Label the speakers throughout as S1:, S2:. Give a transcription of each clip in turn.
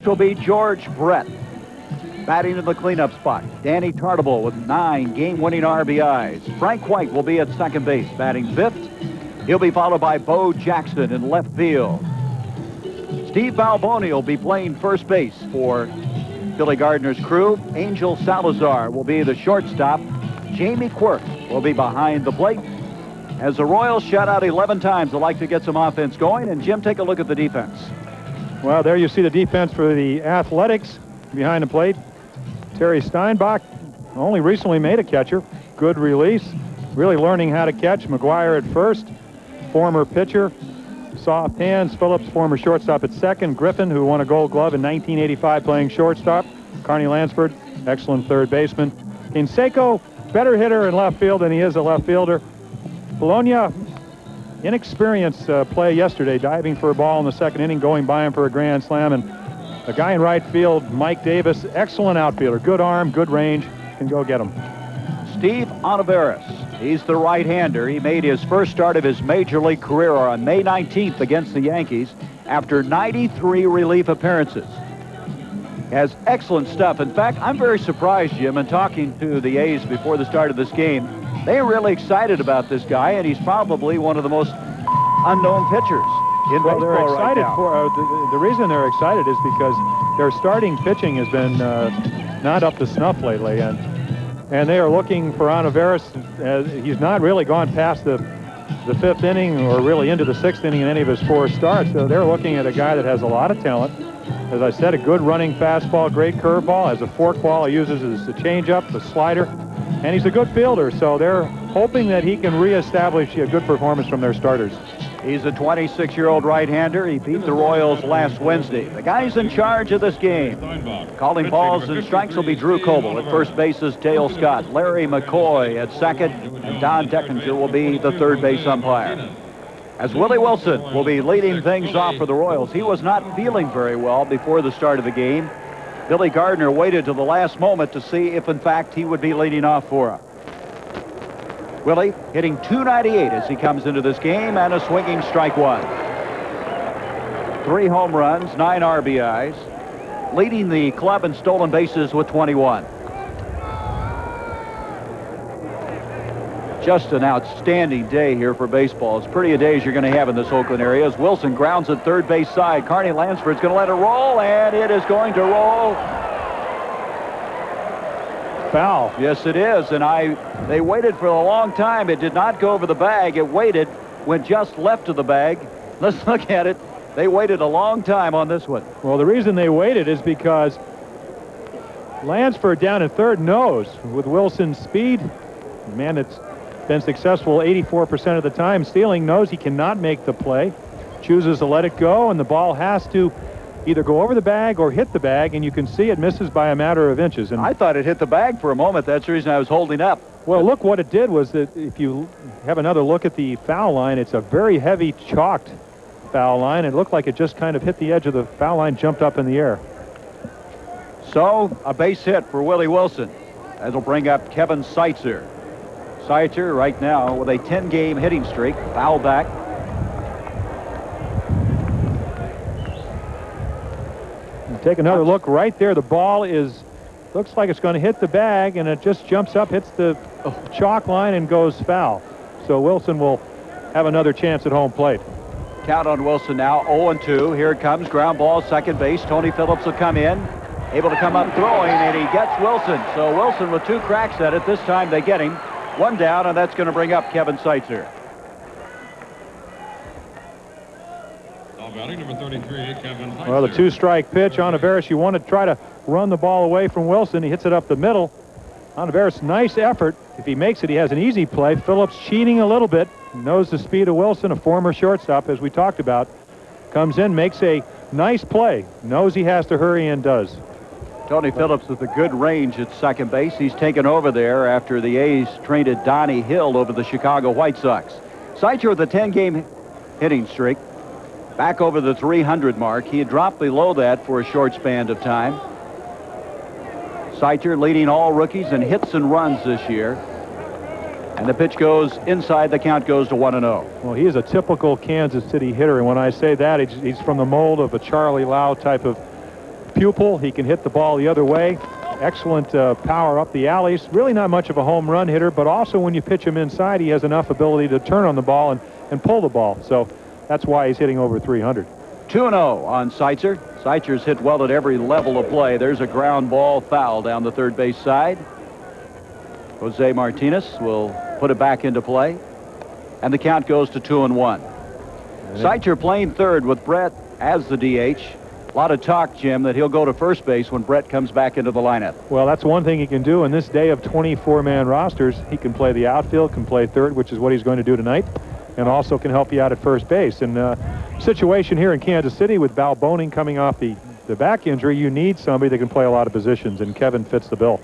S1: will be George Brett. Batting in the cleanup spot, Danny Tartable with 9 game-winning RBIs. Frank White will be at second base, batting fifth. He'll be followed by Bo Jackson in left field. Steve Balboni will be playing first base for Billy Gardner's crew. Angel Salazar will be the shortstop. Jamie Quirk will be behind the plate. As the Royals shut out 11 times, they'd like to get some offense going. And Jim, take a look at the defense.
S2: Well, there you see the defense for the Athletics behind the plate. Terry Steinbach only recently made a catcher. Good release. Really learning how to catch. McGuire at first. Former pitcher. Soft hands. Phillips, former shortstop at second. Griffin, who won a Gold Glove in 1985 playing shortstop. Carney Lansford, excellent third baseman. Canseco, better hitter in left field than he is a left fielder. Bologna, inexperienced play yesterday, diving for a ball in the second inning, going by him for a grand slam. And a guy in right field, Mike Davis, excellent outfielder. Good arm, good range, can go get him.
S1: Steve Olivares, he's the right-hander. He made his first start of his major league career on May 19th against the Yankees after 93 relief appearances. Has excellent stuff. In fact, I'm very surprised, Jim, in talking to the A's before the start of this game. They're really excited about this guy, and he's probably one of the most unknown pitchers in baseball
S2: they're excited
S1: right now.
S2: For the reason they're excited is because their starting pitching has been not up to snuff lately, and they are looking for Olivares. He's not really gone past the fifth inning or really into the sixth inning in any of his 4 starts. So they're looking at a guy that has a lot of talent. As I said, a good running fastball, great curveball, has a forkball he uses as a changeup, the slider, and he's a good fielder. So they're hoping that he can reestablish a good performance from their starters.
S1: He's a 26-year-old right-hander. He beat the Royals last Wednesday. The guys in charge of this game. Calling balls and strikes will be Drew Coble. At first base is Dale Scott. Larry McCoy at second. And Don Deckinger will be the third base umpire. As Willie Wilson will be leading things off for the Royals. He was not feeling very well before the start of the game. Billy Gardner waited to the last moment to see if, in fact, he would be leading off for him. Willie hitting .298 as he comes into this game, and a swinging strike one. 3 home runs, 9 RBIs, leading the club in stolen bases with 21. Just an outstanding day here for baseball. As pretty a day as you're going to have in this Oakland area. As Wilson grounds at third base side. Carney Lansford's going to let it roll, and it is going to roll.
S2: Foul.
S1: Yes, it is. And they waited for a long time. It did not go over the bag. It waited, went just left of the bag. Let's look at it. They waited a long time on this one.
S2: Well, the reason they waited is because Lansford down in third knows with Wilson's speed, the man that's been successful 84% of the time stealing, knows he cannot make the play, chooses to let it go, and the ball has to either go over the bag or hit the bag, and you can see it misses by a matter of inches. And
S1: I thought it hit the bag for a moment. That's the reason I was holding up.
S2: Well, look, what it did was that if you have another look at the foul line, it's a very heavy chalked foul line. It looked like it just kind of hit the edge of the foul line, jumped up in the air.
S1: So a base hit for Willie Wilson. That'll bring up Kevin Seitzer. Seitzer right now with a 10-game hitting streak, foul back.
S2: Take another look right there. The ball looks like it's going to hit the bag, and it just jumps up, hits the chalk line, and goes foul. So Wilson will have another chance at home plate.
S1: Count on Wilson now, 0-2. Here it comes, ground ball, second base. Tony Phillips will come in, able to come up throwing, and he gets Wilson. So Wilson with 2 cracks at it. This time they get him. 1 down, and that's going to bring up Kevin Seitzer.
S3: Number 33, Kevin Seitzer.
S2: Well, the 2-strike pitch on Olivares. You want to try to run the ball away from Wilson. He hits it up the middle. Olivares, nice effort. If he makes it, he has an easy play. Phillips cheating a little bit. Knows the speed of Wilson, a former shortstop, as we talked about. Comes in, makes a nice play. Knows he has to hurry and does.
S1: Tony Phillips with a good range at second base. He's taken over there after the A's traded Donnie Hill over the Chicago White Sox. Seitzer with a 10-game hitting streak. Back over the 300 mark. He had dropped below that for a short span of time. Seitzer leading all rookies in hits and runs this year. And the pitch goes inside. The count goes to 1-0.
S2: Well, he is a typical Kansas City hitter. And when I say that, he's from the mold of a Charlie Lau type of pupil. He can hit the ball the other way. Excellent power up the alleys. Really not much of a home run hitter, but also when you pitch him inside, he has enough ability to turn on the ball and pull the ball. So that's why he's hitting over 300.
S1: 2-0 on Seitzer. Seitzer's hit well at every level of play. There's a ground ball foul down the third base side. Jose Martinez will put it back into play. And the count goes to 2-1. Seitzer playing third with Brett as the DH. A lot of talk, Jim, that he'll go to first base when Brett comes back into the lineup.
S2: Well, that's one thing he can do in this day of 24-man rosters. He can play the outfield, can play third, which is what he's going to do tonight, and also can help you out at first base. And situation here in Kansas City with Balboni coming off the back injury, you need somebody that can play a lot of positions, and Kevin fits the bill.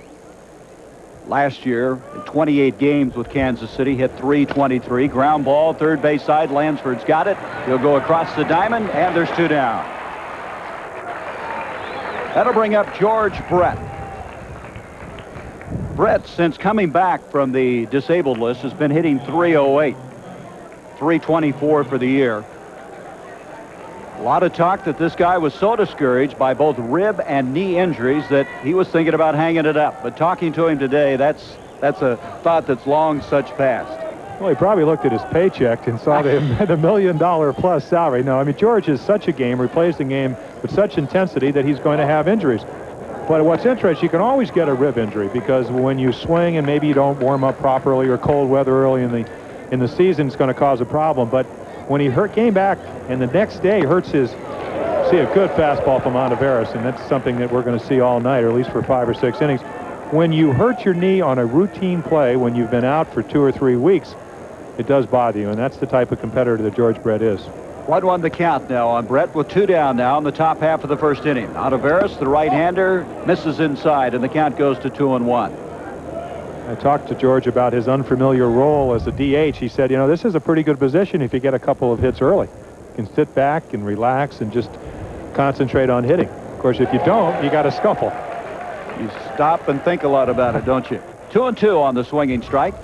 S1: Last year, in 28 games with Kansas City, hit .323. Ground ball, third base side. Lansford's got it. He'll go across the diamond, and there's 2 down. That'll bring up George Brett. Brett, since coming back from the disabled list, has been hitting .308. .324 for the year. A lot of talk that this guy was so discouraged by both rib and knee injuries that he was thinking about hanging it up. But talking to him today, that's a thought that's long such past.
S2: Well, he probably looked at his paycheck and saw the $1 million plus salary. No, I mean, George is such a gamer. He plays the game with such intensity that he's going to have injuries. But what's interesting, you can always get a rib injury because when you swing and maybe you don't warm up properly or cold weather early in the season, it's going to cause a problem. But when he came back and the next day hurts see a good fastball from Ontiveros, and that's something that we're going to see all night, or at least for 5 or 6 innings. When you hurt your knee on a routine play, when you've been out for 2 or 3 weeks, it does bother you, and that's the type of competitor that George Brett is. 1-1
S1: the count now on Brett with 2 down now in the top half of the first inning. Ontiveros, the right-hander, misses inside, and the count goes to 2-1.
S2: I talked to George about his unfamiliar role as a DH. He said, you know, this is a pretty good position if you get a couple of hits early. You can sit back and relax and just concentrate on hitting. Of course, if you don't, you got to scuffle.
S1: You stop and think a lot about it, don't you? 2-2 on the swinging strike.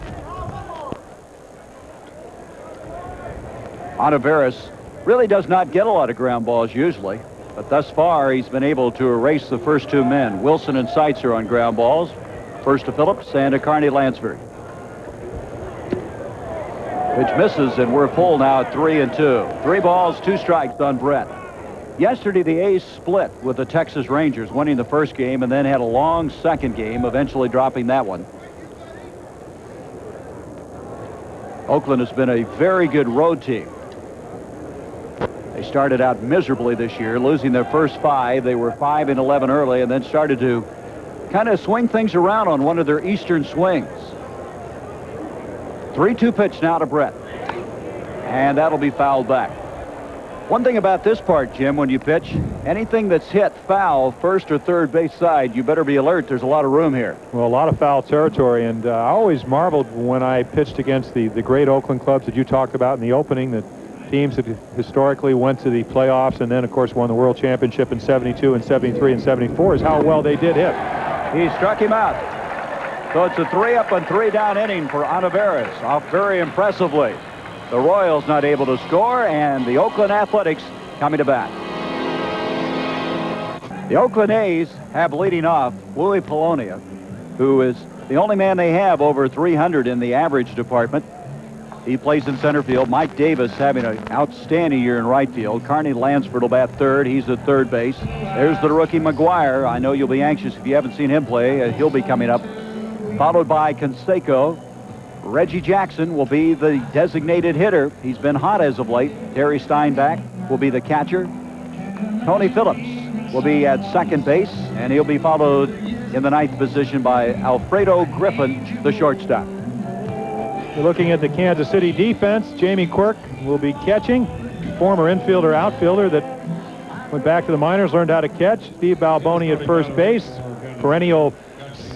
S1: Ontiveros really does not get a lot of ground balls usually, but thus far he's been able to erase the first 2 men. Wilson and Seitzer on ground balls. First to Phillips and to Carney Lansford. Pitch misses, and we're full now at 3-2. 3 balls, 2 strikes on Brett. Yesterday, the A's split with the Texas Rangers, winning the first game and then had a long second game, eventually dropping that one. Oakland has been a very good road team. They started out miserably this year, losing their first 5. They were 5-11 early and then started to kind of swing things around on one of their eastern swings. 3-2 pitch now to Brett. And that'll be fouled back. One thing about this part, Jim, when you pitch, anything that's hit foul, first or third base side, you better be alert. There's a lot of room here.
S2: Well, a lot of foul territory, and I always marveled when I pitched against the great Oakland clubs that you talked about in the opening, that teams that historically went to the playoffs and then, of course, won the World Championship in 72 and 73 and 74 is how well they did hit.
S1: He struck him out. So it's a 3-up and 3-down inning for Ontiveros, off very impressively. The Royals not able to score, and the Oakland Athletics coming to bat. The Oakland A's have leading off Louis Polonia, who is the only man they have over 300 in the average department. He plays in center field. Mike Davis having an outstanding year in right field. Carney Lansford will bat third. He's at third base. There's the rookie McGuire. I know you'll be anxious if you haven't seen him play. He'll be coming up. Followed by Canseco. Reggie Jackson will be the designated hitter. He's been hot as of late. Terry Steinbach will be the catcher. Tony Phillips will be at second base, and he'll be followed in the 9th position by Alfredo Griffin, the shortstop.
S2: You're looking at the Kansas City defense. Jamie Quirk will be catching. Former infielder, outfielder that went back to the minors, learned how to catch. Steve Balboni at first base. Perennial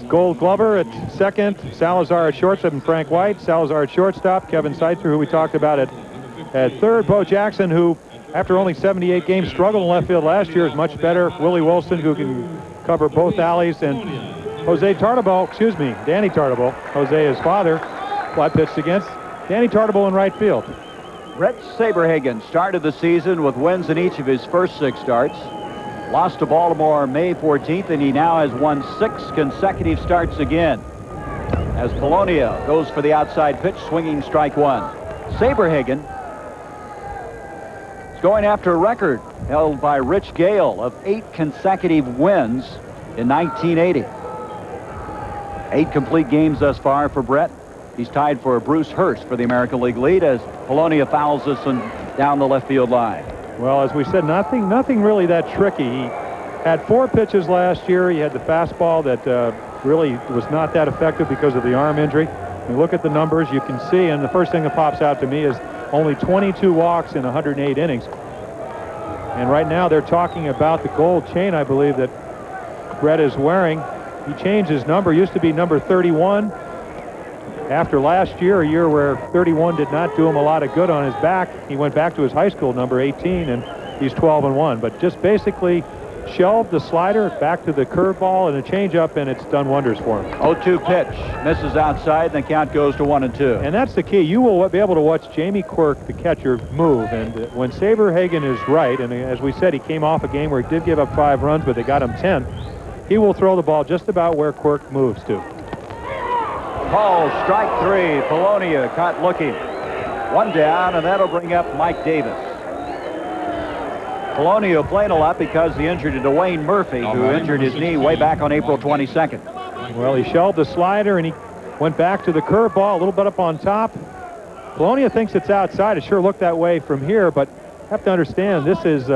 S2: Gold Glover at second. Salazar at shortstop and Frank White. Salazar at shortstop. Kevin Seitzer, who we talked about at third. Bo Jackson, who after only 78 games struggled in left field last year, is much better. Willie Wilson, who can cover both alleys. And Danny Tartabull, Jose, his father, who I pitched against. Danny Tartabull in right field. Brett
S1: Saberhagen started the season with wins in each of his first 6 starts. Lost to Baltimore May 14th, and he now has won 6 consecutive starts again. As Polonia goes for the outside pitch, swinging strike one. Saberhagen is going after a record held by Rich Gale of 8 consecutive wins in 1980. 8 complete games thus far for Brett. He's tied for Bruce Hurst for the American League lead as Polonia fouls this one down the left field line.
S2: Well, as we said, nothing really that tricky. He had 4 pitches last year. He had the fastball that really was not that effective because of the arm injury. You look at the numbers, you can see, and the first thing that pops out to me is only 22 walks in 108 innings. And right now they're talking about the gold chain, I believe, that Brett is wearing. He changed his number. Used to be number 31. After last year, a year where 31 did not do him a lot of good on his back, he went back to his high school number 18, and he's 12-1. But just basically shelved the slider back to the curveball and a changeup, and it's done wonders for him.
S1: 0-2 pitch, misses outside, and the count goes to 1-2.
S2: And that's the key. You will be able to watch Jamie Quirk, the catcher, move. And when Saberhagen is right, and as we said, he came off a game where he did give up 5 runs, but they got him 10. He will throw the ball just about where Quirk moves to.
S1: Call strike 3. Polonia caught looking. 1 down, and that'll bring up Mike Davis. Polonia playing a lot because he injured Dwayne Murphy, who injured his knee way back on April 22nd.
S2: Well, he shelved the slider, and he went back to the curveball, a little bit up on top. Polonia thinks it's outside. It sure looked that way from here, but you have to understand, this is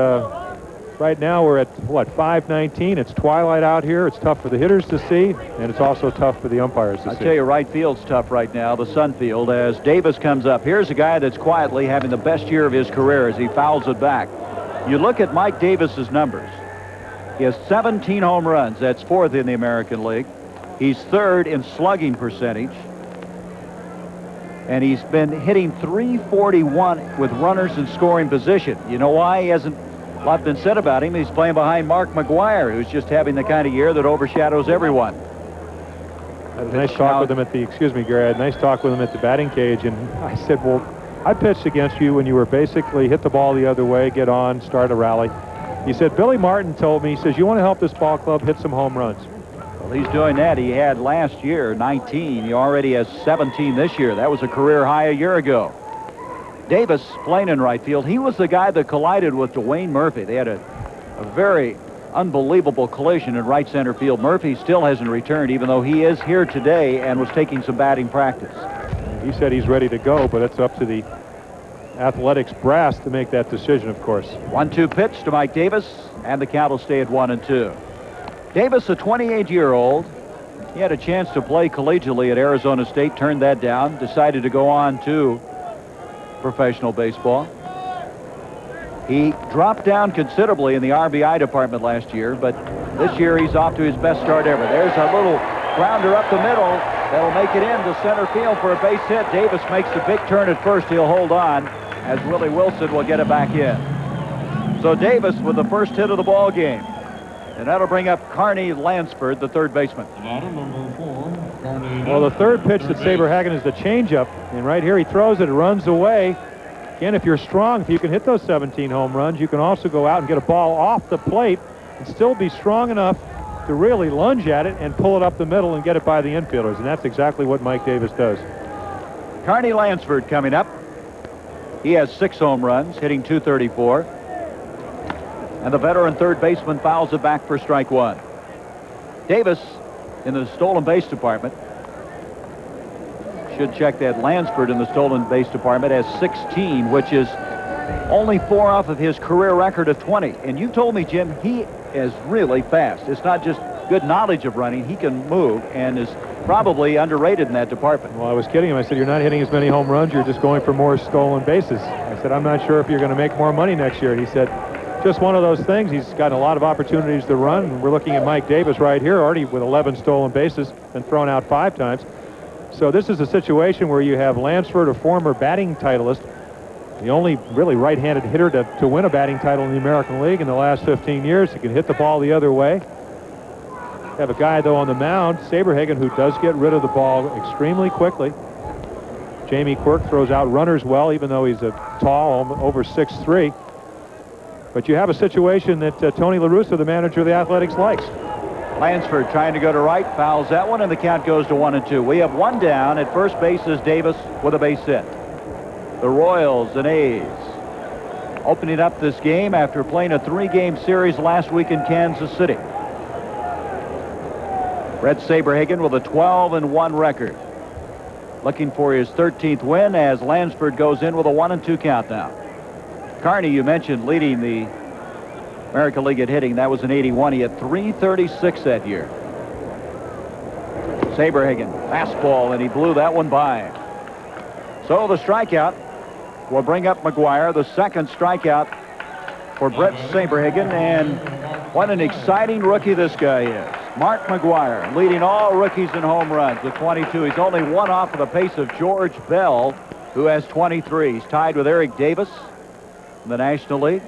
S2: right now we're at, what, 5:19. It's twilight out here. It's tough for the hitters to see, and it's also tough for the umpires to see.
S1: I tell you, right field's tough right now, the sun field, as Davis comes up. Here's a guy that's quietly having the best year of his career as he fouls it back. You look at Mike Davis's numbers. He has 17 home runs. That's 4th in the American League. He's 3rd in slugging percentage. And he's been hitting .341 with runners in scoring position. You know why? He hasn't a lot been said about him. He's playing behind Mark McGwire, who's just having the kind of year that overshadows everyone.
S2: I had a nice talk with him at the, excuse me, Gary, I had a nice talk with him at the batting cage, and I said, well, I pitched against you when you were basically hit the ball the other way, get on, start a rally. He said, Billy Martin told me, he says, you want to help this ball club hit some home runs.
S1: Well, he's doing that. He had last year 19. He already has 17 this year. That was a career high a year ago. Davis playing in right field. He was the guy that collided with Dwayne Murphy. They had a very unbelievable collision in right center field. Murphy still hasn't returned, even though he is here today and was taking some batting practice.
S2: He said he's ready to go, but it's up to the Athletics brass to make that decision, of course.
S1: 1-2 pitch to Mike Davis, and the count will stay at 1-2. Davis, a 28-year-old. He had a chance to play collegiately at Arizona State, turned that down, decided to go on to professional baseball. He dropped down considerably in the RBI department last year, but this year he's off to his best start ever. There's a little grounder up the middle that'll make it into center field for a base hit. Davis makes the big turn at first. He'll hold on as Willie Wilson will get it back in. So Davis with the first hit of the ball game. And that'll bring up Carney Lansford, the 3rd baseman.
S2: Well, the 3rd pitch that Saberhagen is the changeup, and right here he throws it, runs away. Again, if you're strong, if you can hit those 17 home runs, you can also go out and get a ball off the plate and still be strong enough to really lunge at it and pull it up the middle and get it by the infielders, and that's exactly what Mike Davis does.
S1: Carney Lansford coming up. He has 6 home runs, hitting .234. And the veteran 3rd baseman fouls it back for strike 1. Davis in the stolen base department. Should check that. Lansford in the stolen base department has 16, which is only 4 off of his career record of 20. And you told me, Jim, he is really fast. It's not just good knowledge of running. He can move and is probably underrated in that department.
S2: Well, I was kidding him. I said, you're not hitting as many home runs. You're just going for more stolen bases. I said, I'm not sure if you're going to make more money next year. And he said, just one of those things. He's got a lot of opportunities to run. And we're looking at Mike Davis right here, already with 11 stolen bases and thrown out 5 times. So this is a situation where you have Lansford, a former batting titleist, the only really right-handed hitter to win a batting title in the American League in the last 15 years. He can hit the ball the other way. Have a guy, though, on the mound, Saberhagen, who does get rid of the ball extremely quickly. Jamie Quirk throws out runners well, even though he's a tall, over 6'3". But you have a situation that Tony La Russa, the manager of the Athletics, likes.
S1: Lansford trying to go to right, fouls that one, and the count goes to 1-2. We have one down. At first base is Davis with a base hit. The Royals and A's opening up this game after playing a 3-game series last week in Kansas City. Brett Saberhagen with a 12-1 record, looking for his 13th win as Lansford goes in with a 1-2 count now. Carney, you mentioned, leading the American League at hitting. That was in '81. He had 336 that year. Saberhagen, fastball, and he blew that one by. So the strikeout will bring up McGuire, the second strikeout for Brett Saberhagen, and what an exciting rookie this guy is. Mark McGuire leading all rookies in home runs with 22. He's only one off of the pace of George Bell, who has 23. He's tied with Eric Davis in the National League,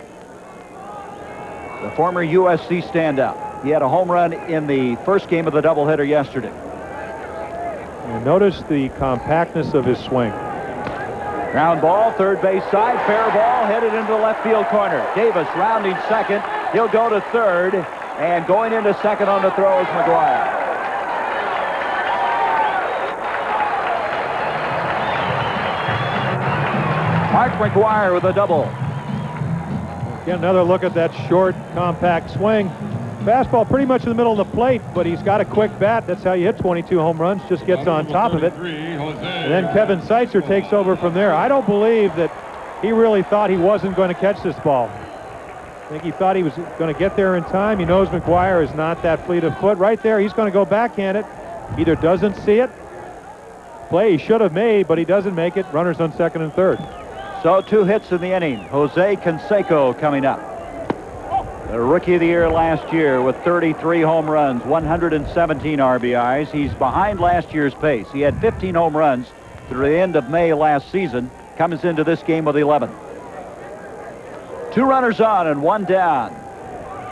S1: the former USC standout. He had a home run in the first game of the doubleheader yesterday.
S2: And notice the compactness of his swing.
S1: Ground ball, third base side, fair ball, headed into the left field corner. Davis rounding second. He'll go to third, and going into second on the throw is McGuire. Mark McGuire with a double.
S2: Again, another look at that short, compact swing. Fastball pretty much in the middle of the plate, but he's got a quick bat. That's how you hit 22 home runs, just gets on top of it. And then Kevin Seitzer takes over from there. I don't believe that he really thought he wasn't going to catch this ball. I think he thought he was going to get there in time. He knows McGuire is not that fleet of foot. Right there, he's going to go backhand it. Either doesn't see it, play he should have made, but he doesn't make it. Runners on second and third.
S1: So 2 hits in the inning. Jose Canseco coming up. The Rookie of the Year last year with 33 home runs, 117 RBIs. He's behind last year's pace. He had 15 home runs through the end of May last season. Comes into this game with 11. 2 runners on and 1 down.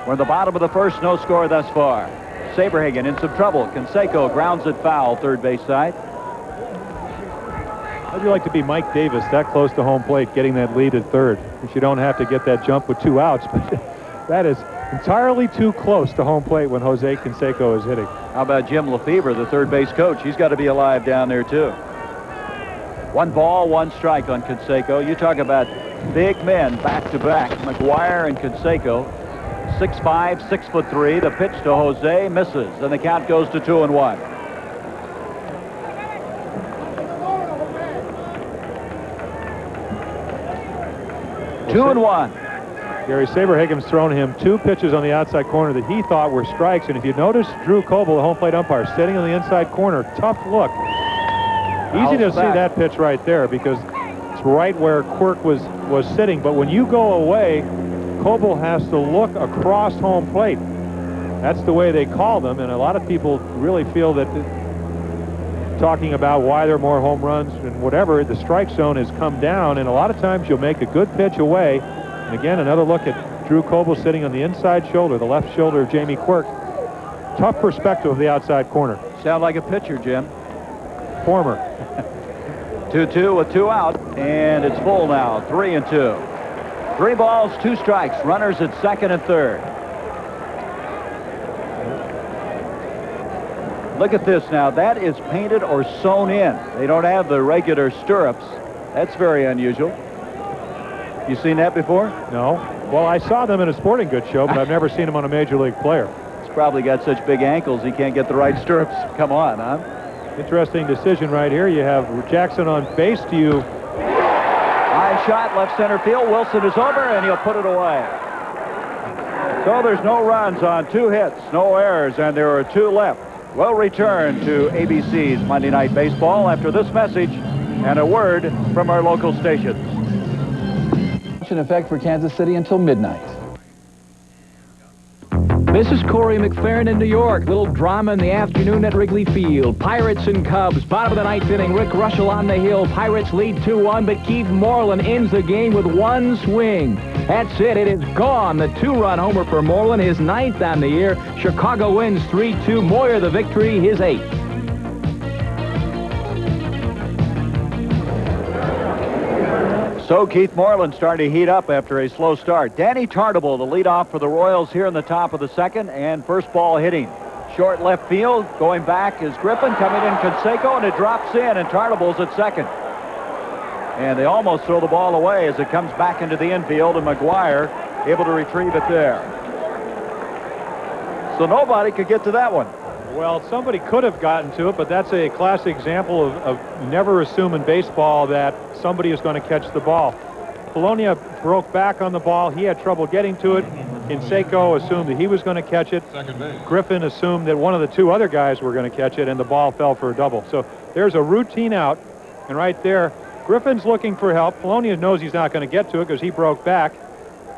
S1: We're in the bottom of the first, no score thus far. Saberhagen in some trouble. Canseco grounds it foul, third base side.
S2: How'd you like to be Mike Davis that close to home plate, getting that lead at third? Which you don't have to get that jump with 2 outs, but that is entirely too close to home plate when Jose Canseco is hitting.
S1: How about Jim Lefebvre, the third base coach? He's got to be alive down there, too. 1 ball, 1 strike on Canseco. You talk about big men back-to-back. McGuire and Canseco, 6'5", 6'3". The pitch to Jose misses, and the count goes to 2-1. Two and 1.
S2: Gary Saberhagen's thrown him 2 pitches on the outside corner that he thought were strikes. And if you notice, Drew Coble, the home plate umpire, sitting on the inside corner, tough look. Easy to see that pitch right there because it's right where Quirk was sitting. But when you go away, Coble has to look across home plate. That's the way they call them. And a lot of people really feel that talking about why there are more home runs and whatever, the strike zone has come down. And a lot of times you'll make a good pitch away. And again, another look at Drew Coble sitting on the inside shoulder, the left shoulder of Jamie Quirk. Tough perspective of the outside corner.
S1: Sound like a pitcher, Jim.
S2: Former.
S1: 2-2 with 2 out, and it's full now. 3-2. 3 balls, 2 strikes. Runners at second and third. Look at this now. That is painted or sewn in. They don't have the regular stirrups. That's very unusual. You seen that before?
S2: No. Well, I saw them in a sporting goods show, but I've never seen them on a major league player.
S1: He's probably got such big ankles he can't get the right stirrups. Come on, huh?
S2: Interesting decision right here. You have Jackson on base. Do you...
S1: High shot, left center field. Wilson is over, and he'll put it away. So there's no runs on 2 hits, no errors, and there are 2 left. We'll return to ABC's Monday Night Baseball after this message and a word from our local stations.
S3: In effect for Kansas City until midnight. This is Corey McFerrin in New York. Little drama in the afternoon at Wrigley Field. Pirates and Cubs. Bottom of the 9th inning. Rick Russell on the hill. Pirates lead 2-1, but Keith Moreland ends the game with 1 swing. That's it. It is gone. The 2-run homer for Moreland, his 9th on the year. Chicago wins 3-2. Moyer the victory, his 8th.
S1: So Keith Moreland starting to heat up after a slow start. Danny Tartable, the leadoff for the Royals here in the top of the second, and first ball hitting. Short left field, going back is Griffin, coming in Canseco, and it drops in, and Tartable's at second. And they almost throw the ball away as it comes back into the infield, and McGuire able to retrieve it there. So nobody could get to that one.
S2: Well, somebody could have gotten to it, but that's a classic example of never assume in baseball that somebody is going to catch the ball. Polonia broke back on the ball. He had trouble getting to it. Canseco assumed that he was going to catch it. Griffin assumed that one of the two other guys were going to catch it, and the ball fell for a double. So there's a routine out, and right there, Griffin's looking for help. Polonia knows he's not going to get to it because he broke back.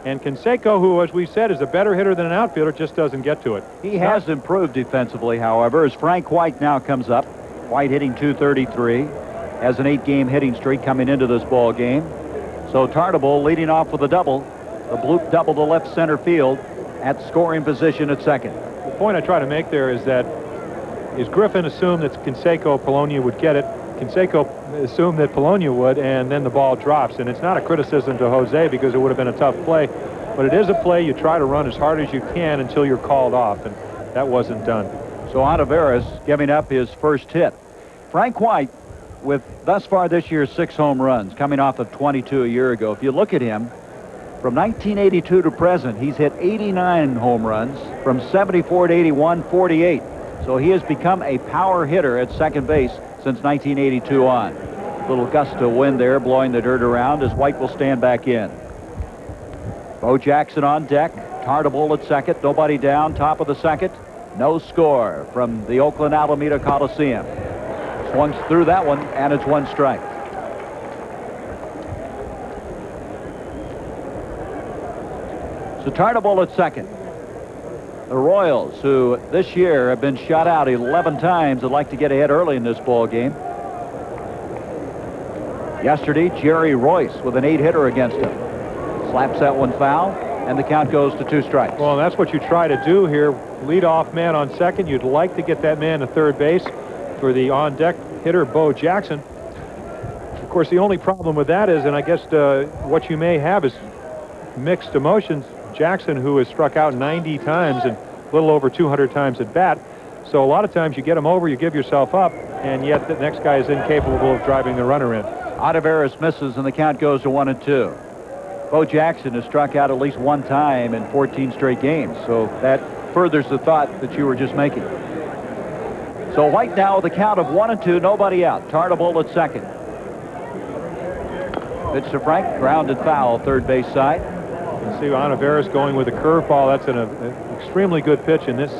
S2: And Canseco, who, as we said, is a better hitter than an outfielder, just doesn't get to it.
S1: He has improved defensively, however, as Frank White now comes up. White hitting .233, has an 8-game hitting streak coming into this ball game. So Tartable leading off with a double, the bloop double to left center field at scoring position at second.
S2: The point I try to make there is that Griffin assumed that Canseco, Polonia would get it. Canseco assumed that Polonia would, and then the ball drops. And it's not a criticism to Jose because it would have been a tough play, but it is a play you try to run as hard as you can until you're called off, and that wasn't done.
S1: So Ontiveros giving up his first hit. Frank White, with thus far this year 6 home runs, coming off of 22 a year ago. If you look at him, from 1982 to present, he's hit 89 home runs. From 74 to 81, 48. So he has become a power hitter at second base since 1982 on. Little gust of wind there blowing the dirt around as White will stand back in. Bo Jackson on deck. Tartable at second. Nobody down. Top of the second. No score from the Oakland Alameda Coliseum. Swung through that one, and it's 1 strike. So Tartable at second. The Royals, who this year have been shut out 11 times, would like to get ahead early in this ball game. Yesterday, Jerry Royce with an 8-hitter against him. Slaps that one foul, and the count goes to 2 strikes.
S2: Well, that's what you try to do here. Lead-off man on second. You'd like to get that man to third base for the on-deck hitter, Bo Jackson. Of course, the only problem with that is, and I guess what you may have is mixed emotions. Jackson, who has struck out 90 times and a little over 200 times at bat. So a lot of times you get him over, you give yourself up, and yet the next guy is incapable of driving the runner in.
S1: Ontiveros misses, and the count goes to 1-2. Bo Jackson has struck out at least 1 time in 14 straight games, so that furthers the thought that you were just making. So White now with a count of 1-2, nobody out. Tartable at second. Pitch to Frank, grounded foul, third base side.
S2: You see Ontiveros going with a curveball. That's an extremely good pitch in this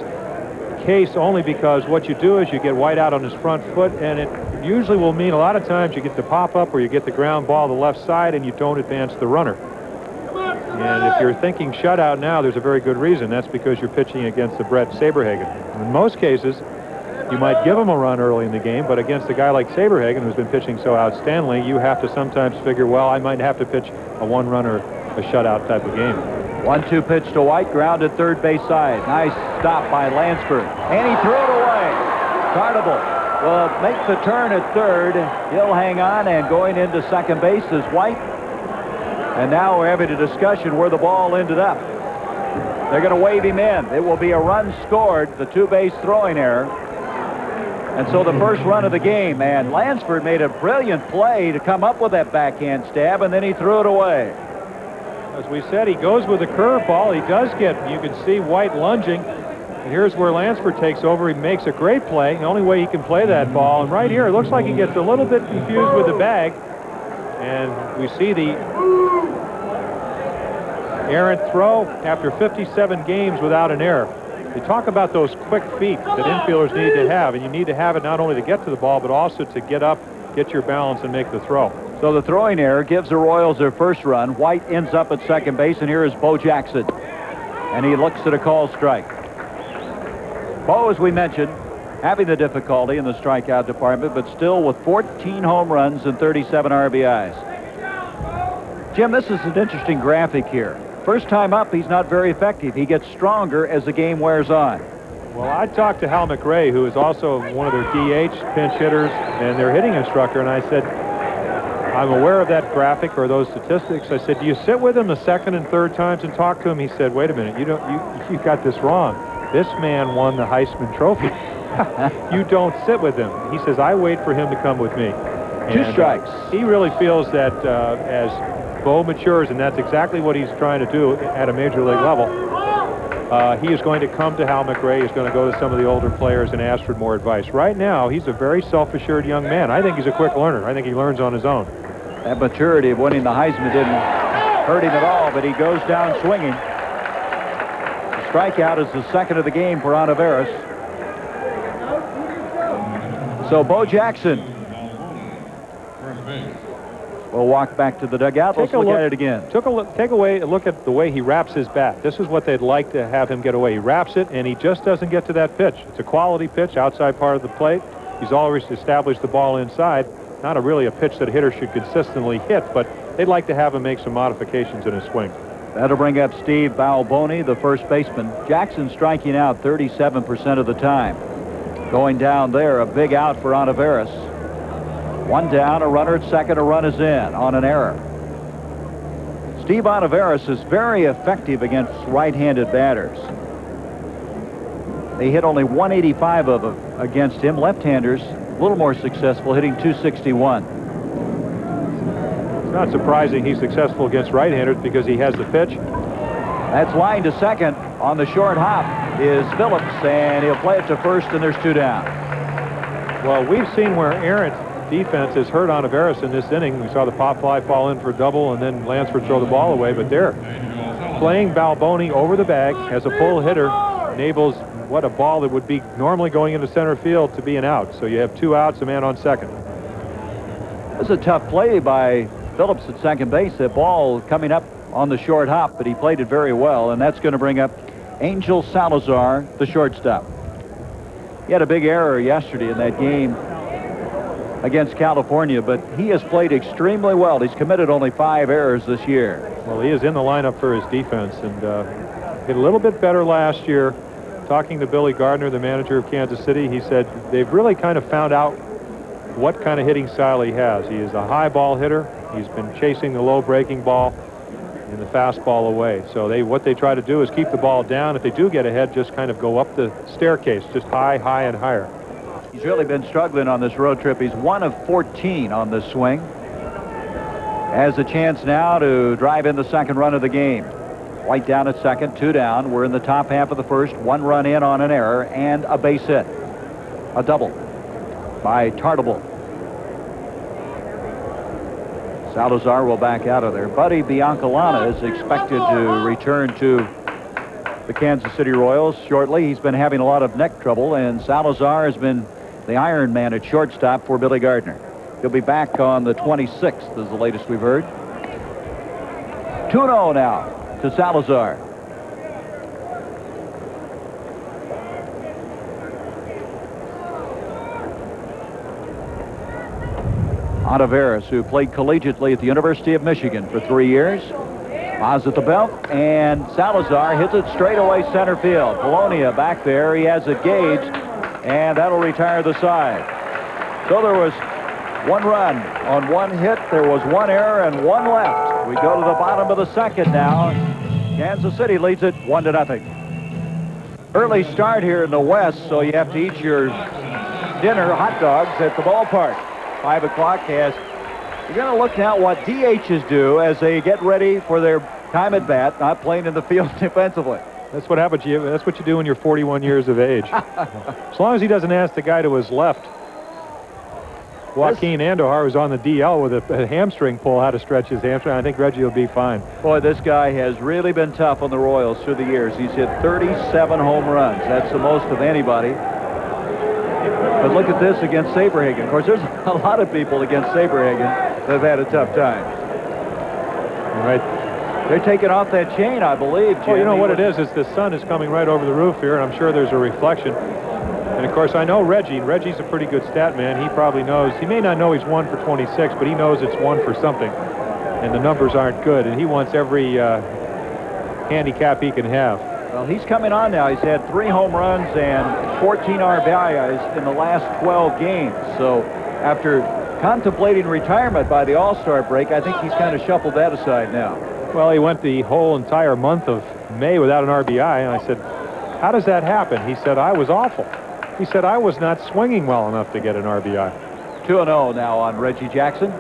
S2: case, only because what you do is you get White out on his front foot, and it usually will mean a lot of times you get the pop-up or you get the ground ball to the left side and you don't advance the runner. And if you're thinking shutout now, there's a very good reason. That's because you're pitching against the Brett Saberhagen. In most cases, you might give him a run early in the game, but against a guy like Saberhagen, who's been pitching so outstandingly, you have to sometimes figure, well, I might have to pitch a 1-runner, a shutout type of game.
S1: 1-2 pitch to White, grounded third base side. Nice stop by Lansford, and he threw it away. Tartable will make the turn at third. He'll hang on, and going into second base is White. And now we're having a discussion where the ball ended up. They're going to wave him in. It will be a run scored, the 2-base throwing error. And so the first run of the game, and Lansford made a brilliant play to come up with that backhand stab, and then he threw it away.
S2: As we said, he goes with a curveball. He does get, you can see White lunging. And here's where Lansford takes over. He makes a great play. The only way he can play that ball. And right here, it looks like he gets a little bit confused with the bag. And we see the errant throw after 57 games without an error. You talk about those quick feet that infielders need to have, and you need to have it not only to get to the ball, but also to get up, get your balance, and make the throw.
S1: So the throwing error gives the Royals their first run. White ends up at second base, and here is Bo Jackson. And he looks at a called strike. Bo, as we mentioned, having the difficulty in the strikeout department, but still with 14 home runs and 37 RBIs. Jim, this is an interesting graphic here. First time up, he's not very effective. He gets stronger as the game wears on.
S2: Well, I talked to Hal McRae, who is also one of their DH pinch hitters and their hitting instructor, and I said, I'm aware of that graphic or those statistics. I said, do you sit with him the second and third times and talk to him? He said, wait a minute, you got this wrong. This man won the Heisman Trophy. You don't sit with him. He says, I wait for him to come with me.
S1: Two strikes.
S2: He really feels that as Bo matures, and that's exactly what he's trying to do at a major league level, he is going to come to Hal McRae. He's going to go to some of the older players and ask for more advice. Right now, he's a very self-assured young man. I think he's a quick learner. I think he learns on his own.
S1: That maturity of winning the Heisman didn't hurt him at all, but he goes down swinging. The strikeout is the second of the game for Ontiveros. So Bo Jackson will walk back to the dugout. Let's look at it again.
S2: Take a look at the way he wraps his bat. This is what they'd like to have him get away. He wraps it, and he just doesn't get to that pitch. It's a quality pitch, outside part of the plate. He's always established the ball inside. Not really a pitch that a hitter should consistently hit, but they'd like to have him make some modifications in his swing.
S1: That'll bring up Steve Balboni, the first baseman. Jackson striking out 37% of the time. Going down there, a big out for Ontiveros. One down, a runner at second, a run is in on an error. Steve Ontiveros is very effective against right-handed batters. They hit only 185 of them against him. Left-handers, a little more successful, hitting 261.
S2: It's not surprising he's successful against right-handers because he has the pitch.
S1: That's line to second. On the short hop is Phillips, and he'll play it to first, and there's two down.
S2: Well, we've seen where errant defense has hurt Ontiveros in this inning. We saw the pop fly fall in for a double, and then Lansford throw the ball away. But there, playing Balboni over the bag as a pull hitter enables what a ball that would be normally going into center field to be an out. So you have two outs, a man on second.
S1: This is a tough play by Phillips at second base. That ball coming up on the short hop, but he played it very well, and that's going to bring up Angel Salazar, the shortstop. He had a big error yesterday in that game against California, but he has played extremely well. He's committed only 5 errors this year.
S2: Well, he is in the lineup for his defense, and did a little bit better last year. Talking to Billy Gardner, the manager of Kansas City, he said they've really kind of found out what kind of hitting style he has. He is a high ball hitter. He's been chasing the low breaking ball and the fastball away. So what they try to do is keep the ball down. If they do get ahead, just kind of go up the staircase, just high, high, and higher.
S1: He's really been struggling on this road trip. He's 1 of 14 on this swing. Has a chance now to drive in the second run of the game. White down at second, 2 down. We're in the top half of the first. 1 run in on an error and a base hit. A double by Tartable. Salazar will back out of there. Buddy Biancalana is expected to return to the Kansas City Royals shortly. He's been having a lot of neck trouble, and Salazar has been the Iron Man at shortstop for Billy Gardner. He'll be back on the 26th, is the latest we've heard. 2-0 now to Salazar. Ontiveros, who played collegiately at the University of Michigan for 3 years. Oz at the belt, and Salazar hits it straight away center field. Polonia back there. He has it gauged, and that'll retire the side. So there was 1 run on 1 hit. There was 1 error and 1 left. We go to the bottom of the second now. Kansas City leads it 1-0. Early start here in the West, so you have to eat your dinner, hot dogs, at the ballpark. 5 o'clock as you're going to look now what DHs do as they get ready for their time at bat, not playing in the field defensively.
S2: That's what happens. That's what you do when you're 41 years of age. As long as he doesn't ask the guy to his left, Joaquin Andujar, who's on the DL with a hamstring pull, how to stretch his hamstring. I think Reggie will be fine.
S1: Boy, this guy has really been tough on the Royals through the years. He's hit 37 home runs. That's the most of anybody. But look at this against Saberhagen. Of course, there's a lot of people against Saberhagen that have had a tough time.
S2: Right.
S1: They're taking off that chain, I believe, Jim.
S2: Well, you know what it is the sun is coming right over the roof here, and I'm sure there's a reflection. And, of course, I know Reggie. Reggie's a pretty good stat man. He probably knows. He may not know he's 1 for 26, but he knows it's 1 for something. And the numbers aren't good, and he wants every handicap he can have.
S1: Well, he's coming on now. He's had 3 home runs and 14 RBIs in the last 12 games. So after contemplating retirement by the All-Star break. I think he's kind of shuffled that aside now.
S2: Well, he went the whole entire month of May without an RBI, and I said, how does that happen? He said, I was awful. He said, I was not swinging well enough to get an RBI.
S1: 2-0 now on Reggie Jackson.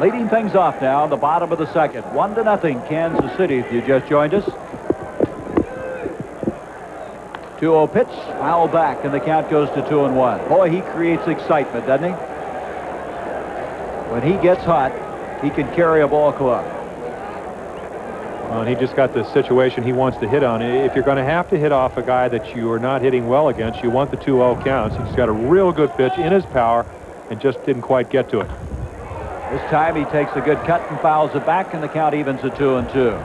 S1: Leading things off now in the bottom of the second. 1-0 Kansas City if you just joined us. 2-0 pitch, foul back, and the count goes to 2-1. Boy, he creates excitement, doesn't he? When he gets hot, he can carry a ball club.
S2: Well, and he just got the situation he wants to hit on. If you're going to have to hit off a guy that you are not hitting well against, you want the 2-0 counts. He's got a real good pitch in his power and just didn't quite get to it.
S1: This time he takes a good cut and fouls it back, and the count evens at 2-2.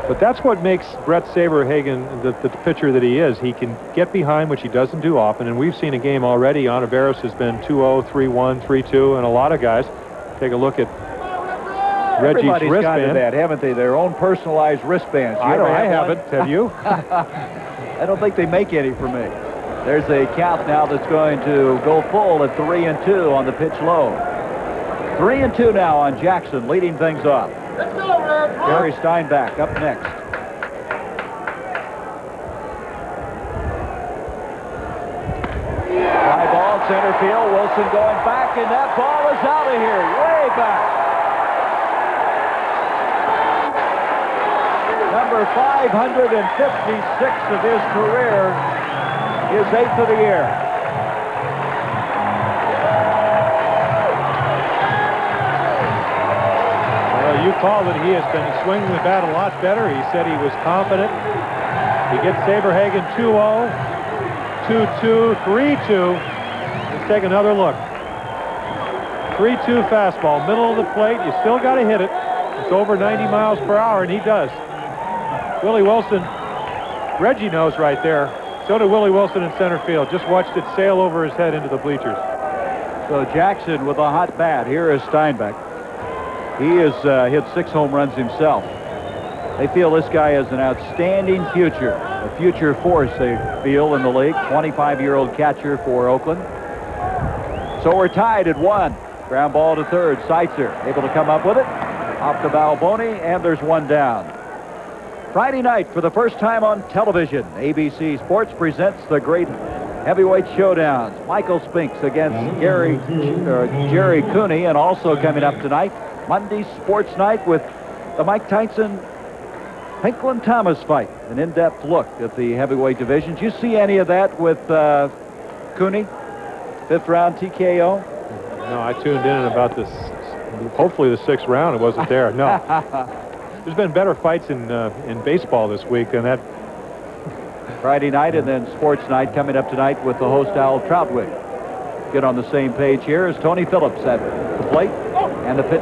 S2: But that's what makes Brett Saberhagen the pitcher that he is. He can get behind, which he doesn't do often, and we've seen a game already. Ontiveros has been 2-0, 3-1, 3-2, and a lot of guys. Take a look at Reggie's
S1: Everybody's
S2: wristband.
S1: got to that, haven't they? Their own personalized wristbands.
S2: I haven't. Have you?
S1: I don't think they make any for me. There's a count now that's going to go full at 3-2 on the pitch low. 3-2 now on Jackson, leading things off.
S4: Let's go, Red.
S1: Gary Steinbach up next. Fly ball, center field. Wilson going back, and that ball is out of here, way back. Number 556 of his career, his 8th of the year.
S2: Well, you called it. He has been swinging the bat a lot better. He said he was confident. He gets Saberhagen 2-0, 2-2, 3-2. Let's take another look. 3-2 fastball, middle of the plate. You still got to hit it. It's over 90 miles per hour, and he does. Willie Wilson, Reggie knows right there. So did Willie Wilson in center field. Just watched it sail over his head into the bleachers.
S1: So Jackson with a hot bat. Here is Steinbach. He has hit 6 home runs himself. They feel this guy has an outstanding future. A future force, they feel, in the league. 25-year-old catcher for Oakland. So we're tied at 1. Ground ball to third. Seitzer able to come up with it. Off the Balboni, and there's one down. Friday night, for the first time on television, ABC Sports presents the great heavyweight showdowns. Michael Spinks against Jerry Cooney, and also coming up tonight, Monday Sports Night with the Mike Tyson Pinklin Thomas fight. An in-depth look at the heavyweight division. Did you see any of that with Cooney? 5th round TKO?
S2: No, I tuned in at about this, hopefully the 6th round. It wasn't there. No. There's been better fights in baseball this week than that.
S1: Friday night, and then Sports Night coming up tonight with the host Al Troutwig. Get on the same page here as Tony Phillips at the plate, and the pitch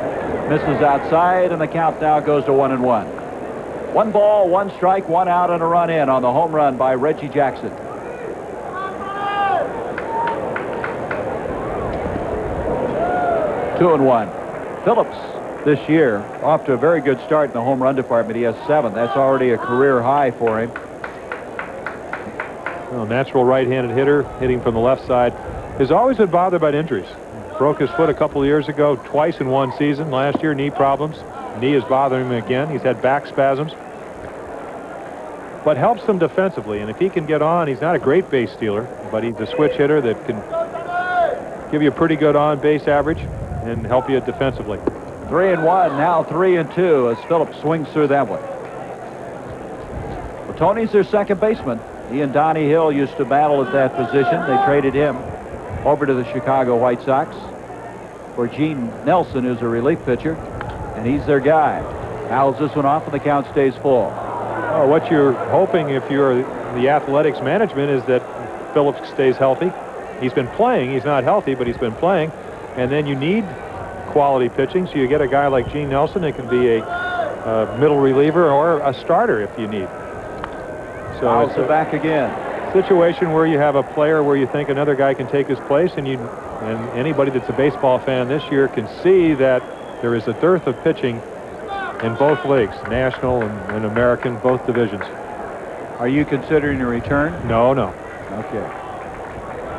S1: misses outside, and the count now goes to 1-1. 1 ball, 1 strike, 1 out, and a run in on the home run by Reggie Jackson. Two and 1. Phillips this year off to a very good start in the home run department. He has 7. That's already a career high for him.
S2: Well, natural right-handed hitter, hitting from the left side, has always been bothered by injuries. Broke his foot a couple of years ago, twice in one season. Last year, knee problems. Knee is bothering him again. He's had back spasms. But helps him defensively, and if he can get on, he's not a great base stealer, but he's a switch hitter that can give you a pretty good on-base average and help you defensively.
S1: 3-1, now 3-2 as Phillips swings through that one. Well, Tony's their second baseman. He and Donnie Hill used to battle at that position. They traded him over to the Chicago White Sox for Gene Nelson, who's a relief pitcher, and he's their guy. Fouls this one off, and the count stays full.
S2: Oh, what you're hoping if you're the Athletics management is that Phillips stays healthy. He's been playing. He's not healthy, but he's been playing. And then you need quality pitching, so you get a guy like Gene Nelson that can be a middle reliever or a starter if you need. So it's
S1: back again.
S2: Situation where you have a player where you think another guy can take his place, and anybody that's a baseball fan this year can see that there is a dearth of pitching in both leagues, National and American, both divisions.
S1: Are you considering a return?
S2: No.
S1: Okay.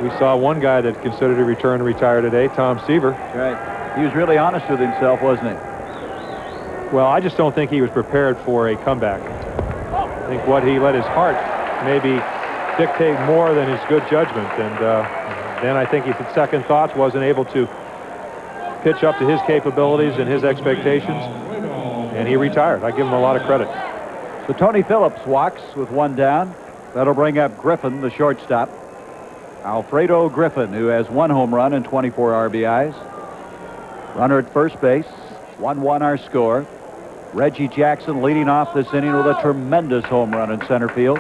S2: We saw one guy that considered a return to retire today, Tom Seaver.
S1: Right. He was really honest with himself, wasn't he?
S2: Well, I just don't think he was prepared for a comeback. I think what he let his heart maybe dictate more than his good judgment. And then I think he, at second thoughts, wasn't able to pitch up to his capabilities and his expectations. And he retired. I give him a lot of credit.
S1: So Tony Phillips walks with one down. That'll bring up Griffin, the shortstop. Alfredo Griffin, who has 1 home run and 24 RBIs. Runner at first base. 1-1 our score. Reggie Jackson leading off this inning with a tremendous home run in center field.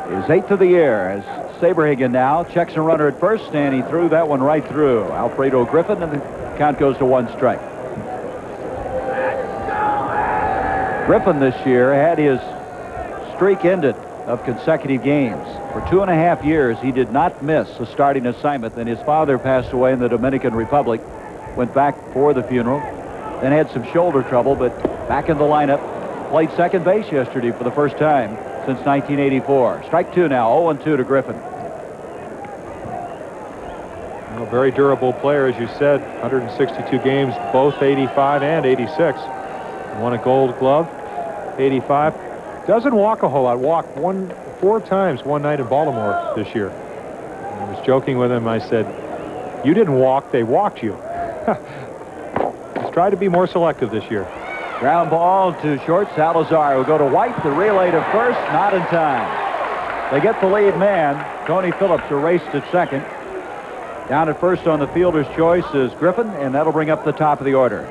S1: His 8th of the year as Saberhagen now checks a runner at first, and he threw that one right through Alfredo Griffin, and the count goes to 1 strike. Griffin this year had his streak ended of consecutive games. For 2.5 years, he did not miss a starting assignment. Then his father passed away in the Dominican Republic, went back for the funeral, then had some shoulder trouble, but back in the lineup, played second base yesterday for the first time since 1984. Strike 2 now, 0-2 to Griffin.
S2: Well, very durable player, as you said, 162 games, both 85 and 86. Won a Gold Glove, 85. Doesn't walk a whole lot. Walked 4 times one night in Baltimore this year. I was joking with him. I said, "You didn't walk; they walked you." Let's try to be more selective this year.
S1: Ground ball to short. Salazar will go to White. The relay to first, not in time. They get the lead man. Tony Phillips erased at second. Down at first on the fielder's choice is Griffin, and that'll bring up the top of the order.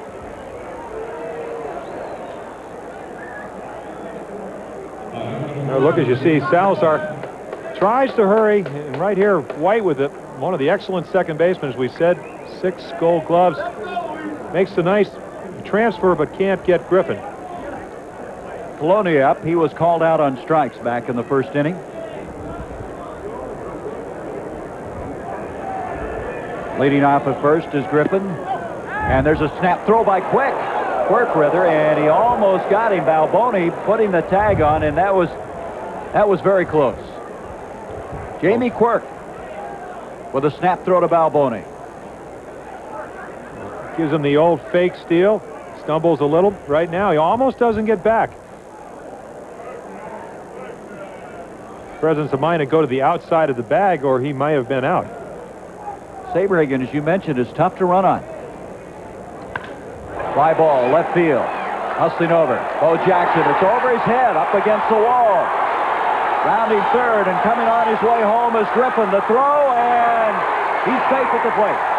S2: Now look, as you see, Salazar tries to hurry, and right here, White with it. One of the excellent second basemen, as we said, 6 Gold Gloves. Makes a nice transfer, but can't get Griffin.
S1: Polonia up. He was called out on strikes back in the first inning. Leading off at first is Griffin. And there's a snap throw by Quirk rather, and he almost got him. Balboni putting the tag on, and that was very close. Jamie Quirk with a snap throw to Balboni.
S2: Gives him the old fake steal. Stumbles a little right now. He almost doesn't get back. Presence of mind to go to the outside of the bag, or he might have been out.
S1: Saberhagen, as you mentioned, is tough to run on. Fly ball, left field. Hustling over. Bo Jackson, it's over his head, up against the wall. Rounding third, and coming on his way home is Griffin. The throw, and he's safe at the plate.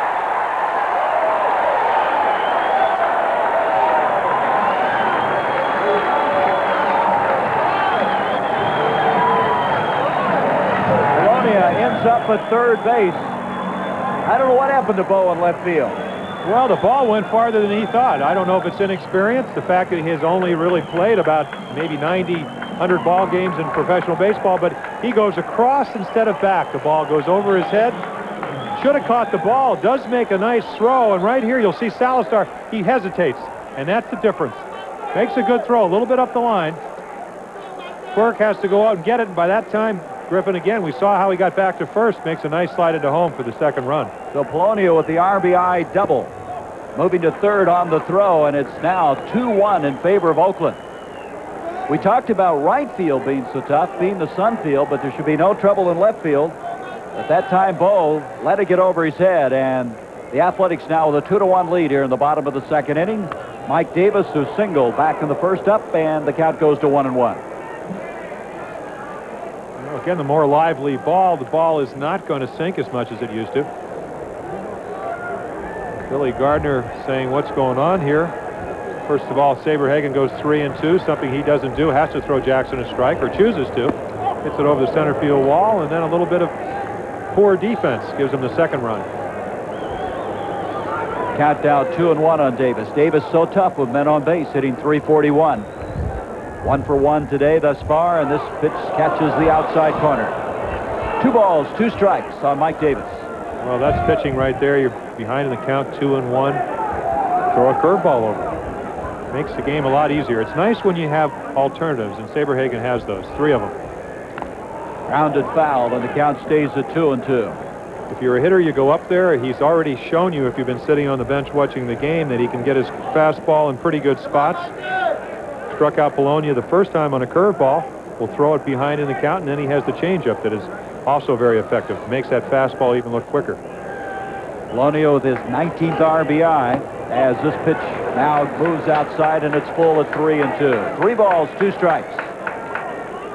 S1: Up at third base. I don't know what happened to Bo in left field.
S2: Well, the ball went farther than he thought. I don't know if it's inexperience, the fact that he has only really played about maybe 90, 100 ball games in professional baseball, but he goes across instead of back. The ball goes over his head. Should have caught the ball. Does make a nice throw, and right here you'll see Salazar. He hesitates, and that's the difference. Makes a good throw, a little bit up the line. Quirk has to go out and get it, and by that time, Griffin again, we saw how he got back to first, makes a nice slide into home for the second run.
S1: So Polonia with the RBI double. Moving to third on the throw, and it's now 2-1 in favor of Oakland. We talked about right field being so tough, being the sun field, but there should be no trouble in left field. At that time, Bo let it get over his head, and the Athletics now with a 2-1 lead here in the bottom of the second inning. Mike Davis, who singled back in the first up, and the count goes to 1-1.
S2: Again, the more lively ball, the ball is not going to sink as much as it used to. Billy Gardner saying, what's going on here? First of all, Saberhagen goes 3-2, something he doesn't do, has to throw Jackson a strike, or chooses to. Hits it over the center field wall, and then a little bit of poor defense gives him the second run.
S1: Count down 2-1 on Davis. Davis so tough with men on base, hitting .341. 1 for 1 today thus far, and this pitch catches the outside corner. 2 balls, 2 strikes on Mike Davis.
S2: Well, that's pitching right there. You're behind in the count, 2-1. Throw a curveball over. Makes the game a lot easier. It's nice when you have alternatives, and Saberhagen has those, 3 of them.
S1: Grounded foul, and the count stays at 2-2.
S2: If you're a hitter, you go up there. He's already shown you, if you've been sitting on the bench watching the game, that he can get his fastball in pretty good spots. Struck out Bologna the first time on a curveball. Will throw it behind in the count, and then he has the changeup that is also very effective. Makes that fastball even look quicker.
S1: Bologna with his 19th RBI as this pitch now moves outside, and it's full at 3-2. 3 balls, 2 strikes.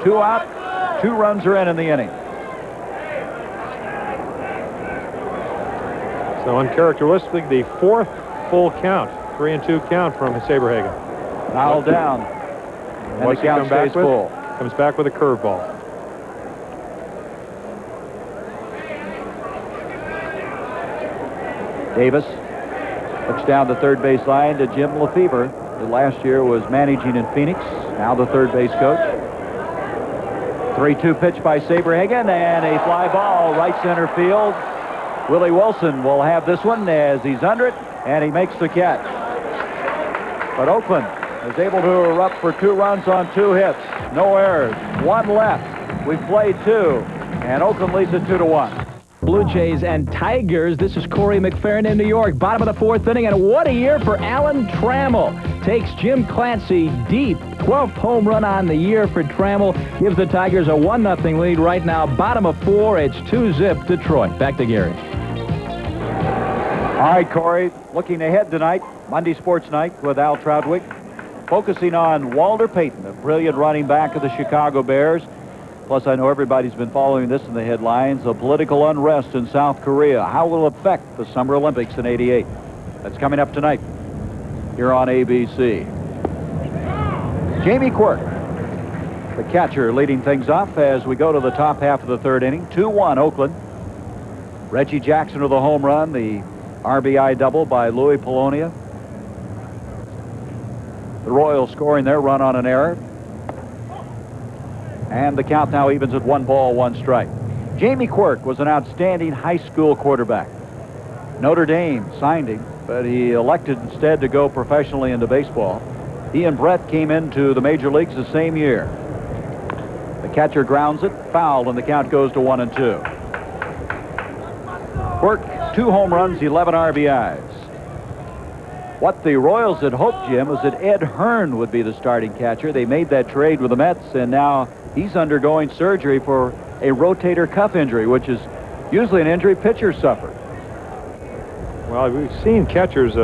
S1: 2 out, 2 runs are in the inning.
S2: So uncharacteristically, the 4th full count, 3-2 count from Saberhagen.
S1: Foul down, and the count stays full.
S2: Comes back with a curveball.
S1: Davis looks down the third base line to Jim Lefebvre, who last year was managing in Phoenix, now the third base coach. 3-2 pitch by Saberhagen, and a fly ball right center field. Willie Wilson will have this one as he's under it, and he makes the catch. But Oakland is able to erupt for 2 runs on 2 hits. No errors. 1 left. We've played 2, and Oakland leads it 2-1.
S3: Blue Jays and Tigers. This is Corey McFerrin in New York. Bottom of the 4th inning, and what a year for Alan Trammell. Takes Jim Clancy deep. 12th home run on the year for Trammell. Gives the Tigers a 1-0 lead right now. Bottom of 4. It's 2-zip Detroit. Back to Gary.
S1: All right, Corey, looking ahead tonight, Monday Sports Night with Al Troutwig, focusing on Walter Payton, a brilliant running back of the Chicago Bears. Plus, I know everybody's been following this in the headlines, the political unrest in South Korea. How will it affect the Summer Olympics in '88? That's coming up tonight here on ABC. Jamie Quirk, the catcher, leading things off as we go to the top half of the 3rd inning. 2-1 Oakland. Reggie Jackson with a home run, the RBI double by Louis Polonia. The Royals scoring their run on an error. And the count now evens at 1 ball, 1 strike. Jamie Quirk was an outstanding high school quarterback. Notre Dame signed him, but he elected instead to go professionally into baseball. He and Brett came into the major leagues the same year. The catcher grounds it, foul, and the count goes to 1-2. Quirk, 2 home runs, 11 RBIs. What the Royals had hoped, Jim, was that Ed Hearn would be the starting catcher. They made that trade with the Mets, and now he's undergoing surgery for a rotator cuff injury, which is usually an injury pitchers suffer.
S2: Well, we've seen catchers,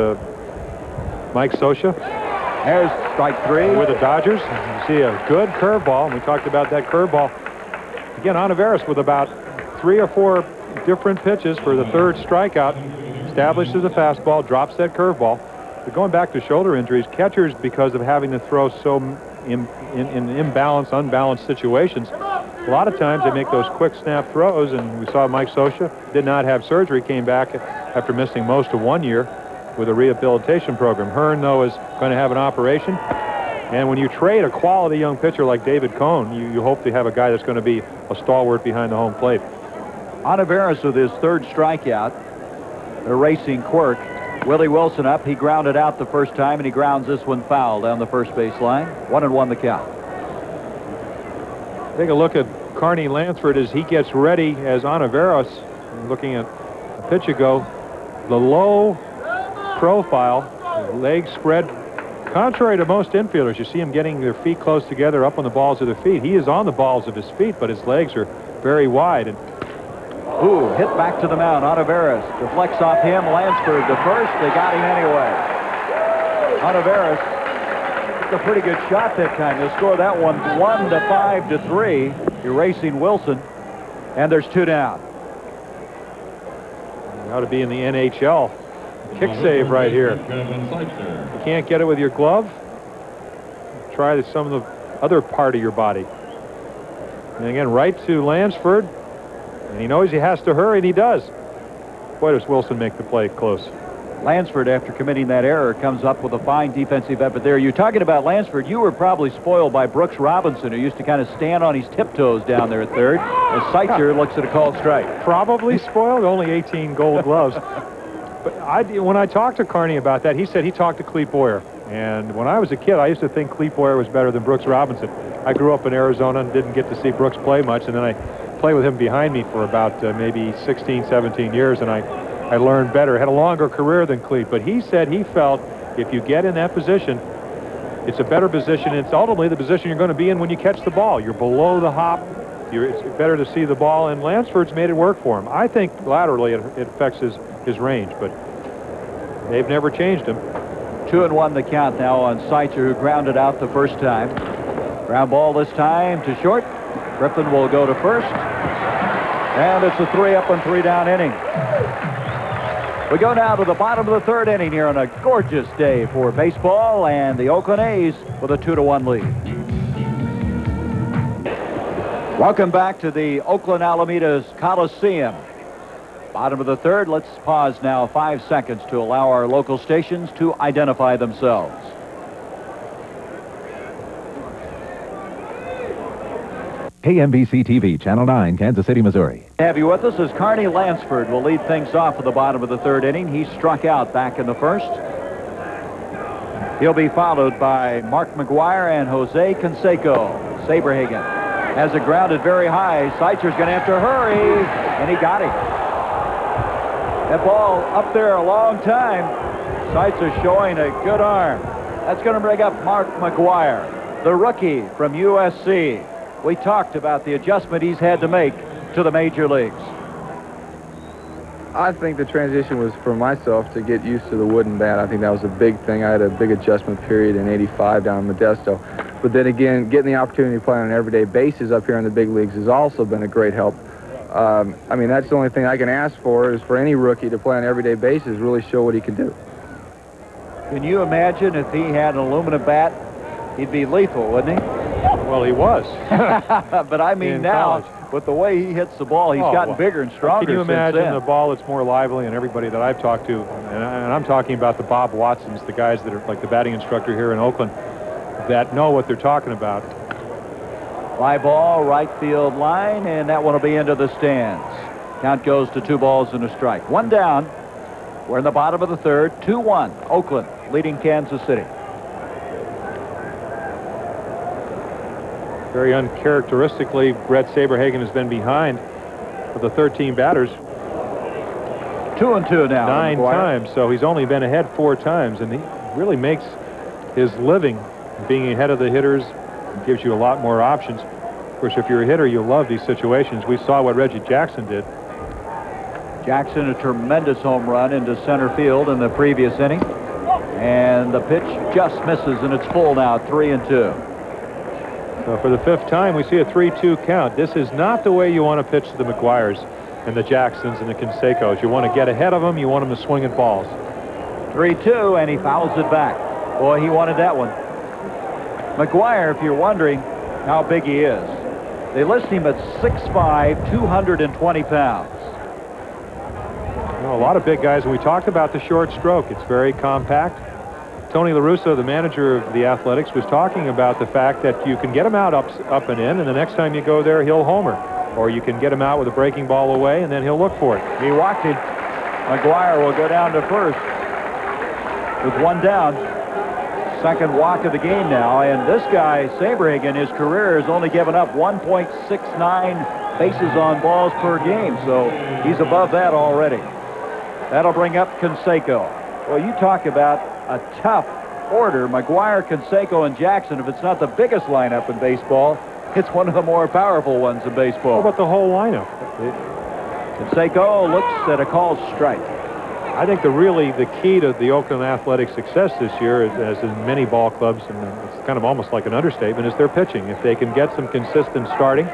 S2: Mike Scioscia.
S1: There's strike 3.
S2: With the Dodgers. You see a good curveball, and we talked about that curveball. Again, Olivares with about 3 or 4 different pitches for the 3rd strikeout. Establishes the fastball, drops that curveball. But going back to shoulder injuries, catchers, because of having to throw so in unbalanced situations, a lot of times they make those quick snap throws, and we saw Mike Scioscia did not have surgery, came back after missing most of 1 year with a rehabilitation program. Hearn, though, is going to have an operation. And when you trade a quality young pitcher like David Cohn, you hope to have a guy that's going to be a stalwart behind the home plate.
S1: Olivares with his 3rd strikeout, erasing Quirk. Willie Wilson up. He grounded out the first time, and he grounds this one foul down the first base line. 1-1 the count.
S2: Take a look at Carney Lansford as he gets ready as Olivares, looking at a pitch ago. The low profile, legs spread. Contrary to most infielders, you see him getting their feet close together up on the balls of their feet. He is on the balls of his feet, but his legs are very wide. And
S1: ooh, hit back to the mound. Olivares deflects off him. Lansford to first. They got him anyway. Olivares, it's a pretty good shot that time. They'll score that one 1-5-3, erasing Wilson. And there's 2 down.
S2: You ought to be in the NHL. Kick save right here. You can't get it with your glove. Try some of the other part of your body. And again, right to Lansford. And he knows he has to hurry, and he does. Boy, does Wilson make the play close.
S1: Lansford, after committing that error, comes up with a fine defensive effort there. You're talking about Lansford. You were probably spoiled by Brooks Robinson, who used to kind of stand on his tiptoes down there at third. As Seitzer looks at a called strike.
S2: Probably spoiled. Only 18 gold gloves. But when I talked to Carney about that, he said he talked to Clete Boyer. And when I was a kid, I used to think Clete Boyer was better than Brooks Robinson. I grew up in Arizona and didn't get to see Brooks play much, and then I played with him behind me for about maybe 16, 17 years, and I learned better. Had a longer career than Cleat, but he said he felt if you get in that position, it's a better position. It's ultimately the position you're going to be in when you catch the ball. You're below the hop. It's better to see the ball, and Lansford's made it work for him. I think laterally it affects his range, but they've never changed him.
S1: 2-1 the count now on Seitzer, who grounded out the first time. Ground ball this time to short. Griffin will go to first. And it's a 3-up and 3-down inning. We go now to the bottom of the third inning here on a gorgeous day for baseball, and the Oakland A's with a 2-1 lead. Welcome back to the Oakland Alameda's Coliseum. Bottom of the third. Let's pause now 5 seconds to allow our local stations to identify themselves.
S3: KMBC TV, Channel 9, Kansas City, Missouri.
S1: Have you with us as Carney Lansford will lead things off at the bottom of the third inning. He struck out back in the first. He'll be followed by Mark McGuire and Jose Canseco. Saberhagen has it grounded very high. Seitzer's going to have to hurry, and he got him. That ball up there a long time. Seitzer showing a good arm. That's going to bring up Mark McGuire, the rookie from USC. We talked about the adjustment he's had to make to the major leagues.
S4: I think the transition was for myself to get used to the wooden bat. I think that was a big thing. I had a big adjustment period in '85 down in Modesto. But then again, getting the opportunity to play on everyday bases up here in the big leagues has also been a great help. I mean, that's the only thing I can ask for is for any rookie to play on everyday bases, really show what he can do.
S1: Can you imagine if he had an aluminum bat, he'd be lethal, wouldn't he?
S2: Well, he was.
S1: But I mean now, college, with the way he hits the ball, he's gotten bigger and stronger.
S2: Can you imagine
S1: since then.
S2: the ball that's more lively, and everybody that I've talked to, and I'm talking about the Bob Watsons, the guys that are like the batting instructor here in Oakland, that know what they're talking about.
S1: Fly ball, right field line, and that one will be into the stands. Count goes to 2 balls and a strike. 1 down. We're in the bottom of the third. 2-1. Oakland leading Kansas City.
S2: Very uncharacteristically, Brett Saberhagen has been behind for the 13 batters.
S1: 2-2 now.
S2: 9 times, so he's only been ahead 4 times, and he really makes his living being ahead of the hitters. It gives you a lot more options. Of course, if you're a hitter, you love these situations. We saw what Reggie Jackson did.
S1: Jackson, a tremendous home run into center field in the previous inning. And the pitch just misses, and it's full now, 3-2.
S2: So for the 5th time, we see a 3-2 count. This is not the way you want to pitch to the McGuires and the Jacksons and the Cansecos. You want to get ahead of them. You want them to swing at balls.
S1: 3-2, and he fouls it back. Boy, he wanted that one. McGuire, if you're wondering how big he is, they list him at 6'5", 220 pounds.
S2: You know, a lot of big guys, and we talked about the short stroke. It's very compact. Tony La Russa, the manager of the Athletics, was talking about the fact that you can get him out up and in, and the next time you go there, he'll homer. Or you can get him out with a breaking ball away, and then he'll look for it.
S1: He walked it. McGuire will go down to first with 1 down. Second walk of the game now, and this guy, Saberhagen, his career has only given up 1.69 bases on balls per game, so he's above that already. That'll bring up Canseco. Well, you talk about a tough order. McGuire, Canseco, and Jackson. If it's not the biggest lineup in baseball, it's one of the more powerful ones in baseball.
S2: How about the whole lineup?
S1: Canseco looks at a called strike.
S2: I think the key to the Oakland Athletics' success this year, as in many ball clubs, and it's kind of almost like an understatement, is their pitching. If they can get some consistent starting,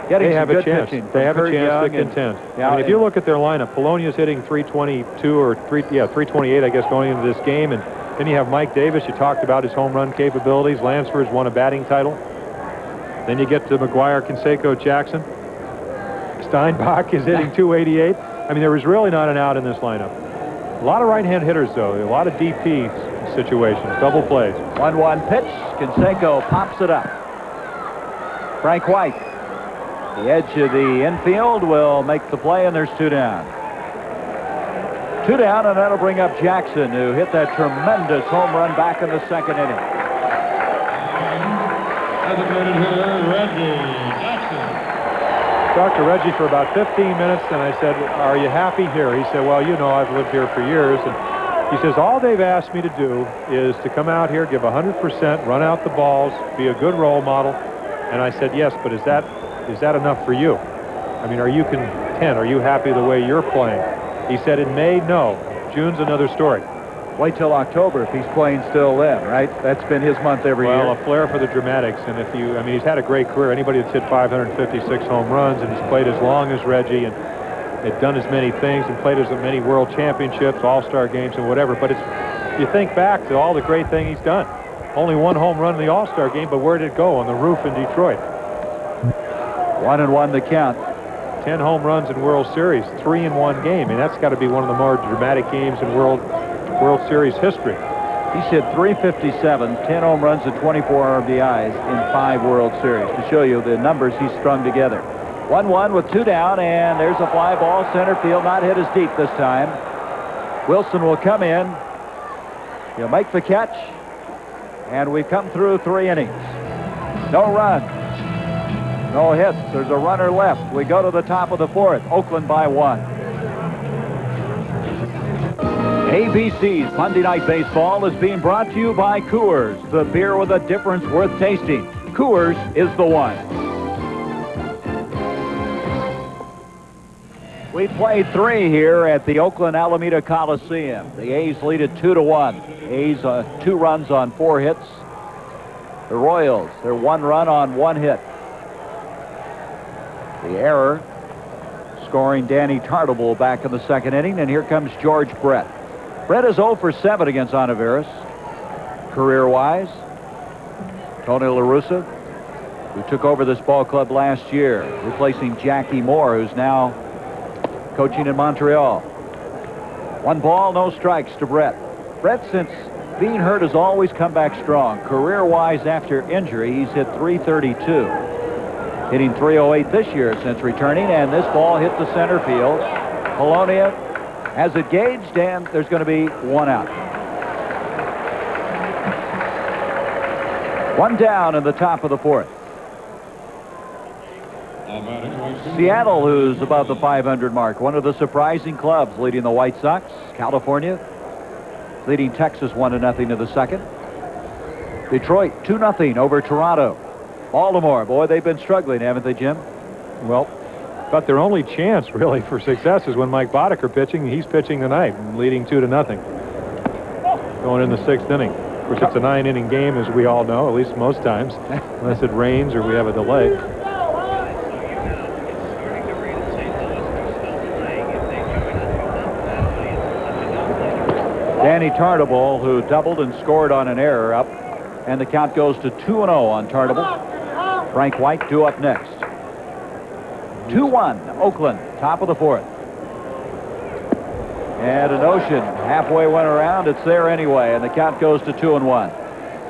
S2: they have a chance. They have a chance to contend.
S1: Yeah,
S2: I mean, if you look at their lineup, Polonia's hitting 322 or 328, I guess, going into this game, and then you have Mike Davis. You talked about his home run capabilities. Lansford's won a batting title. Then you get to McGuire, Canseco, Jackson. Steinbach is hitting 288. I mean, there was really not an out in this lineup. A lot of right-hand hitters, though. A lot of DP situations, double plays.
S1: 1-1 pitch. Canseco pops it up. Frank White, the edge of the infield, will make the play, and there's 2 down. 2 down, and that'll bring up Jackson, who hit that tremendous home run back in the 2nd inning.
S5: Designated hitter, Reggie Jackson.
S2: talked to Reggie for about 15 minutes, and I said, "Are you happy here?" He said, "Well, you know, I've lived here for years." And he says, "All they've asked me to do is to come out here, give 100%, run out the balls, be a good role model." And I said, "Yes, but is that enough for you? I mean, are you content? Are you happy the way you're playing?" He said, "In May, no. June's another story."
S1: Wait till October if he's playing still then, right? That's been his month every year.
S2: Well, a flair for the dramatics, and I mean, he's had a great career. Anybody that's hit 556 home runs and has played as long as Reggie and had done as many things and played as many world championships, all-star games, and whatever. But you think back to all the great thing he's done. Only one home run in the all-star game, but where did it go? On the roof in Detroit.
S1: 1-1 the count.
S2: 10 home runs in World Series, 3 in one game. I mean, that's got to be one of the more dramatic games in World Series history.
S1: He's hit .357, 10 home runs and 24 RBIs in 5 World Series. To show you the numbers he's strung together. 1-1 with 2 down, and there's a fly ball center field, not hit as deep this time. Wilson will come in. He'll make the catch, and we've come through 3 innings. No runs, no hits. There's a runner left. We go to the top of the 4th. Oakland by 1. ABC's Monday Night Baseball is being brought to you by Coors, the beer with a difference worth tasting. Coors is the one. We played 3 here at the Oakland Alameda Coliseum. The A's lead it 2-1. A's 2 runs on 4 hits. The Royals, they're 1 run on 1 hit. The error scoring Danny Tartabull back in the 2nd inning, and here comes George Brett. Brett is 0 for 7 against Ontiveros. Career-wise, Tony La Russa, who took over this ball club last year, replacing Jackie Moore, who's now coaching in Montreal. 1 ball, no strikes to Brett. Brett, since being hurt, has always come back strong. Career-wise, after injury, he's hit .332. Hitting .308 this year since returning, and this ball hit the center field. Polonia has it gauged, and there's going to be 1 out. 1 down in the top of the 4th. Seattle, who's above the 500 mark, one of the surprising clubs, leading the White Sox. California leading Texas 1-0 in the 2nd. Detroit 2-0 over Toronto. Baltimore, boy, they've been struggling, haven't they, Jim?
S2: Well, but their only chance, really, for success is when Mike Boddicker pitching. He's pitching tonight, leading 2-0. Going in the 6th inning. Of course, it's a 9-inning game, as we all know, at least most times, unless it rains or we have a delay.
S1: Danny Tartabull, who doubled and scored on an error, up, and the count goes to 2-0 on Tartabull. Frank White due up next. 2-1 Oakland, top of the 4th. And an Ocean halfway went around. It's there anyway, and the count goes to 2-1.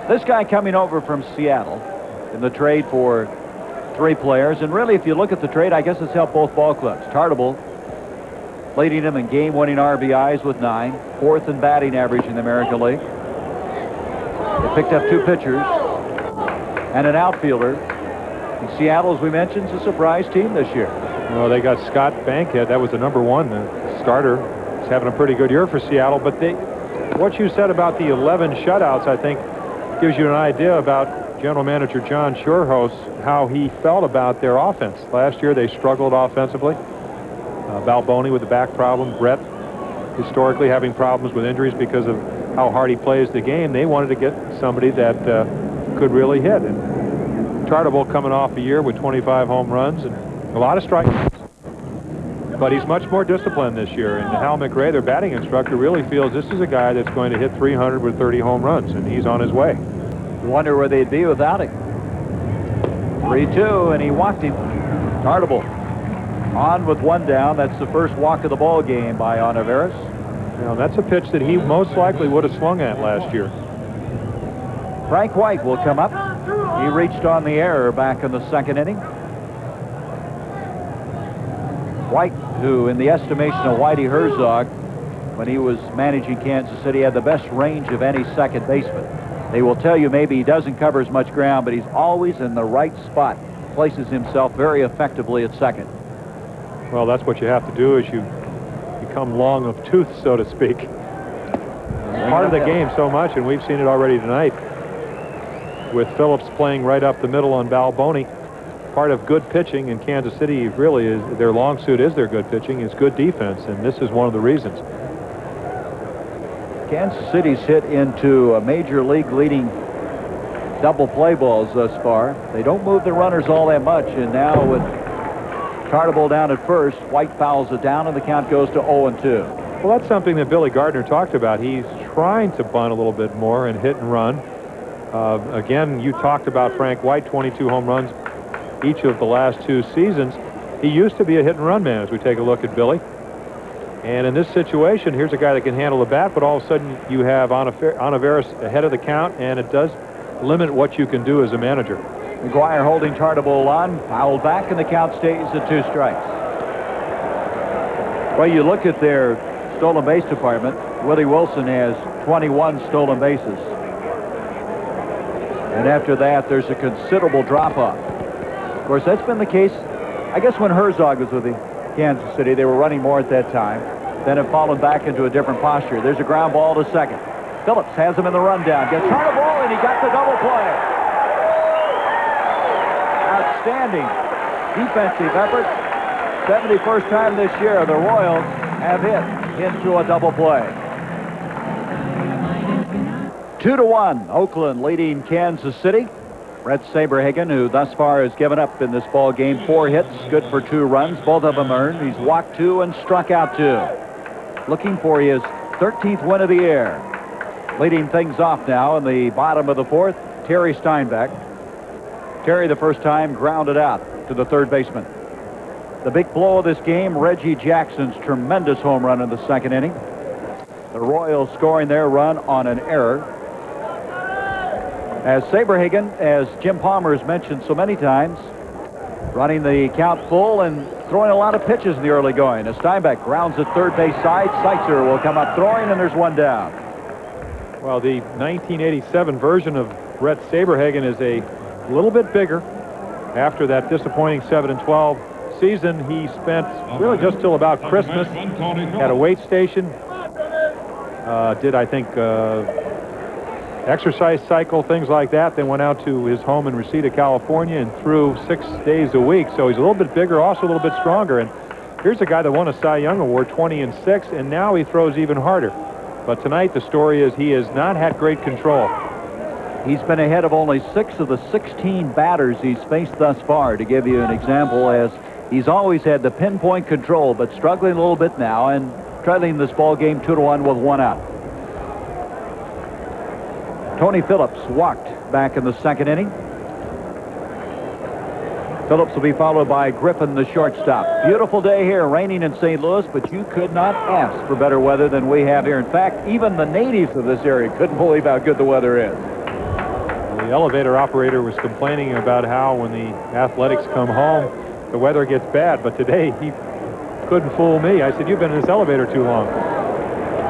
S1: This guy coming over from Seattle in the trade for 3 players, and really, if you look at the trade, I guess it's helped both ball clubs. Tartabull leading him in game-winning RBIs with 9, 4th in batting average in the American League. They picked up 2 pitchers and an outfielder. And Seattle, as we mentioned, is a surprise team this year.
S2: Well, they got Scott Bankhead. That was the #1 starter. He's having a pretty good year for Seattle. But what you said about the 11 shutouts, I think, gives you an idea about General Manager John Shorehose, how he felt about their offense. Last year, they struggled offensively. Balboni with the back problem. Brett, historically, having problems with injuries because of how hard he plays the game. They wanted to get somebody that could really hit. And Tartabull coming off a year with 25 home runs and a lot of strikeouts. But he's much more disciplined this year. And Hal McRae, their batting instructor, really feels this is a guy that's going to hit 300 with 30 home runs, and he's on his way.
S1: You wonder where they'd be without him. 3-2, and he walked him. Tartabull on with 1 down. That's the first walk of the ball game by Ontiveros.
S2: Now, that's a pitch that he most likely would have swung at last year.
S1: Frank White will come up. He reached on the error back in the 2nd inning. White, who in the estimation of Whitey Herzog, when he was managing Kansas City, had the best range of any second baseman. They will tell you maybe he doesn't cover as much ground, but he's always in the right spot. places himself very effectively at second.
S2: Well, that's what you have to do, is you become long of tooth, so to speak. Part of the game so much, and we've seen it already tonight with Phillips playing right up the middle on Balboni. Part of good pitching in Kansas City really is their long suit is their good pitching, is good defense, and this is one of the reasons.
S1: Kansas City's hit into a major league leading double play balls thus far. They don't move the runners all that much, and now with Tartable down at first, White fouls it down, and the count goes to 0-2.
S2: Well, that's something that Billy Gardner talked about. He's trying to bunt a little bit more and hit and run. Again, you talked about Frank White, 22 home runs each of the last 2 seasons. He used to be a hit and run man, as we take a look at Billy. And in this situation, here's a guy that can handle the bat, but all of a sudden you have Olivares ahead of the count, and it does limit what you can do as a manager.
S1: McGuire holding Tartable on, fouled back, and the count stays at 2 strikes. Well, you look at their stolen base department. Willie Wilson has 21 stolen bases. And after that, there's a considerable drop-off. Of course, that's been the case, I guess, when Herzog was with the Kansas City. They were running more at that time. Then have fallen back into a different posture. There's a ground ball to second. Phillips has him in the rundown. Gets Tartable, and he got the double play. Outstanding defensive effort. 71st time this year the Royals have hit into a double play. 2-1, Oakland leading Kansas City. Brett Saberhagen, who thus far has given up in this ball game, 4 hits, good for 2 runs, both of them earned. He's walked 2 and struck out 2. Looking for his 13th win of the year. Leading things off now in the bottom of the 4th, Terry Steinbeck. Terry, the first time, grounded out to the third baseman. The big blow of this game, Reggie Jackson's tremendous home run in the 2nd inning. The Royals scoring their run on an error. As Saberhagen, as Jim Palmer has mentioned so many times, running the count full and throwing a lot of pitches in the early going. As Steinbeck grounds at third base side, Seitzer will come up throwing, and there's 1 down.
S2: Well, the 1987 version of Brett Saberhagen is a little bit bigger. After that disappointing 7-12 season, he spent really just till about Christmas at a weight station. Did, I think, exercise cycle, things like that. Then went out to his home in Reseda, California, and threw 6 days a week. So he's a little bit bigger, also a little bit stronger. And here's a guy that won a Cy Young Award, 20-6, and now he throws even harder. But tonight the story is he has not had great control.
S1: He's been ahead of only 6 of the 16 batters he's faced thus far. To give you an example, as he's always had the pinpoint control, but struggling a little bit now and trailing this ball game 2-1 with 1 out. Tony Phillips walked back in the 2nd inning. Phillips will be followed by Griffin, the shortstop. Beautiful day here, raining in St. Louis, but you could not ask for better weather than we have here. In fact, even the natives of this area couldn't believe how good the weather is.
S2: The elevator operator was complaining about how when the Athletics come home, the weather gets bad, but today he couldn't fool me. I said, you've been in this elevator too long.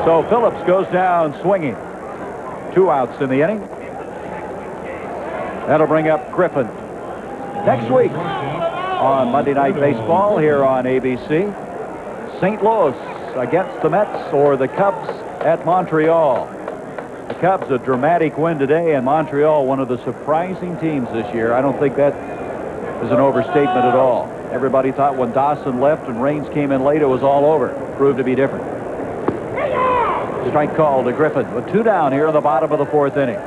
S1: So Phillips goes down swinging. 2 outs in the inning. That'll bring up Griffin. Next week on Monday Night Baseball here on ABC, St. Louis against the Mets or the Cubs at Montreal. The Cubs, a dramatic win today, and Montreal, one of the surprising teams this year. I don't think that is an overstatement at all. Everybody thought when Dawson left and Raines came in late, it was all over. Proved to be different. Strike call to Griffin with 2 down here in the bottom of the 4th inning.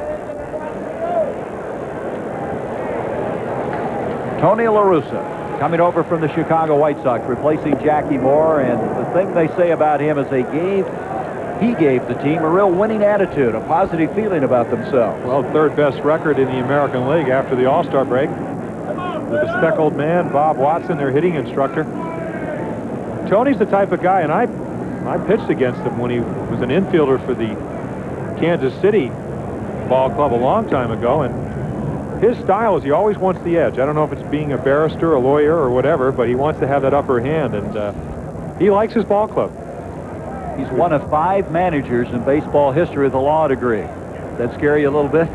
S1: Tony La Russa coming over from the Chicago White Sox, replacing Jackie Moore, and the thing they say about him is he gave the team a real winning attitude, a positive feeling about themselves.
S2: Well, 3rd best record in the American League after the All-Star break. With the speckled man, Bob Watson, their hitting instructor. Tony's the type of guy, and I pitched against him when he was an infielder for the Kansas City ball club a long time ago, and his style is he always wants the edge. I don't know if it's being a barrister, a lawyer, or whatever, but he wants to have that upper hand, and he likes his ball club.
S1: He's one of 5 managers in baseball history with a law degree. That scare you a little bit?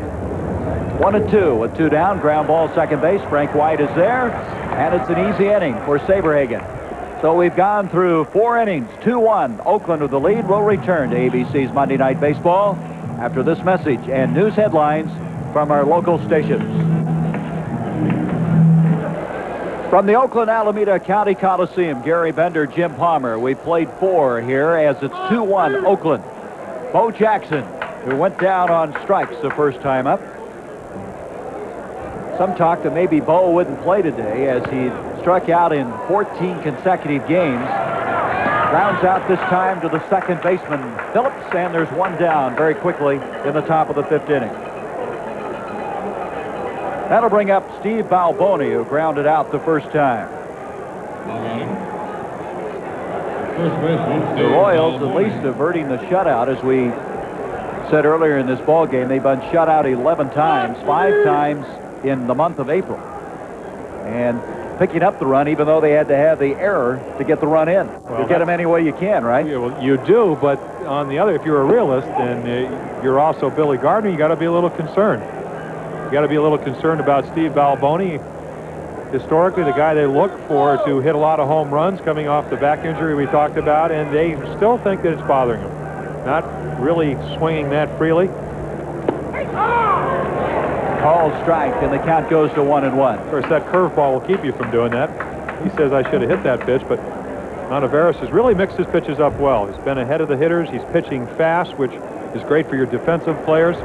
S1: 1-2 with 2 down. Ground ball, second base. Frank White is there, and it's an easy inning for Saberhagen. So we've gone through 4 innings. 2-1. Oakland with the lead. Will return to ABC's Monday Night Baseball after this message and news headlines from our local stations. From the Oakland Alameda County Coliseum, Gary Bender, Jim Palmer. We played 4 here as it's 2-1 Oakland. Bo Jackson, who went down on strikes the first time up. Some talk that maybe Bo wouldn't play today as he struck out in 14 consecutive games. Grounds out this time to the second baseman, Phillips, and there's 1 down very quickly in the top of the 5th inning. That'll bring up Steve Balboni, who grounded out the first time. The Royals at least averting the shutout. As we said earlier in this ball game, they've been shut out 11 times, 5 times in the month of April. And picking up the run, even though they had to have the error to get the run in. Well, you get them any way you can, right?
S2: Yeah, well, you do, but on the other, if you're a realist and you're also Billy Gardner, you got to be a little concerned. You got to be a little concerned about Steve Balboni. Historically, the guy they look for to hit a lot of home runs coming off the back injury we talked about, and they still think that it's bothering him. Not really swinging that freely.
S1: Called strike, and the count goes to 1-1.
S2: Of course, that curveball will keep you from doing that. He says I should have hit that pitch, but Ontiveros has really mixed his pitches up well. He's been ahead of the hitters. He's pitching fast, which is great for your defensive players.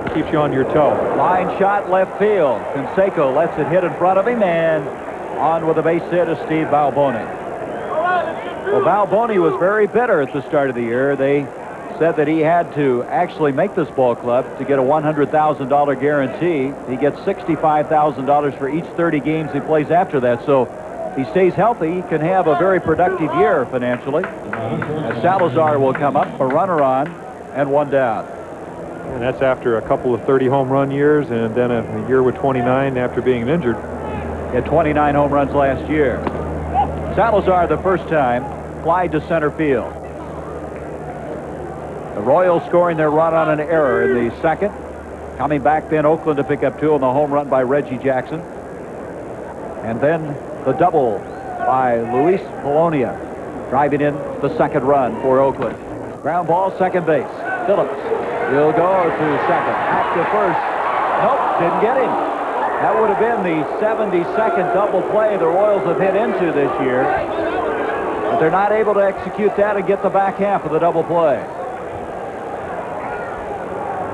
S2: It keeps you on your toe.
S1: Line shot left field. Canseco lets it hit in front of him, and on with a base hit is Steve Balboni. Well, Balboni was very bitter at the start of the year. They said that he had to actually make this ball club to get a $100,000 guarantee. He gets $65,000 for each 30 games he plays after that. So if he stays healthy, he can have a very productive year financially. As Salazar will come up, a runner on, and 1 down.
S2: And that's after a couple of 30 home run years and then a year with 29 after being injured.
S1: He had 29 home runs last year. Salazar the first time, fly to center field. The Royals scoring their run on an error in the second. Coming back then, Oakland to pick up 2 on the home run by Reggie Jackson. And then the double by Luis Polonia, driving in the second run for Oakland. Ground ball, second base. Phillips will go to second. Back to first. Nope, didn't get him. That would have been the 72nd double play the Royals have hit into this year. But they're not able to execute that and get the back half of the double play.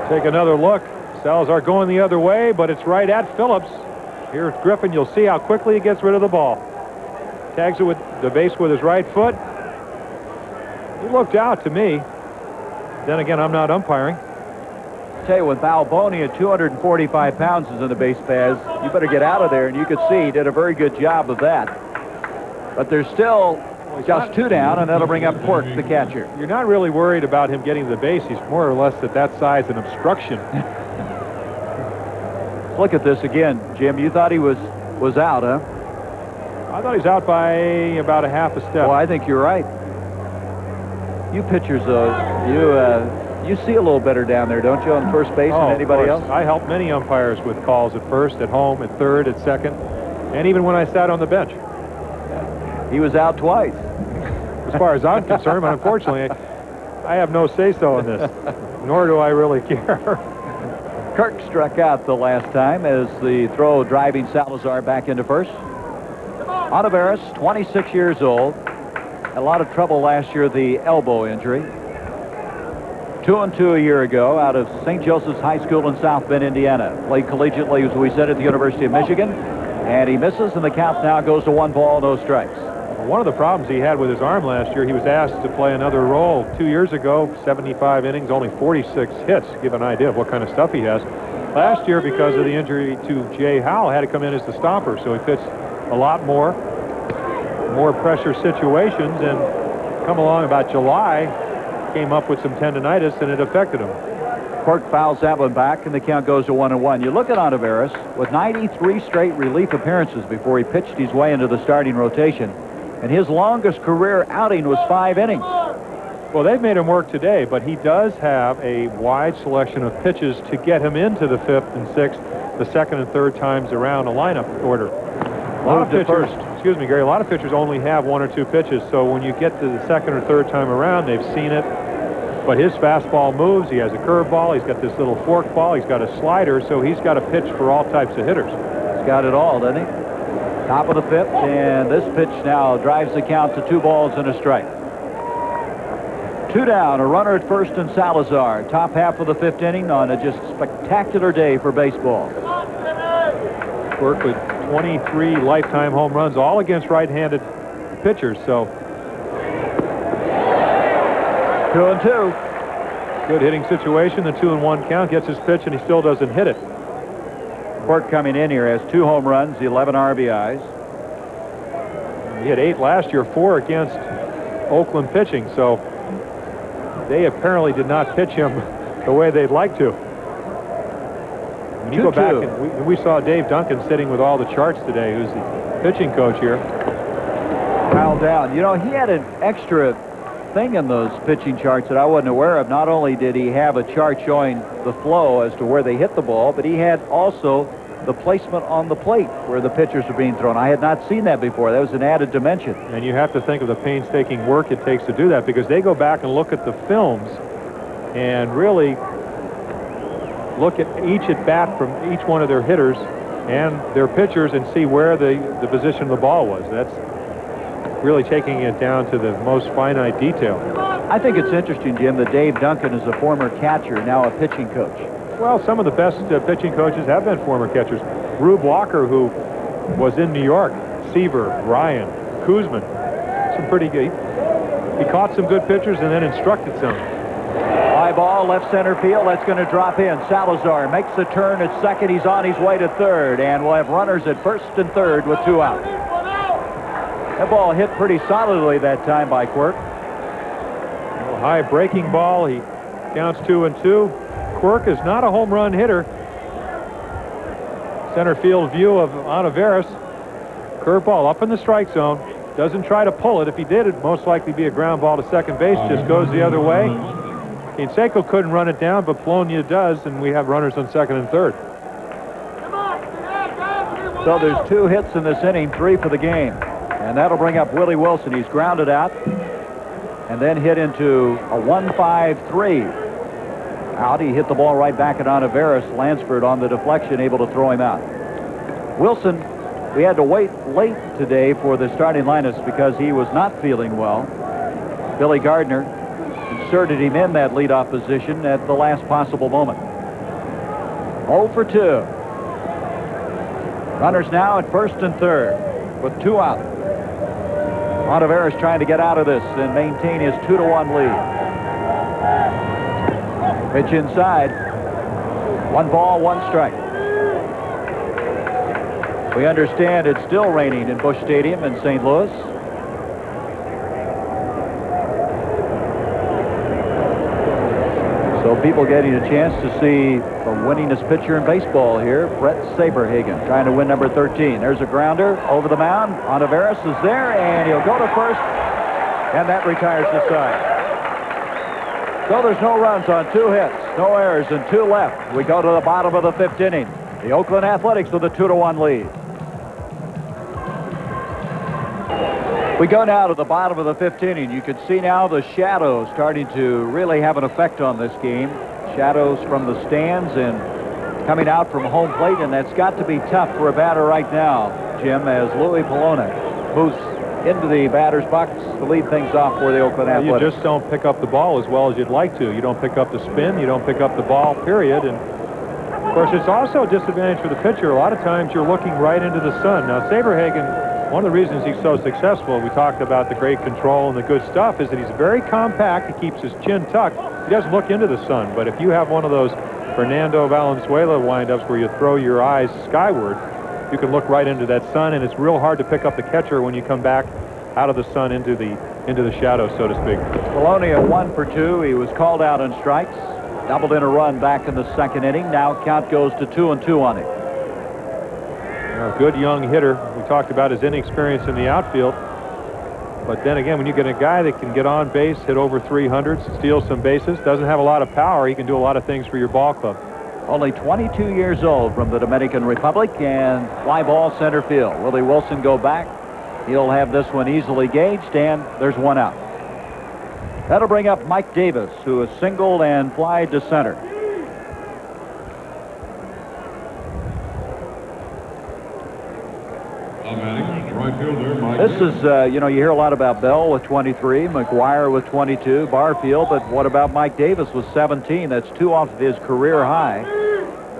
S2: Take another look. Salazar going the other way, but it's right at Phillips. Here's Griffin. You'll see how quickly he gets rid of the ball. Tags it with the base with his right foot. He looked out to me. Then again, I'm not umpiring.
S1: Tell you, when Balboni at 245 pounds is in the base paths, you better get out of there, and you could see he did a very good job of that. But there's still just 2 down, and that'll bring up Quirk, the catcher.
S2: You're not really worried about him getting to the base. He's more or less at that size an obstruction.
S1: Look at this again, Jim. You thought he was out, huh?
S2: I thought he's out by about a half a step.
S1: Well, I think you're right. You pitchers, you see a little better down there, don't you, on first base than anybody else?
S2: I helped many umpires with calls at first, at home, at third, at second, and even when I sat on the bench.
S1: He was out twice.
S2: As far as I'm concerned, but unfortunately, I have no say-so in this, nor do I really care.
S1: Kirk struck out the last time as the throw driving Salazar back into first. Ontiveros, 26 years old. Had a lot of trouble last year, the elbow injury. 2-2 a year ago out of St. Joseph's High School in South Bend, Indiana. Played collegiately, as we said, at the University of Michigan. And he misses, and the count now goes to 1 ball, no strikes.
S2: One of the problems he had with his arm last year, he was asked to play another role 2 years ago, 75 innings, only 46 hits, give an idea of what kind of stuff he has. Last year, because of the injury to Jay Howell, had to come in as the stopper, so he pitched a lot more pressure situations, and come along about July, came up with some tendonitis, and it affected him.
S1: Quirk fouls that one back, and the count goes to 1-1. You look at Ontiveros with 93 straight relief appearances before he pitched his way into the starting rotation. And his longest career outing was 5 innings.
S2: Well, they've made him work today, but he does have a wide selection of pitches to get him into the 5th and 6th the second and third times around a lineup order. A lot of pitchers, excuse me, Gary, a lot of pitchers only have 1 or 2 pitches, so when you get to the second or third time around, they've seen it. But his fastball moves. He has a curveball. He's got this little fork ball. He's got a slider, so he's got a pitch for all types of hitters.
S1: He's got it all, doesn't he? Top of the 5th, and this pitch now drives the count to 2 balls and a strike. 2 down, a runner at first and Salazar. Top half of the 5th inning on a just spectacular day for baseball.
S2: Quirk with 23 lifetime home runs, all against right-handed pitchers, so
S1: 2-2.
S2: good hitting situation. The 2-1 count, gets his pitch, and he still doesn't hit it.
S1: Quirk coming in here has 2 home runs, 11 RBIs.
S2: He had 8 last year, 4 against Oakland pitching, so they apparently did not pitch him the way they'd like to. When you go back, and we saw Dave Duncan sitting with all the charts today, who's the pitching coach here.
S1: Piled down. You know, he had an extra thing in those pitching charts that I wasn't aware of. Not only did he have a chart showing the flow as to where they hit the ball, but he had also the placement on the plate where the pitchers are being thrown. I had not seen that before. That was an added dimension.
S2: And you have to think of the painstaking work it takes to do that, because they go back and look at the films and really look at each at bat from each one of their hitters and their pitchers and see where the position of the ball was. That's really taking it down to the most finite detail.
S1: I think it's interesting, Jim, that Dave Duncan is a former catcher, now a pitching coach.
S2: Well, some of the best pitching coaches have been former catchers. Rube Walker, who was in New York, Seaver, Ryan, Kuzman, some pretty good. He caught some good pitchers and then instructed some.
S1: High ball, left center field. That's going to drop in. Salazar makes the turn at second. He's on his way to third, and we'll have runners at first and third with 2 out. That ball hit pretty solidly that time by Quirk.
S2: A little high breaking ball. He counts 2-2. Quirk is not a home run hitter. Center field view of Olivares. Curveball up in the strike zone. Doesn't try to pull it. If he did, it'd most likely be a ground ball to second base. Just goes the other way. Canseco couldn't run it down, but Polonia does, and we have runners on second and third.
S1: So there's 2 hits in this inning, 3 for the game. And that'll bring up Willie Wilson. He's grounded out and then hit into a 1-5-3. Out. He hit the ball right back at Olivares. Lansford on the deflection, able to throw him out. Wilson, we had to wait late today for the starting lineups because he was not feeling well. Billy Gardner inserted him in that leadoff position at the last possible moment. 0 for 2. Runners now at first and third with 2 out. Olivares trying to get out of this and maintain his 2-1 lead. Pitch inside. 1 ball, 1 strike. We understand it's still raining in Busch Stadium in St. Louis. So people getting a chance to see the winningest pitcher in baseball here, Brett Saberhagen, trying to win number 13. There's a grounder over the mound. Olivares is there, and he'll go to first, and that retires the side. So there's no runs on 2 hits, no errors, and 2 left. We go to the bottom of the 5th inning. The Oakland Athletics with a 2-1 lead. We go now to the bottom of the 5th inning. You can see now the shadows starting to really have an effect on this game. Shadows from the stands and coming out from home plate, and that's got to be tough for a batter right now, Jim, as Louis Polona moves into the batter's box to lead things off for the Oakland Athletics.
S2: You just don't pick up the ball as well as you'd like to. You don't pick up the spin. You don't pick up the ball, period. And, of course, it's also a disadvantage for the pitcher. A lot of times you're looking right into the sun. Now, Saberhagen, one of the reasons he's so successful, we talked about the great control and the good stuff, is that he's very compact. He keeps his chin tucked. He doesn't look into the sun. But if you have one of those Fernando Valenzuela windups where you throw your eyes skyward, you can look right into that sun, and it's real hard to pick up the catcher when you come back out of the sun into the shadow, so to speak.
S1: Polonia 1 for 2. He was called out on strikes. Doubled in a run back in the 2nd inning. Now count goes to 2-2 on him.
S2: A good young hitter. We talked about his inexperience in the outfield. But then again, when you get a guy that can get on base, hit over 300s, steal some bases, doesn't have a lot of power, he can do a lot of things for your ball club.
S1: Only 22 years old, from the Dominican Republic, and fly ball center field. Willie Wilson go back. He'll have this one easily gauged, and there's one out. That'll bring up Mike Davis, who is singled and flied to center. This is, you know, you hear a lot about Bell with 23, McGuire with 22, Barfield, but what about Mike Davis with 17? That's 2 off of his career high.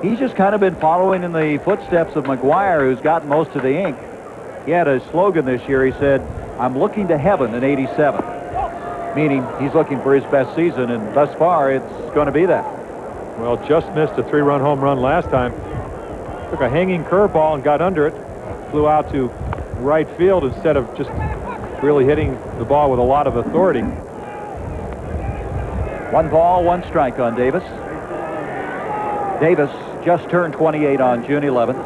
S1: He's just kind of been following in the footsteps of McGuire, who's gotten most of the ink. He had a slogan this year. He said, "I'm looking to heaven in '87," meaning he's looking for his best season, and thus far it's going to be that.
S2: Well, just missed a 3-run home run last time. Took a hanging curveball and got under it. Flew out to right field instead of just really hitting the ball with a lot of authority.
S1: 1 ball, 1 strike on Davis. Davis just turned 28 on June 11th.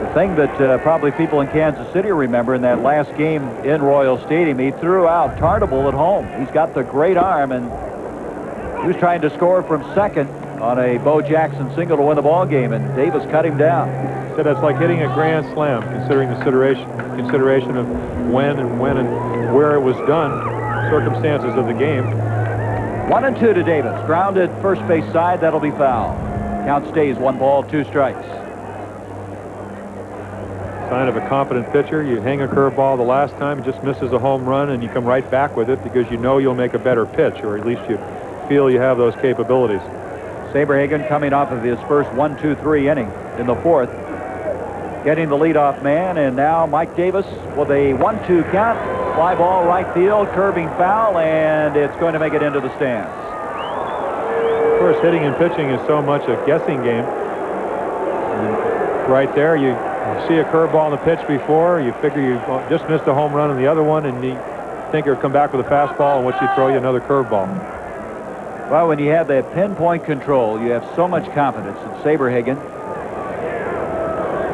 S1: The thing that probably people in Kansas City remember, in that last game in Royal Stadium, he threw out Tartable at home. He's got the great arm, and he was trying to score from second on a Bo Jackson single to win the ball game, and Davis cut him down.
S2: Said that's like hitting a grand slam, considering the consideration of when and where it was done, circumstances of the game.
S1: 1-2 to Davis. Grounded first base side. That'll be foul. Count stays 1 ball, 2 strikes.
S2: Sign of a competent pitcher. You hang a curveball the last time, it just misses a home run, and you come right back with it because you know you'll make a better pitch, or at least you feel you have those capabilities.
S1: Saberhagen coming off of his first 1-2-3 inning in the 4th. Getting the leadoff man, and now Mike Davis with a 1-2 count. Fly ball right field, curving foul, and it's going to make it into the stands.
S2: Of course, hitting and pitching is so much a guessing game. And right there, you see a curveball in the pitch before, you figure you just missed a home run on the other one, and you think you'll come back with a fastball, and once you throw you another curveball.
S1: Well, when you have that pinpoint control, you have so much confidence in Saberhagen.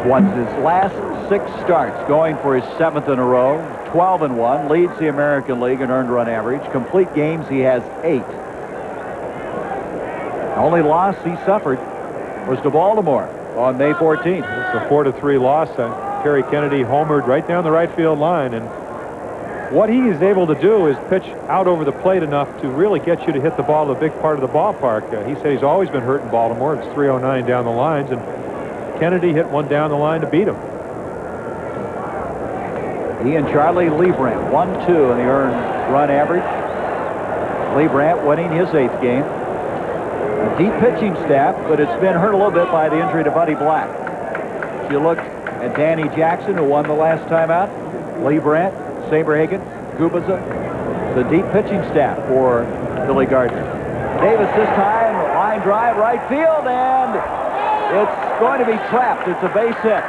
S1: Won his last 6 starts, going for his 7th in a row. 12-1, leads the American League in earned run average. Complete games, he has 8. The only loss he suffered was to Baltimore on May 14th.
S2: It's a 4-3 loss. Terry Kennedy homered right down the right field line, and what he is able to do is pitch out over the plate enough to really get you to hit the ball to a big part of the ballpark. He said he's always been hurt in Baltimore. It's 309 down the lines, and Kennedy hit one down the line to beat him.
S1: He and Charlie Leibrandt, 1-2 in the earned run average. Leibrandt winning his 8th game. A deep pitching staff, but it's been hurt a little bit by the injury to Buddy Black. If you look at Danny Jackson, who won the last time out, Leibrandt, Saberhagen, Gubaza, the deep pitching staff for Billy Gardner. Davis this time, line drive, right field, and it's going to be trapped. It's a base hit.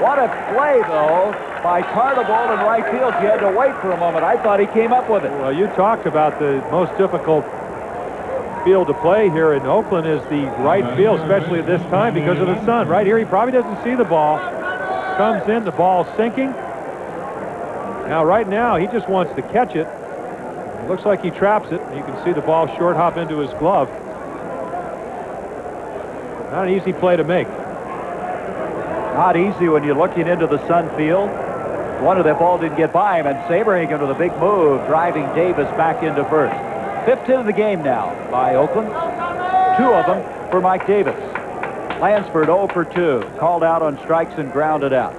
S1: What a play, though, by Tartable in right field. You had to wait for a moment. I thought he came up with it.
S2: Well, you talked about the most difficult field to play here in Oakland is the right field, especially at this time because of the sun. Right here, he probably doesn't see the ball. Comes in, the ball's sinking. Now, right now, he just wants to catch it. It looks like he traps it. You can see the ball short hop into his glove. Not an easy play to make.
S1: Not easy when you're looking into the sun field. Wonder that ball didn't get by him, and Saberhagen with a big move, driving Davis back into first. 5th hit of the game now by Oakland. 2 of them for Mike Davis. Lansford 0 for 2. Called out on strikes and grounded out.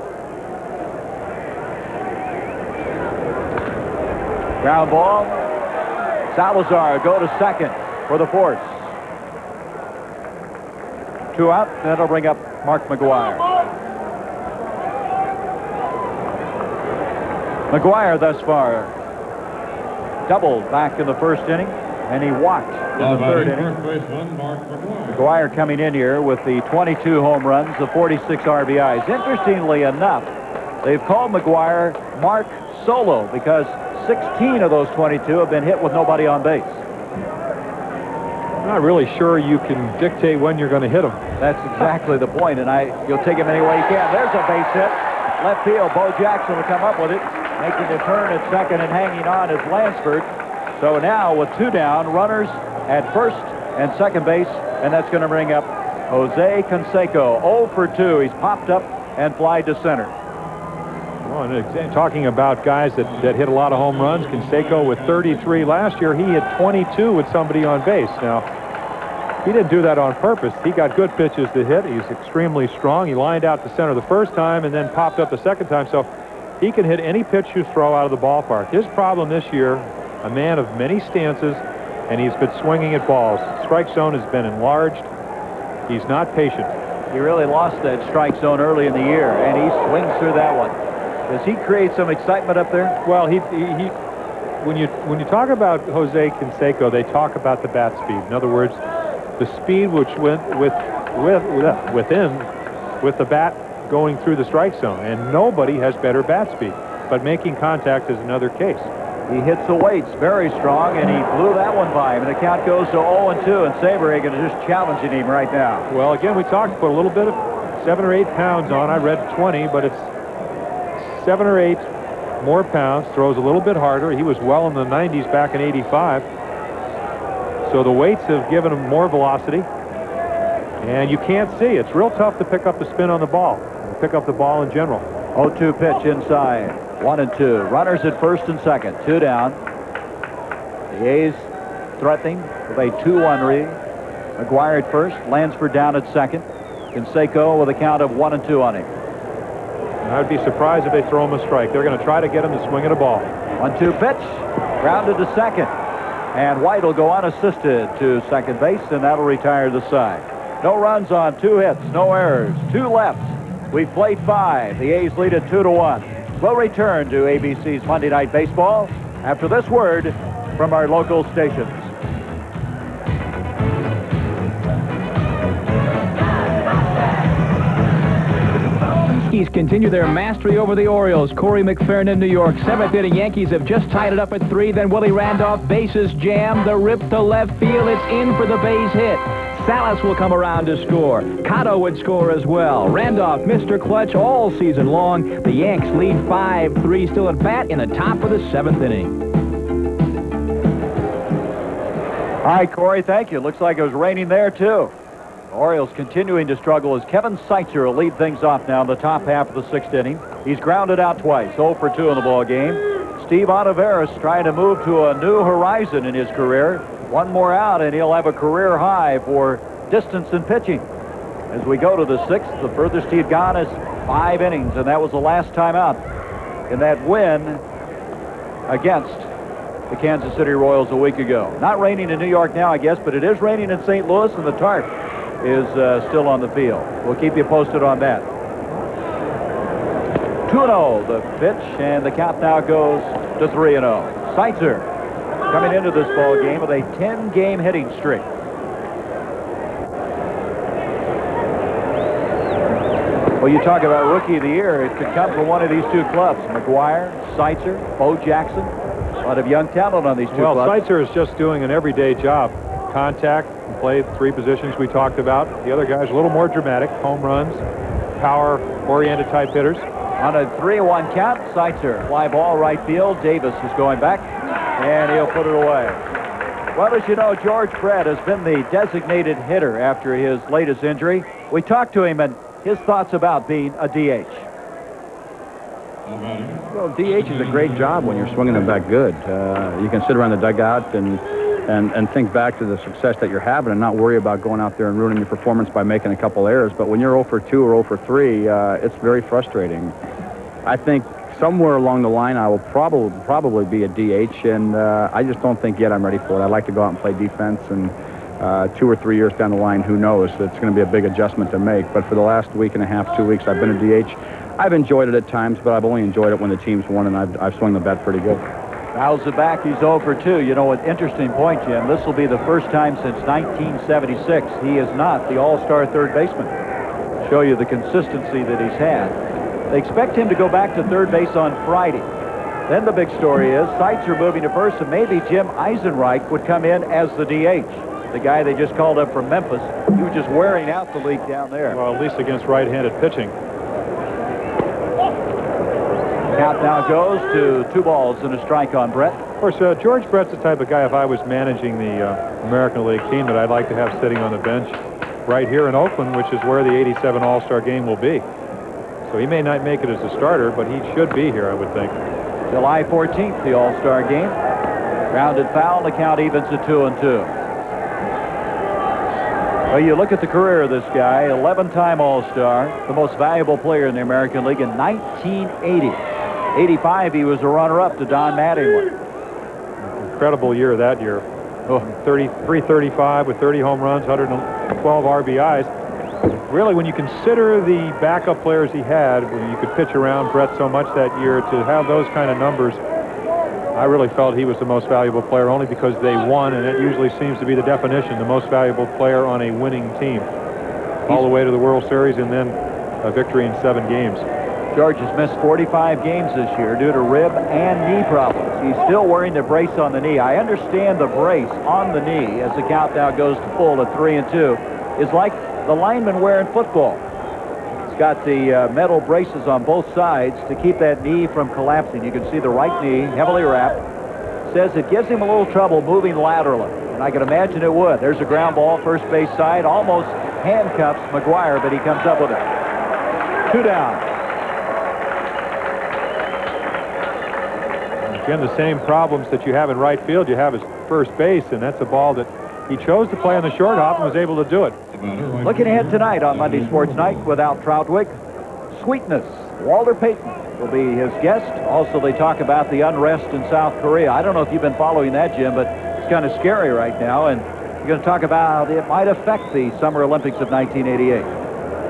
S1: Ground ball. Salazar go to second for the force. 2 out. That'll bring up Mark McGuire. McGuire thus far doubled back in the first inning, and he walked in the 3rd inning. McGuire coming in here with the 22 home runs, the 46 RBIs. Interestingly enough, they've called McGuire Mark Solo because 16 of those 22 have been hit with nobody on base.
S2: I'm not really sure you can dictate when you're going to hit him.
S1: That's exactly the point, and you'll take him any way you can. There's a base hit. Left field, Bo Jackson will come up with it. Making the turn at second and hanging on is Lansford. So now with 2 down, runners at first and second base, and that's going to bring up Jose Canseco. 0 for 2. He's popped up and flied to center.
S2: Well, and talking about guys that hit a lot of home runs, Canseco with 33 last year, he hit 22 with somebody on base. Now, he didn't do that on purpose. He got good pitches to hit. He's extremely strong. He lined out to center the first time and then popped up the second time. So he can hit any pitch you throw out of the ballpark. His problem this year, a man of many stances, and he's been swinging at balls. Strike zone has been enlarged. He's not patient.
S1: He really lost that strike zone early in the year, and he swings through that one. Does he create some excitement up there?
S2: Well, when you talk about Jose Canseco, they talk about the bat speed. In other words, the speed which went with the bat going through the strike zone, and nobody has better bat speed. But making contact is another case.
S1: He hits the weights very strong, and he blew that one by him. And the count goes to 0-2, and Saberhagen is just challenging him right now.
S2: Well, again, we talked, put a little bit of 7 or 8 pounds on. I read 20, but it's 7 or 8 more pounds. Throws a little bit harder. He was well in the 90s back in '85. So the weights have given him more velocity. And you can't see. It's real tough to pick up the spin on the ball. Pick up the ball in general.
S1: 0-2 pitch inside. 1-2. Runners at first and second. 2 down. The A's threatening with a 2-1 lead. McGuire at first. Lansford down at second. Canseco with a count of 1-2 on him.
S2: I'd be surprised if they throw him a strike. They're going to try to get him to swing at a ball.
S1: 1-2 pitch. Grounded to second. And White will go unassisted to second base, and that'll retire the side. No runs on 2 hits. No errors. 2 left. We've played 5. The A's lead at 2-1. We'll return to ABC's Monday Night Baseball after this word from our local stations.
S3: Yankees continue their mastery over the Orioles. Corey McFerrin in New York. 7th inning, Yankees have just tied it up at 3. Then Willie Randolph, bases jammed, the rip to left field. It's in for the base hit. Salas will come around to score. Cotto would score as well. Randolph, Mr. Clutch all season long. The Yanks lead 5-3, still at bat in the top of the 7th inning.
S1: Hi, Corey. Thank you. Looks like it was raining there, too. The Orioles continuing to struggle as Kevin Seitzer will lead things off now in the top half of the 6th inning. He's grounded out twice, 0 for 2 in the ball game. Steve Olivares trying to move to a new horizon in his career. 1 more out, and he'll have a career high for distance in pitching. As we go to the 6th, the furthest he'd gone is 5 innings, and that was the last time out in that win against the Kansas City Royals a week ago. Not raining in New York now, I guess, but it is raining in St. Louis, and the tarp is still on the field. We'll keep you posted on that. 2-0 the pitch, and the count now goes to 3-0. Seitzer coming into this ball game with a 10-game hitting streak. Well, you talk about Rookie of the Year. It could come from one of these 2 clubs. McGuire, Seitzer, Bo Jackson. A lot of young talent on these 2 clubs.
S2: Well, Seitzer is just doing an everyday job. Contact, and play 3 positions we talked about. The other guys a little more dramatic. Home runs, power-oriented type hitters.
S1: On a 3-1 count, Seitzer, fly ball right field. Davis is going back, and he'll put it away. Well, as you know, George Brett has been the designated hitter after his latest injury. We talked to him and his thoughts about being a DH.
S5: Well, DH is a great job when you're swinging the bat good. You can sit around the dugout and think back to the success that you're having and not worry about going out there and ruining your performance by making a couple errors. But when you're 0 for 2 or 0 for 3, it's very frustrating. I think somewhere along the line I will probably be a DH, and I just don't think yet I'm ready for it. I'd like to go out and play defense, and 2 or 3 years down the line, who knows? It's going to be a big adjustment to make. But for the last week and a half, 2 weeks, I've been a DH. I've enjoyed it at times, but I've only enjoyed it when the team's won, and I've swung the bat pretty good.
S1: Fouls it back. He's 0 for 2. You know, an interesting point, Jim. This will be the first time since 1976 he is not the all-star third baseman. Show you the consistency that he's had. They expect him to go back to third base on Friday. Then the big story is Seitzer moving to first, and maybe Jim Eisenreich would come in as the DH. The guy they just called up from Memphis. He was just wearing out the league down there.
S2: Well, at least against right-handed pitching.
S1: Count now goes to 2 balls and a strike on Brett.
S2: Of course, George Brett's the type of guy, if I was managing the American League team, that I'd like to have sitting on the bench right here in Oakland, which is where the '87 All-Star game will be. So he may not make it as a starter, but he should be here, I would think.
S1: July 14th, the All-Star game. Grounded foul, the count evens at 2-2. Well, you look at the career of this guy, 11-time All-Star, the most valuable player in the American League in 1980. 85, he was a runner-up to Don Mattingly.
S2: Incredible year that year. 335 with 30 home runs, 112 RBIs. Really, when you consider the backup players he had, when you could pitch around Brett so much that year, to have those kind of numbers, I really felt he was the most valuable player only because they won, and that usually seems to be the definition, the most valuable player on a winning team. All the way to the World Series and then a victory in 7 games.
S1: George has missed 45 games this year due to rib and knee problems. He's still wearing the brace on the knee. I understand the brace on the knee, as the count now goes to full at 3-2, is like the linemen wear in football. It's got the metal braces on both sides to keep that knee from collapsing. You can see the right knee heavily wrapped. Says it gives him a little trouble moving laterally, and I can imagine it would. There's a ground ball, first base side, almost handcuffs McGuire, but he comes up with it. 2 down.
S2: Again, the same problems that you have in right field, you have at first base, and that's a ball that he chose to play on the short hop and was able to do it.
S1: Looking ahead tonight on Monday Sports Night without Troutwig, Sweetness. Walter Payton will be his guest. Also, they talk about the unrest in South Korea. I don't know if you've been following that, Jim, but it's kind of scary right now, and you're going to talk about how it might affect the Summer Olympics of 1988.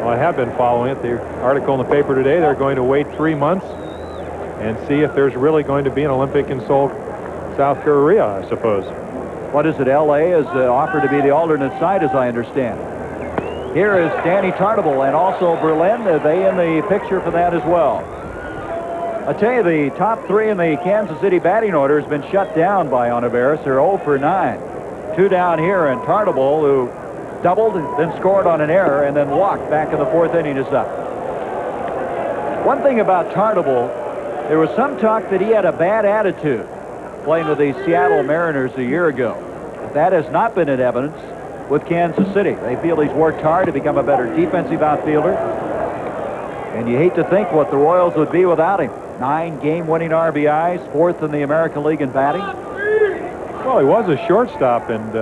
S2: Well, I have been following it. The article in the paper today, they're going to wait 3 months and see if there's really going to be an Olympic in Seoul, South Korea, I suppose.
S1: What is it? L.A. has offered to be the alternate side, as I understand. Here is Danny Tartabull and also Berlin. Are they in the picture for that as well? I tell you, the top 3 in the Kansas City batting order has been shut down by Olivares. They're 0 for 9. 2 down here, and Tartabull, who doubled, then scored on an error, and then walked back in the 4th inning, is up. One thing about Tartabull, there was some talk that he had a bad attitude playing with the Seattle Mariners a year ago. That has not been in evidence with Kansas City. They feel he's worked hard to become a better defensive outfielder. And you hate to think what the Royals would be without him. 9 game-winning RBIs, 4th in the American League in batting.
S2: Well, he was a shortstop, and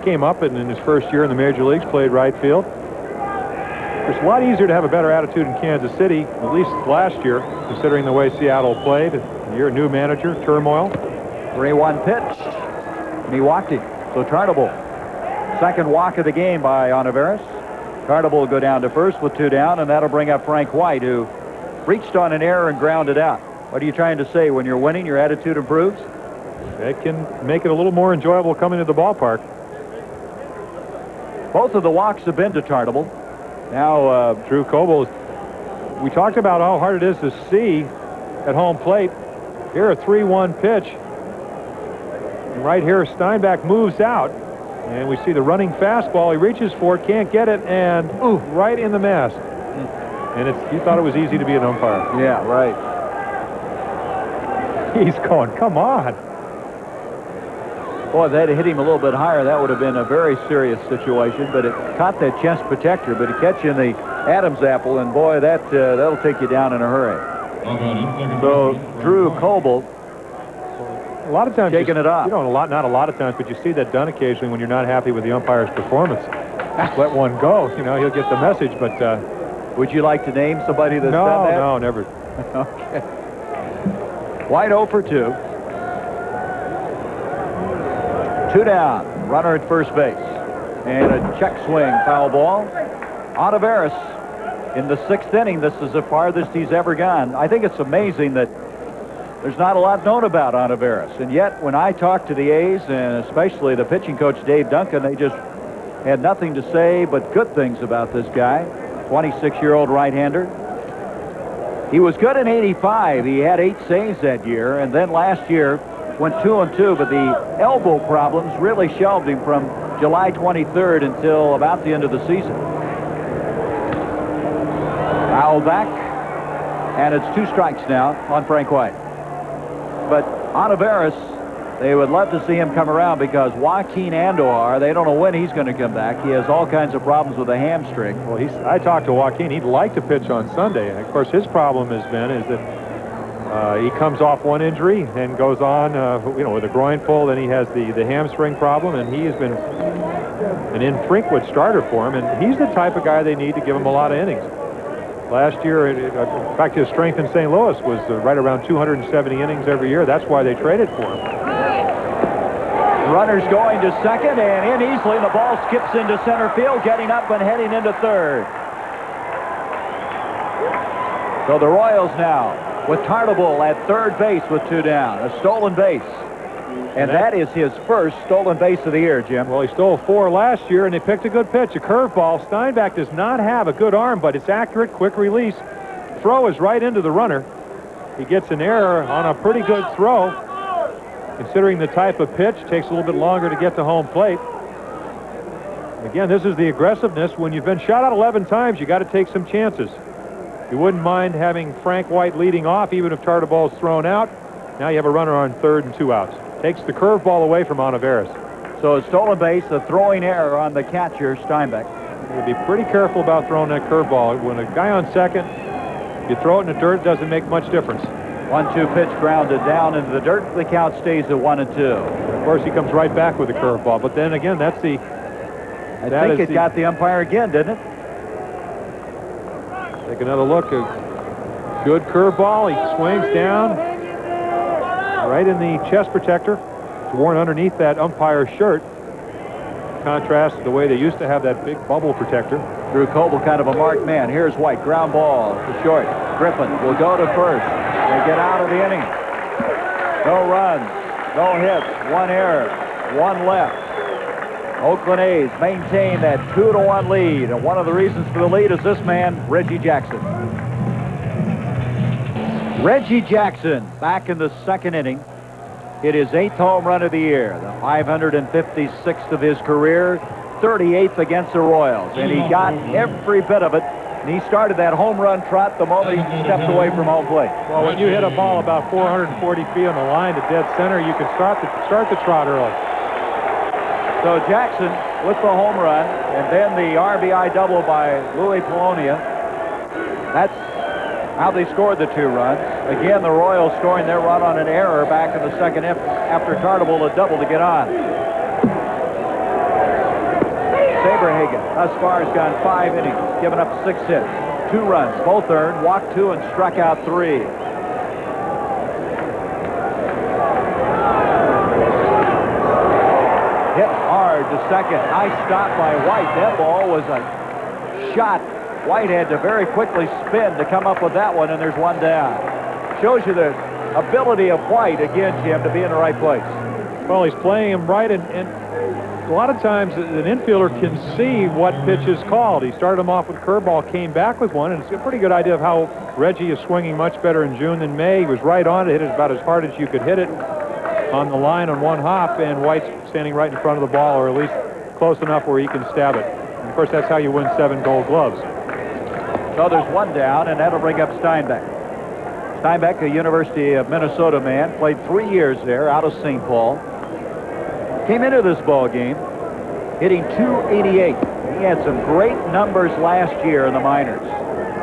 S2: came up and in his first year in the major leagues played right field. It's a lot easier to have a better attitude in Kansas City, at least last year, considering the way Seattle played. You're a new manager, turmoil.
S1: 3-1 pitch, and he walked him. So Tartabull, second walk of the game by Olivares. Tartabull will go down to first with 2 down, and that'll bring up Frank White, who reached on an error and grounded out. What are you trying to say? When you're winning, your attitude improves?
S2: It can make it a little more enjoyable coming to the ballpark.
S1: Both of the walks have been to Tartabull. Now,
S2: Drew Coble, we talked about how hard it is to see at home plate. Here, a 3-1 pitch. And right here, Steinbach moves out. And we see the running fastball. He reaches for it, can't get it, and right in the mask. And you thought it was easy to be an umpire.
S1: Yeah, right.
S2: He's going, come on.
S1: Boy, if that had hit him a little bit higher, that would have been a very serious situation. But it caught that chest protector, but it catch you in the Adam's apple, and boy, that'll take you down in a hurry. So Drew Coble,
S2: a lot of times
S1: taking it off.
S2: Not a lot of times, but you see that done occasionally when you're not happy with the umpire's performance. Just let one go. He'll get the message. But
S1: would you like to name somebody that's done that?
S2: No, never.
S1: Okay. White 0 for 2. 2 down, runner at first base, and a check swing, foul ball. Olivares in the 6th inning. This is the farthest he's ever gone. I think it's amazing that there's not a lot known about Olivares, and yet when I talked to the A's, and especially the pitching coach Dave Duncan, they just had nothing to say but good things about this guy. 26-year-old right-hander. He was good in '85. He had 8 saves that year, and then last year went 2-2, but the elbow problems really shelved him from July 23rd until about the end of the season. Foul back, And it's 2 strikes now on Frank White. But Olivares, they would love to see him come around because Joaquin Andujar, they don't know when he's going to come back. He has all kinds of problems with a hamstring.
S2: Well, I talked to Joaquin. He'd like to pitch on Sunday. And of course, his problem has been is that he comes off one injury and goes on, with a groin pull. Then he has the hamstring problem, and he has been an infrequent starter for him. And he's the type of guy they need to give him a lot of innings. Last year, in fact, his strength in St. Louis was right around 270 innings every year. That's why they traded for him.
S1: Runners going to second, and in easily, the ball skips into center field, getting up and heading into third. So the Royals now with Tartabull at third base with 2 down, a stolen base. And that is his first stolen base of the year, Jim.
S2: Well, he stole 4 last year, and they picked a good pitch, a curveball. Steinbach does not have a good arm, but it's accurate, quick release. Throw is right into the runner. He gets an error on a pretty good throw. Considering the type of pitch, takes a little bit longer to get to home plate. Again, this is the aggressiveness. When you've been shot out 11 times, you got to take some chances. You wouldn't mind having Frank White leading off, even if Tartabull's thrown out. Now you have a runner on third and 2 outs. Takes the curveball away from Olivares.
S1: So a stolen base, a throwing error on the catcher, Steinbach.
S2: You'll be pretty careful about throwing that curveball. When a guy on second, you throw it in the dirt, it doesn't make much difference.
S1: 1-2 pitch grounded down into the dirt. The count stays at 1-2.
S2: Of course, he comes right back with a curveball. But then again, that's the...
S1: I think it got the umpire again, didn't it?
S2: Take another look. A good curveball. He swings down right in the chest protector. It's worn underneath that umpire's shirt. Contrast to the way they used to have that big bubble protector.
S1: Drew Coble, kind of a marked man. Here's White. Ground ball to short. Griffin will go to first. They get out of the inning. No runs, no hits, 1 error, 1 left. Oakland A's maintain that 2-1 lead, and one of the reasons for the lead is this man, Reggie Jackson. Reggie Jackson back in the 2nd inning. Hit his 8th home run of the year, the 556th of his career, 38th against the Royals, and he got every bit of it. And he started that home run trot the moment he stepped away from home plate.
S2: Well, when you hit a ball about 440 feet on the line to dead center, you can start the trot early.
S1: So Jackson with the home run, and then the RBI double by Louis Polonia. That's how they scored the 2 runs. Again, the Royals scoring their run on an error back in the 2nd after Tartabull had doubled to get on. Saberhagen thus far has gone 5 innings, given up 6 hits, 2 runs, both earned, walked 2 and struck out 3. Hit hard to second. Nice stop by White. That ball was a shot. White had to very quickly spin to come up with that one, and there's 1 down. Shows you the ability of White, again, Jim, to be in the right place.
S2: Well, he's playing him right, and a lot of times an infielder can see what pitch is called. He started him off with curveball, came back with one, and it's a pretty good idea of how Reggie is swinging much better in June than May. He was right on it, hit it about as hard as you could hit it on the line on 1 hop, and White's standing right in front of the ball, or at least close enough where he can stab it. And of course, that's how you win 7 Gold Gloves.
S1: So there's 1 down, and that'll bring up Steinbach. Steinbach, a University of Minnesota man, played 3 years there out of St. Paul. Came into this ball game hitting .288. He had some great numbers last year in the minors.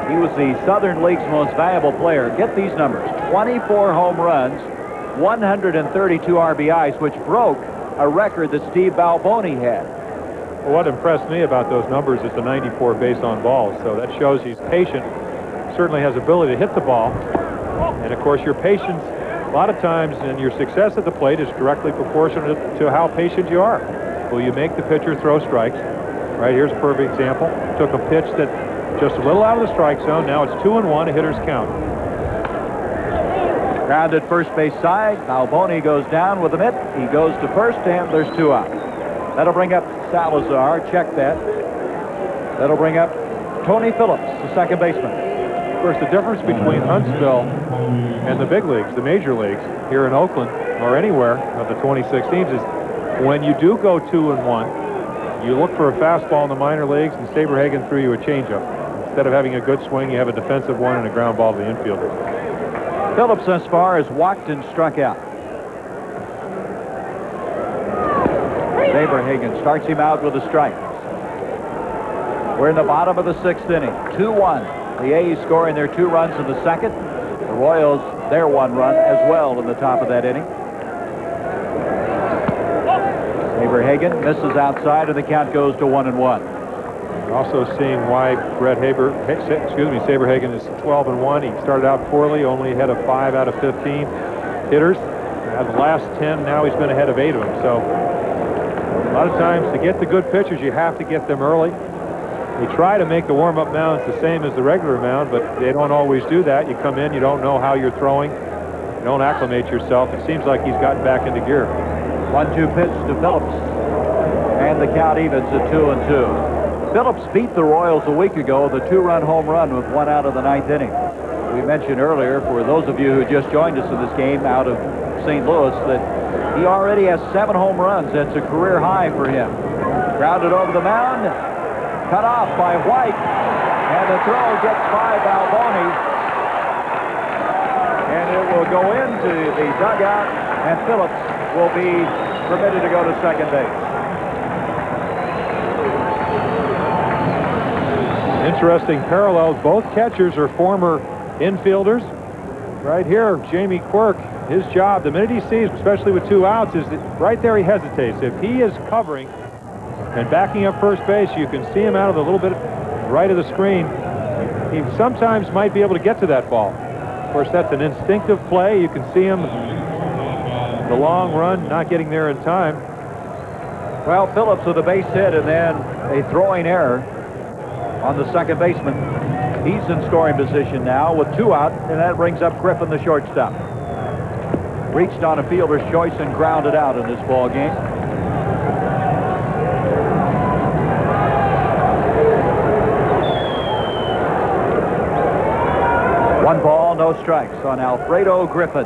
S1: He was the Southern League's most valuable player. Get these numbers: 24 home runs, 132 RBIs, which broke a record that Steve Balboni had.
S2: Well, what impressed me about those numbers is the 94 base on balls. So that shows he's patient, certainly has ability to hit the ball. And of course, your patience, a lot of times, and your success at the plate is directly proportional to how patient you are. Will you make the pitcher throw strikes? Right here's a perfect example. Took a pitch that just a little out of the strike zone. Now it's 2-1, a hitter's count.
S1: Grounded first base side. Balboni goes down with a mitt. He goes to first, and there's 2 out. That'll bring up Salazar. Check that. That'll bring up Tony Phillips, the second baseman.
S2: Of course, the difference between Huntsville and the big leagues, the major leagues, here in Oakland or anywhere of the 2016s is when you do go 2-1, you look for a fastball in the minor leagues, and Saberhagen threw you a changeup. Instead of having a good swing, you have a defensive one and a ground ball to the infielder.
S1: Phillips thus far has walked and struck out. Saberhagen starts him out with a strike. We're in the bottom of the 6th inning. 2-1. The A's scoring their 2 runs in the 2nd. The Royals, their 1 run as well in the top of that inning. Saberhagen misses outside, and the count goes to 1-1.
S2: Also seeing why Saberhagen is 12-1. He started out poorly, only ahead of 5 out of 15 hitters. Out of the last 10, now he's been ahead of 8 of them. So a lot of times to get the good pitchers, you have to get them early. They try to make the warm-up mounds the same as the regular mound, but they don't always do that. You come in, you don't know how you're throwing. You don't acclimate yourself. It seems like he's gotten back into gear.
S1: 1-2 pitch to Phillips. And the count evens at 2-2. Phillips beat the Royals a week ago, the 2-run home run with 1 out of the 9th inning. We mentioned earlier, for those of you who just joined us in this game out of St. Louis, that he already has 7 home runs. That's a career high for him. Grounded over the mound. Cut off by White, and the throw gets by Balboni, and it will go into the dugout, and Phillips will be permitted to go to second base.
S2: Interesting parallels. Both catchers are former infielders. Right here, Jamie Quirk, his job, the minute he sees, especially with 2 outs, is that right there he hesitates. If he is covering and backing up first base, you can see him out of the little bit right of the screen. He sometimes might be able to get to that ball. Of course, that's an instinctive play. You can see him, the long run, not getting there in time.
S1: Well, Phillips with a base hit and then a throwing error on the second baseman. He's in scoring position now with 2 out, and that brings up Griffin, the shortstop. Reached on a fielder's choice and grounded out in this ball game. One ball, no strikes on Alfredo Griffin.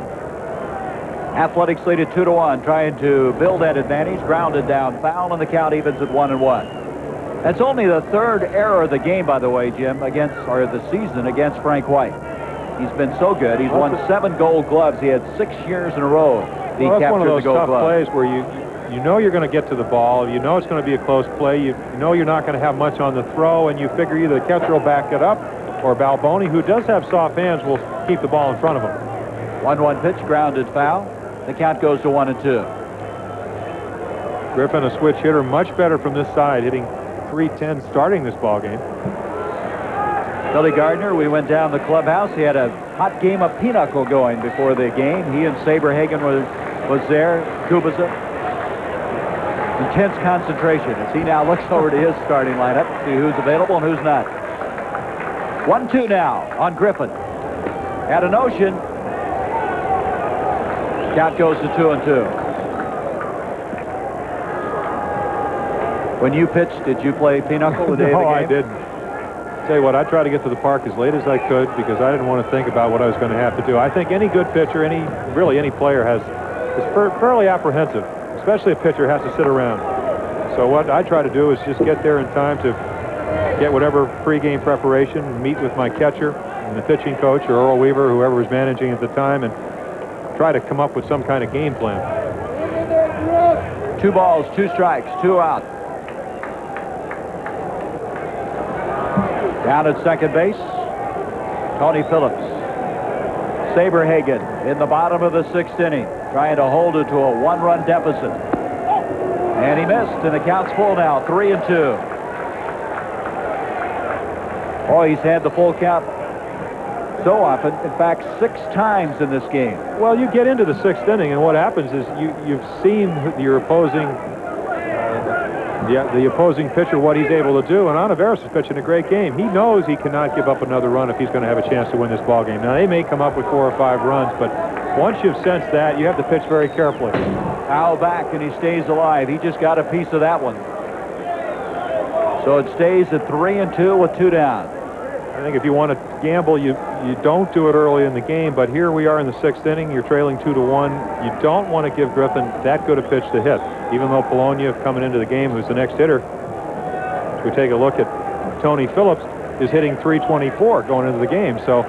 S1: Athletics lead at 2-1, trying to build that advantage. Grounded down foul, and the count evens at 1-1. That's only the 3rd error of the game, by the way, Jim, or the season against Frank White. He's been so good. He's won 7 Gold Gloves. He had 6 years in a row. He
S2: Well, that's one of those
S1: the Gold
S2: tough
S1: Glove.
S2: plays where you know you're going to get to the ball. You know it's going to be a close play. You know you're not going to have much on the throw, and you figure either the catcher will back it up or Balboni, who does have soft hands, will keep the ball in front of him.
S1: 1-1 pitch, grounded foul. The count goes to 1-2.
S2: Griffin, a switch hitter, much better from this side, hitting .310 starting this ball game.
S1: Billy Gardner, we went down the clubhouse. He had a hot game of pinochle going before the game. He and Saberhagen was there. Kubica. Intense concentration as he now looks over to his starting lineup, see who's available and who's not. 1-2 now on Griffin. At an ocean. Count goes to 2-2. When you pitched, did you play pinochle the day of the game?
S2: No, I didn't. Tell you what, I tried to get to the park as late as I could because I didn't want to think about what I was going to have to do. I think any good pitcher, really any player is fairly apprehensive, especially a pitcher has to sit around. So what I try to do is just get there in time to get whatever pregame preparation, meet with my catcher and the pitching coach or Earl Weaver, whoever was managing at the time, and try to come up with some kind of game plan.
S1: 2 balls, 2 strikes, 2 out. Down at second base, Tony Phillips. Saberhagen in the bottom of the 6th inning, trying to hold it to a 1-run deficit. And he missed, and the count's full now, 3-2. Oh, he's had the full count so often, in fact, 6 times in this game.
S2: Well, you get into the 6th inning, and what happens is you've seen your opposing the opposing pitcher, what he's able to do, and Ontiveros is pitching a great game. He knows he cannot give up another run if he's going to have a chance to win this ball game. Now, they may come up with 4 or 5 runs, but once you've sensed that, you have to pitch very carefully.
S1: Foul back, and he stays alive. He just got a piece of that one. So it stays at 3-2 with 2 down.
S2: I think if you want to gamble, you don't do it early in the game, but here we are in the 6th inning. You're trailing 2-1. You don't want to give Griffin that good a pitch to hit, even though Polonia coming into the game, who's the next hitter. As we take a look at Tony Phillips, is hitting .324 going into the game. So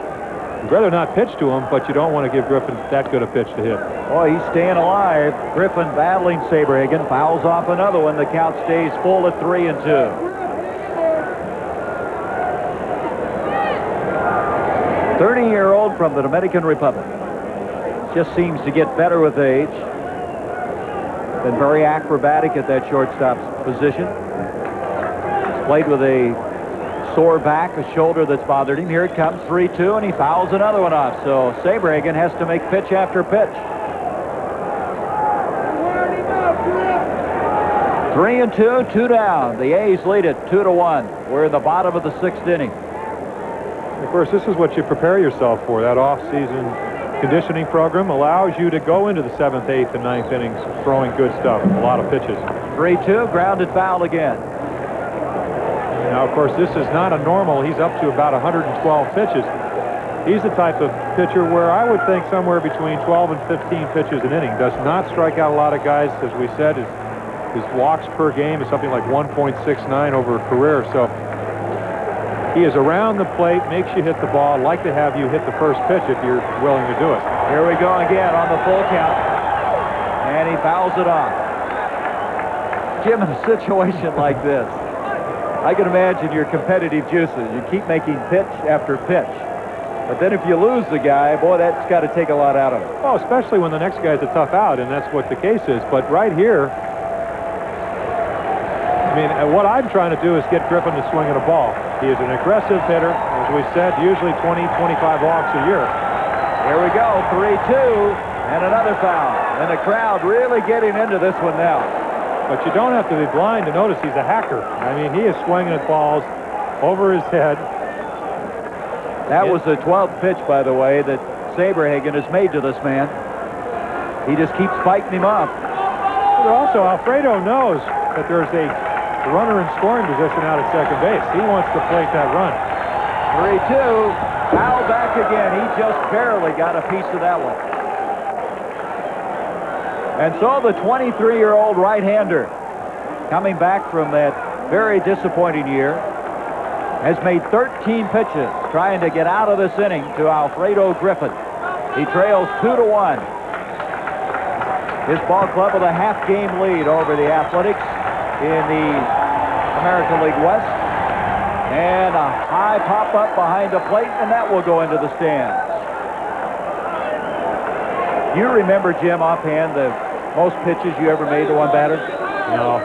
S2: you'd rather not pitch to him, but you don't want to give Griffin that good a pitch to hit.
S1: Boy, he's staying alive. Griffin battling Saberhagen. Fouls off another one. The count stays full at 3-2. 30-year-old from the Dominican Republic. Just seems to get better with age. Been very acrobatic at that shortstop position. He's played with a sore back, a shoulder that's bothered him. Here it comes, 3-2, and he fouls another one off. So Saberhagen has to make pitch after pitch. 3-2, 2 down. The A's lead it 2-1. We're in the bottom of the 6th inning.
S2: Of course, this is what you prepare yourself for. That off-season conditioning program allows you to go into the 7th, 8th, and 9th innings throwing good stuff, a lot of pitches.
S1: 3-2, grounded foul again.
S2: Now, of course, this is not a normal. He's up to about 112 pitches. He's the type of pitcher where I would think somewhere between 12 and 15 pitches an inning. Does not strike out a lot of guys. As we said, his walks per game is something like 1.69 over a career. So he is around the plate, makes you hit the ball. Like to have you hit the first pitch if you're willing to do it.
S1: Here we go again on the full count. And he fouls it off. Jim, in a situation like this, I can imagine your competitive juices. You keep making pitch after pitch. But then if you lose the guy, boy, that's got to take a lot out of it.
S2: Oh, especially when the next guy's a tough out, and that's what the case is. But right here, I mean, what I'm trying to do is get Griffin to swing at a ball. He is an aggressive hitter. As we said, usually 20, 25 walks a year.
S1: Here we go, 3-2, and another foul. And the crowd really getting into this one now.
S2: But you don't have to be blind to notice he's a hacker. I mean, he is swinging at balls over his head.
S1: That was the 12th pitch, by the way, that Saberhagen has made to this man. He just keeps fighting him off.
S2: But also, Alfredo knows that there's a runner in scoring position out at second base. He wants to plate that run.
S1: 3-2, foul back again. He just barely got a piece of that one. And so the 23-year-old right-hander, coming back from that very disappointing year, has made 13 pitches trying to get out of this inning to Alfredo Griffin. He trails 2-1. His ball club with a half-game lead over the Athletics in the American League West. And a high pop-up behind the plate, and that will go into the stands. You remember, Jim, offhand, the most pitches you ever made to one batter?
S2: No.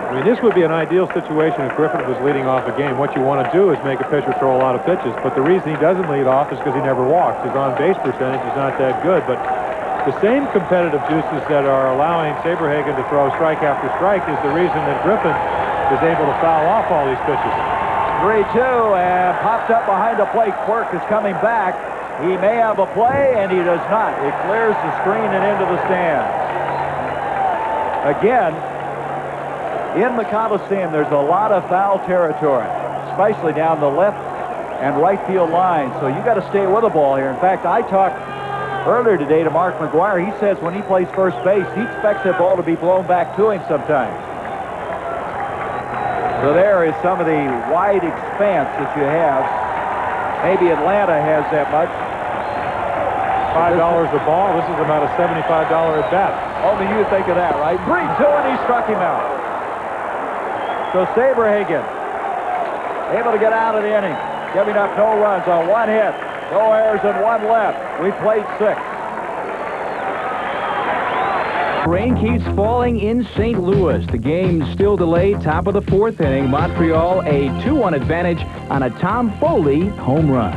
S2: I mean, this would be an ideal situation if Griffin was leading off a game. What you want to do is make a pitcher throw a lot of pitches. But the reason he doesn't lead off is because he never walks. His on-base percentage is not that good. But the same competitive juices that are allowing Saberhagen to throw strike after strike is the reason that Griffin is able to foul off all these pitches.
S1: 3-2, and popped up behind the plate. Quirk is coming back. He may have a play, and he does not. It clears the screen and into the stands. Again, in the Coliseum, there's a lot of foul territory, especially down the left and right field line. So you got to stay with the ball here. In fact, I talked earlier today to Mark McGuire. He says when he plays first base, he expects that ball to be blown back to him sometimes. So there is some of the wide expanse that you have. Maybe Atlanta has that much.
S2: $5 a ball. This is about a $75 at bat.
S1: Only you think of that, right? 3-2, and he struck him out. So Saberhagen able to get out of the inning, giving up no runs on one hit, no errors and one left. We played 6.
S3: Rain keeps falling in St. Louis. The game still delayed. Top of the 4th inning. Montreal a 2-1 advantage on a Tom Foley home run.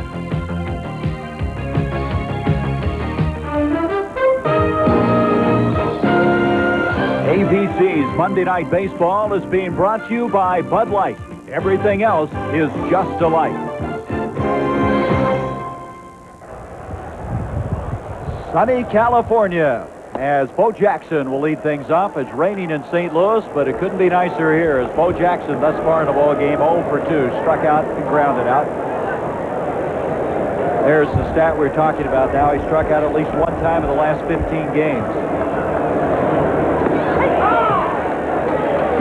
S1: ABC's Monday Night Baseball is being brought to you by Bud Light. Everything else is just a light. Sunny California, as Bo Jackson will lead things off. It's raining in St. Louis, but it couldn't be nicer here as Bo Jackson thus far in the ball game 0 for 2, struck out and grounded out. There's the stat we're talking about now. He struck out at least one time in the last 15 games.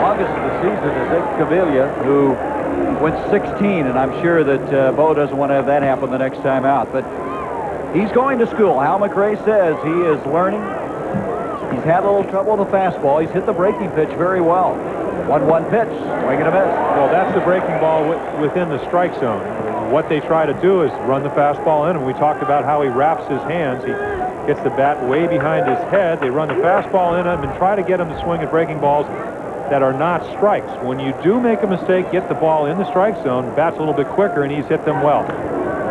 S1: August of the season is Nick Cavilla, who went 16, and I'm sure that Bo doesn't want to have that happen the next time out. But he's going to school. Hal McRae says he is learning. He's had a little trouble with the fastball. He's hit the breaking pitch very well. 1-1 pitch, swing and a miss.
S2: Well, that's the breaking ball within the strike zone. What they try to do is run the fastball in, and we talked about how he wraps his hands. He gets the bat way behind his head. They run the fastball in him and try to get him to swing at breaking balls that are not strikes. When you do make a mistake, get the ball in the strike zone, bat's a little bit quicker, and he's hit them well.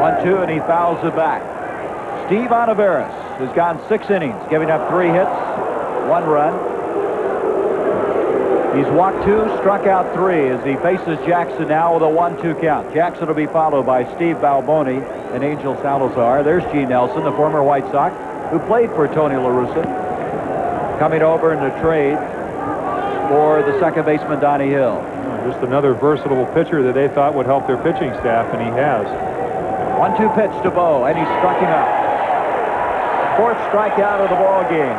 S1: 1-2, and he fouls it back. Steve Olivares has gone 6 innings, giving up 3 hits, 1 run. He's walked 2, struck out 3 as he faces Jackson now with a 1-2 count. Jackson will be followed by Steve Balboni and Angel Salazar. There's Gene Nelson, the former White Sox, who played for Tony La Russa, coming over in the trade for the second baseman, Donnie Hill.
S2: Just another versatile pitcher that they thought would help their pitching staff, and he has.
S1: 1-2 pitch to Bo, and he struck him out. 4th strikeout of the ball game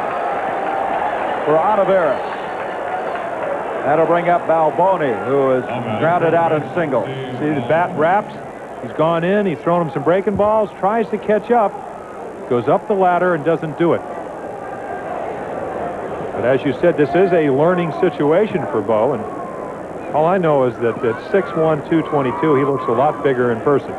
S1: for Olivares. That'll bring up Balboni, who is grounded out in single.
S2: See the bat wraps. He's gone in. He's thrown him some breaking balls. Tries to catch up. Goes up the ladder and doesn't do it. But as you said, this is a learning situation for Bo. And all I know is that at 6'1", 222, he looks a lot bigger in person.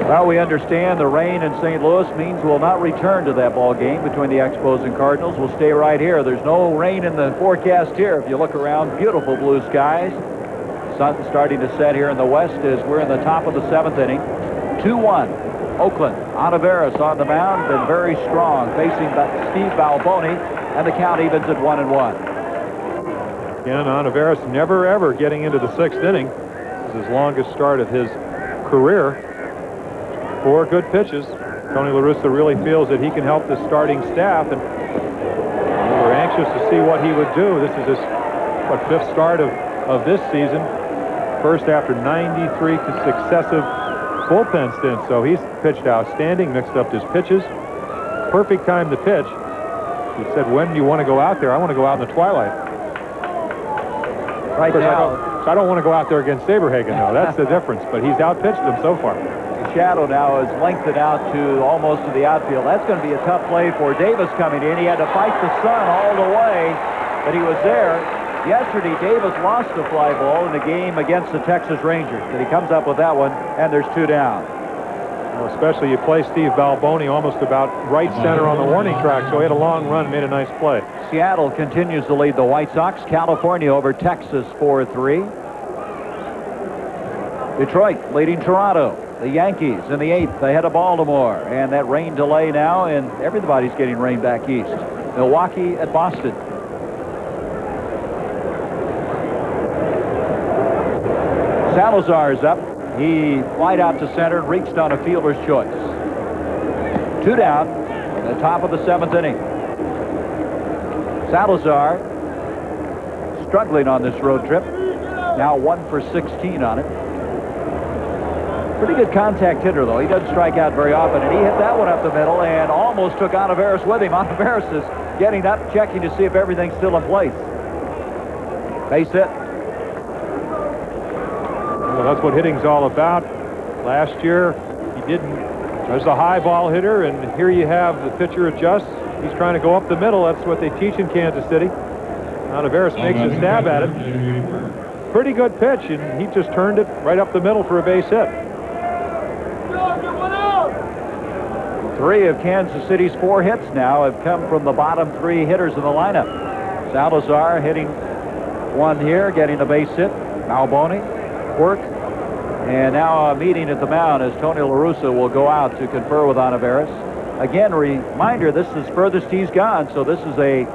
S1: Well, we understand the rain in St. Louis means we'll not return to that ball game between the Expos and Cardinals. We'll stay right here. There's no rain in the forecast here. If you look around, beautiful blue skies. Sun starting to set here in the west as we're in the top of the 7th inning. 2-1, Oakland. Olivares on the mound, been very strong, facing Steve Balboni, and the count evens at 1-1.
S2: Again, Olivares never ever getting into the 6th inning. This is his longest start of his career. 4 good pitches. Tony La Russa really feels that he can help the starting staff, and we're anxious to see what he would do. This is his 5th start of this season, first after 93 successive bullpen stints. So he's pitched outstanding, mixed up his pitches. Perfect time to pitch. He said, when do you want to go out there? I want to go out in the twilight.
S1: Right now.
S2: I don't want to go out there against Saberhagen, though. That's the difference. But he's outpitched him so far.
S1: Shadow now is lengthened out to almost to the outfield. That's going to be a tough play for Davis coming in. He had to fight the sun all the way, but he was there. Yesterday, Davis lost a fly ball in the game against the Texas Rangers, but he comes up with that one, and there's 2 down.
S2: Well, especially you play Steve Balboni almost about right center on the warning track, so he had a long run, made a nice play.
S1: Seattle continues to lead the White Sox. California over Texas 4-3. Detroit leading Toronto. The Yankees in the 8th ahead of Baltimore, and that rain delay now, and everybody's getting rain back east. Milwaukee at Boston. Salazar is up. He flied out to center and reached on a fielder's choice. 2 down in the top of the 7th inning. Salazar struggling on this road trip. Now 1 for 16 on it. Pretty good contact hitter, though. He doesn't strike out very often, and he hit that one up the middle and almost took Olivares with him. Olivares is getting up, checking to see if everything's still in place. Base hit.
S2: Well, that's what hitting's all about. Last year, he didn't. There's a high ball hitter, and here you have the pitcher adjusts. He's trying to go up the middle. That's what they teach in Kansas City. Olivares makes a stab at it. Pretty good pitch, and he just turned it right up the middle for a base hit.
S1: 3 of Kansas City's 4 hits now have come from the bottom 3 hitters in the lineup. Salazar hitting one here, getting a base hit. Balboni, Quirk, and now a meeting at the mound as Tony La Russa will go out to confer with Olivares. Again, reminder, this is furthest he's gone, so this is a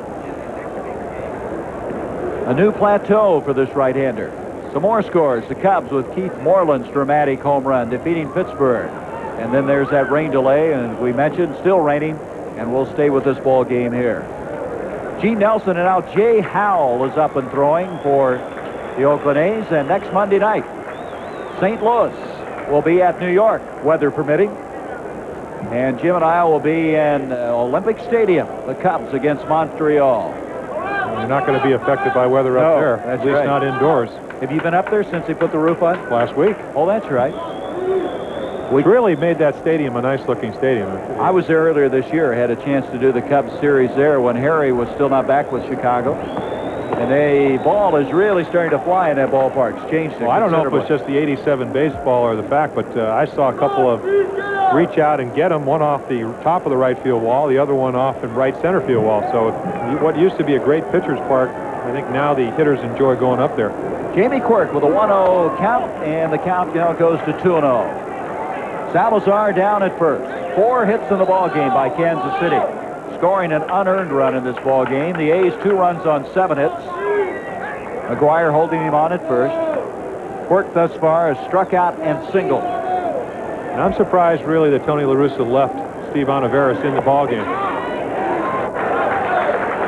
S1: new plateau for this right-hander. Some more scores. The Cubs with Keith Moreland's dramatic home run defeating Pittsburgh. And then there's that rain delay, and we mentioned still raining, and we'll stay with this ball game here. Gene Nelson, and now Jay Howell is up and throwing for the Oakland A's. And next Monday night, St. Louis will be at New York, weather permitting. And Jim and I will be in Olympic Stadium, the Cubs against Montreal.
S2: They're not going to be affected by weather up there.
S1: That's
S2: at least
S1: right.
S2: not indoors.
S1: Have you been up there since they put the roof on?
S2: Last week.
S1: Oh, that's right.
S2: We really made that stadium a nice-looking stadium.
S1: I was there earlier this year. I had a chance to do the Cubs series there when Harry was still not back with Chicago. And the ball is really starting to fly in that ballpark. It's changed it.
S2: Well, I don't know if it was just the 87 baseball or the fact, but I saw a couple of reach out and get them, one off the top of the right field wall, the other one off the right center field wall. So what used to be a great pitcher's park, I think now the hitters enjoy going up there.
S1: Jamie Quirk with a 1-0 count, and the count now goes to 2-0. Salazar down at first. 4 hits in the ball game by Kansas City, scoring an unearned run in this ball game. The A's 2 runs on 7 hits. McGuire holding him on at first. Quirk thus far has struck out and singled.
S2: And I'm surprised really that Tony La Russa left Steve Olivares in the ball game.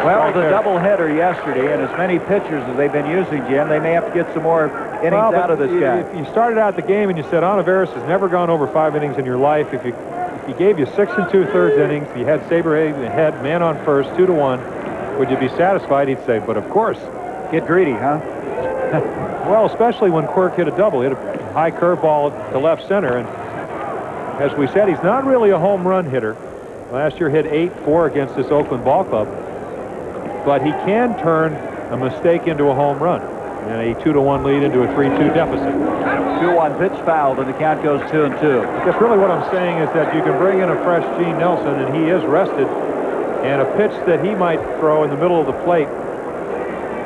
S1: Well, the doubleheader yesterday, and as many pitchers as they've been using, Jim, they may have to get some more innings out of this guy.
S2: If you started out the game and you said Olivares has never gone over 5 innings in your life, if he gave you 6 2/3 innings, you had Saberhagen ahead, man on first, 2-1, would you be satisfied? He'd say, but of course.
S1: Get greedy, huh?
S2: Well, especially when Quirk hit a double, hit a high curveball to left center, and as we said, he's not really a home run hitter. Last year hit 8-4 against this Oakland ball club. But he can turn a mistake into a home run and a 2-1 lead into a 3-2 deficit.
S1: 2-1 pitch fouled, and the count goes 2-2.
S2: I guess really what I'm saying is that you can bring in a fresh Gene Nelson, and he is rested, and a pitch that he might throw in the middle of the plate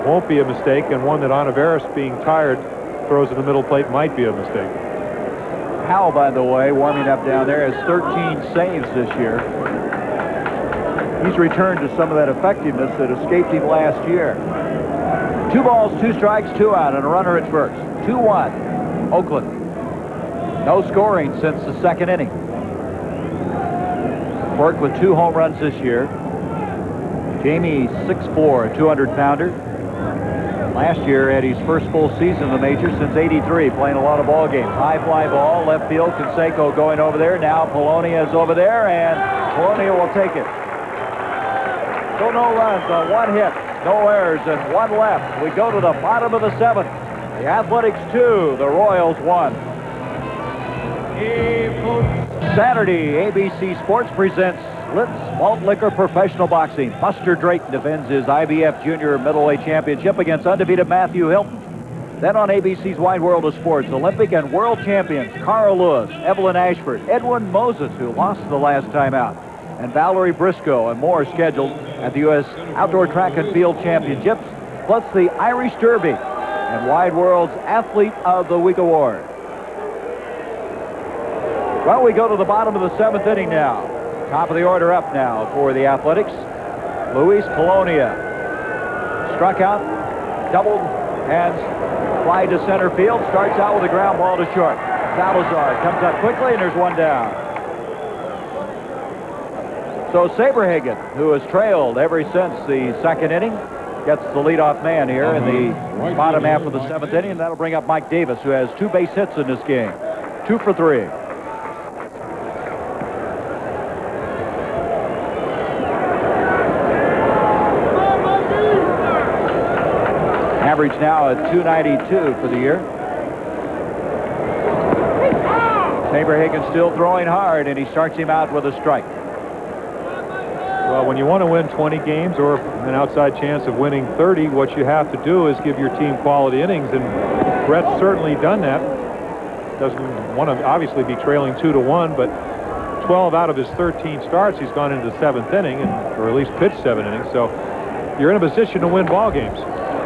S2: won't be a mistake, and one that Olivares, being tired, throws in the middle plate might be a mistake.
S1: Howell, by the way, warming up down there, has 13 saves this year. He's returned to some of that effectiveness that escaped him last year. 2 balls, 2 strikes, 2 out, and a runner at first. 2-1, Oakland. No scoring since the 2nd inning. Quirk with 2 home runs this year. Jamie 6'4", a 200-pounder. Last year had his first full season in the majors since '83, playing a lot of ball games. High fly ball, left field, Canseco going over there. Now Polonia is over there, and Polonia will take it. So no runs on 1 hit, no errors, and 1 left. We go to the bottom of the 7th. The Athletics 2, the Royals 1. Saturday, ABC Sports presents Litz Malt Liquor Professional Boxing. Buster Drayton defends his IBF Junior Middleweight Championship against undefeated Matthew Hilton. Then on ABC's Wide World of Sports, Olympic and world champions Carl Lewis, Evelyn Ashford, Edwin Moses, who lost the last time out, and Valerie Briscoe, and more scheduled at the U.S. Outdoor Track and Field Championships, plus the Irish Derby and Wide World's Athlete of the Week Award. Well, we go to the bottom of the 7th inning now. Top of the order up now for the Athletics. Luis Polonia struck out, doubled, and fly to center field. Starts out with a ground ball to short. Salazar comes up quickly, and there's 1 down. So Saberhagen, who has trailed ever since the 2nd inning, gets the leadoff man here in the bottom half of the 7th inning, and that'll bring up Mike Davis, who has 2 base hits in this game. 2 for 3. Average now at 292 for the year. Saberhagen still throwing hard, and he starts him out with a strike.
S2: Well, when you want to win 20 games or an outside chance of winning 30, what you have to do is give your team quality innings, and Brett's certainly done that. Doesn't want to obviously be trailing 2-1, but 12 out of his 13 starts, he's gone into the 7th inning, or at least pitched 7 innings. So you're in a position to win ball games.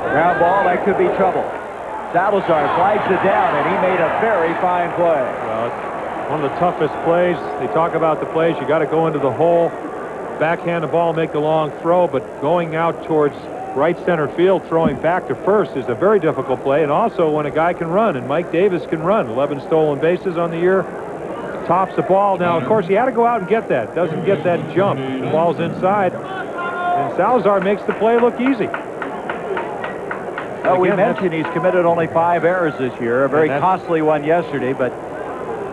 S1: Ground ball, that could be trouble. Salazar flags it down, and he made a very fine play.
S2: Well, it's one of the toughest plays. They talk about the plays. You got to go into the hole, backhand the ball, make the long throw, but going out towards right center field, throwing back to first is a very difficult play, and also when a guy can run, and Mike Davis can run. 11 stolen bases on the year, tops the ball. Now, of course, he had to go out and get that. Doesn't get that jump. The ball's inside, and Salazar makes the play look easy.
S1: Well, we mentioned he's committed only 5 errors this year, a very costly one yesterday, but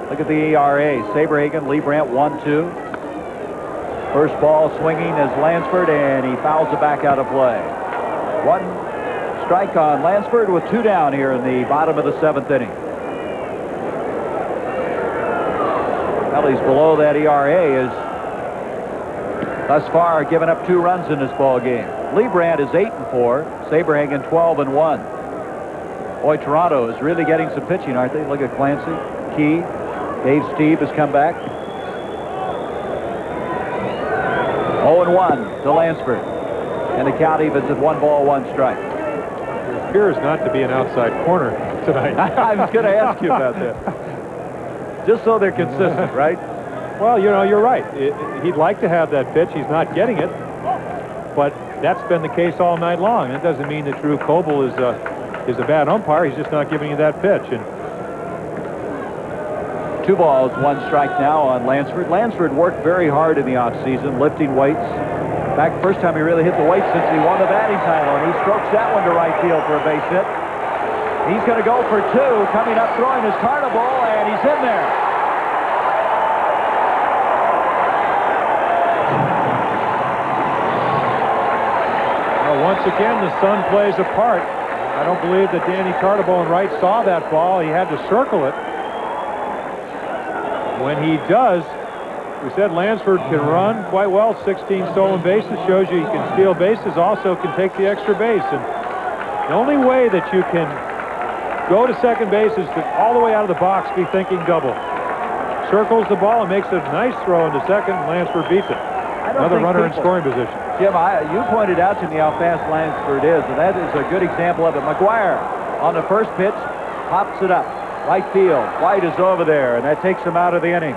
S1: look at the ERA. Saberhagen, Lee Brandt, 1-2. First ball swinging is Lansford, and he fouls it back out of play. One strike on Lansford with 2 down here in the bottom of the 7th inning. Well, he's below that ERA. Is thus far given up 2 runs in this ball game. Lebrand is 8-4. Saberhagen 12-1. Boy, Toronto is really getting some pitching, aren't they? Look at Clancy, Key, Dave Steve has come back. 0-1 to Lansford. And the count evens at 1 ball, 1 strike.
S2: It appears not to be an outside corner tonight.
S1: I was going to ask you about that. Just so they're consistent, right?
S2: Well, you know, you're right. He'd like to have that pitch. He's not getting it. But that's been the case all night long. It doesn't mean that Drew Coble is a bad umpire. He's just not giving you that pitch. And
S1: 2 balls, 1 strike now on Lansford. Lansford worked very hard in the offseason, lifting weights. In fact, first time he really hit the weights since he won the batting title, and he strokes that one to right field for a base hit. He's going to go for 2. Coming up, throwing his Carnival, and he's in there.
S2: Well, once again, the sun plays a part. I don't believe that Danny Carnival and Wright saw that ball. He had to circle it. When he does, we said Lansford can run quite well. 16 stolen bases shows you he can steal bases, also can take the extra base. And the only way that you can go to second base is to all the way out of the box be thinking double. Circles the ball and makes a nice throw into second, and Lansford beats it. Another runner in scoring position.
S1: Jim, you pointed out to me how fast Lansford is, and that is a good example of it. McGuire on the first pitch pops it up. Right field. White is over there, and that takes him out of the inning.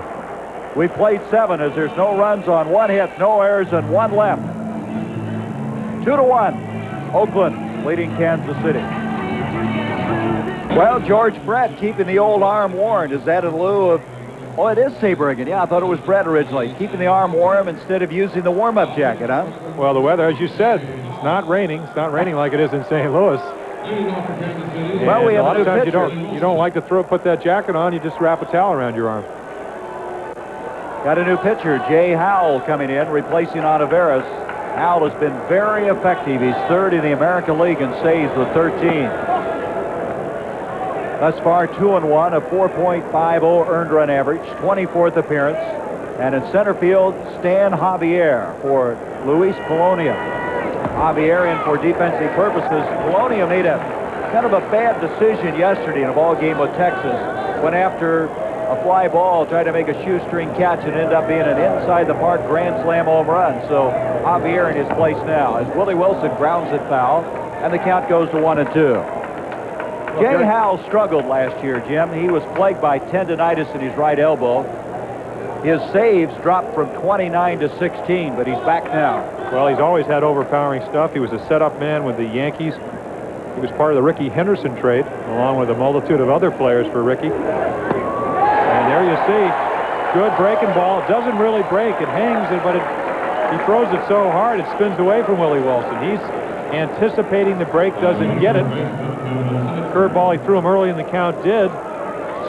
S1: We played 7 as there's no runs on 1 hit, no errors, and 1 left. 2-1. Oakland leading Kansas City. Well, George Brett keeping the old arm warm. Is that in lieu of... Oh, it is Saberhagen. Yeah, I thought it was Brett originally. Keeping the arm warm instead of using the warm-up jacket, huh?
S2: Well, the weather, as you said, it's not raining. It's not raining like it is in St. Louis.
S1: Well, we have a new pitcher.
S2: You don't like to put that jacket on. You just wrap a towel around your arm.
S1: Got a new pitcher, Jay Howell, coming in, replacing Oliveras. Howell has been very effective. He's 3rd in the American League in saves with 13. Thus far, 2-1, a 4.50 earned run average, 24th appearance. And in center field, Stan Javier for Luis Polonia. Javier in for defensive purposes. Polonia made a kind of a bad decision yesterday in a ball game with Texas. Went after a fly ball, tried to make a shoestring catch, and ended up being an inside-the-park grand slam home run. So Javier in his place now as Willie Wilson grounds it foul, and the count goes to 1-2. Jay Howell struggled last year, Jim. He was plagued by tendonitis in his right elbow. His saves dropped from 29 to 16, but he's back now.
S2: Well, he's always had overpowering stuff. He was a setup man with the Yankees. He was part of the Ricky Henderson trade, along with a multitude of other players for Ricky. And there you see, good breaking ball. It doesn't really break. It hangs, but he throws it so hard it spins away from Willie Wilson. He's anticipating the break, doesn't get it. Curveball he threw him early in the count did.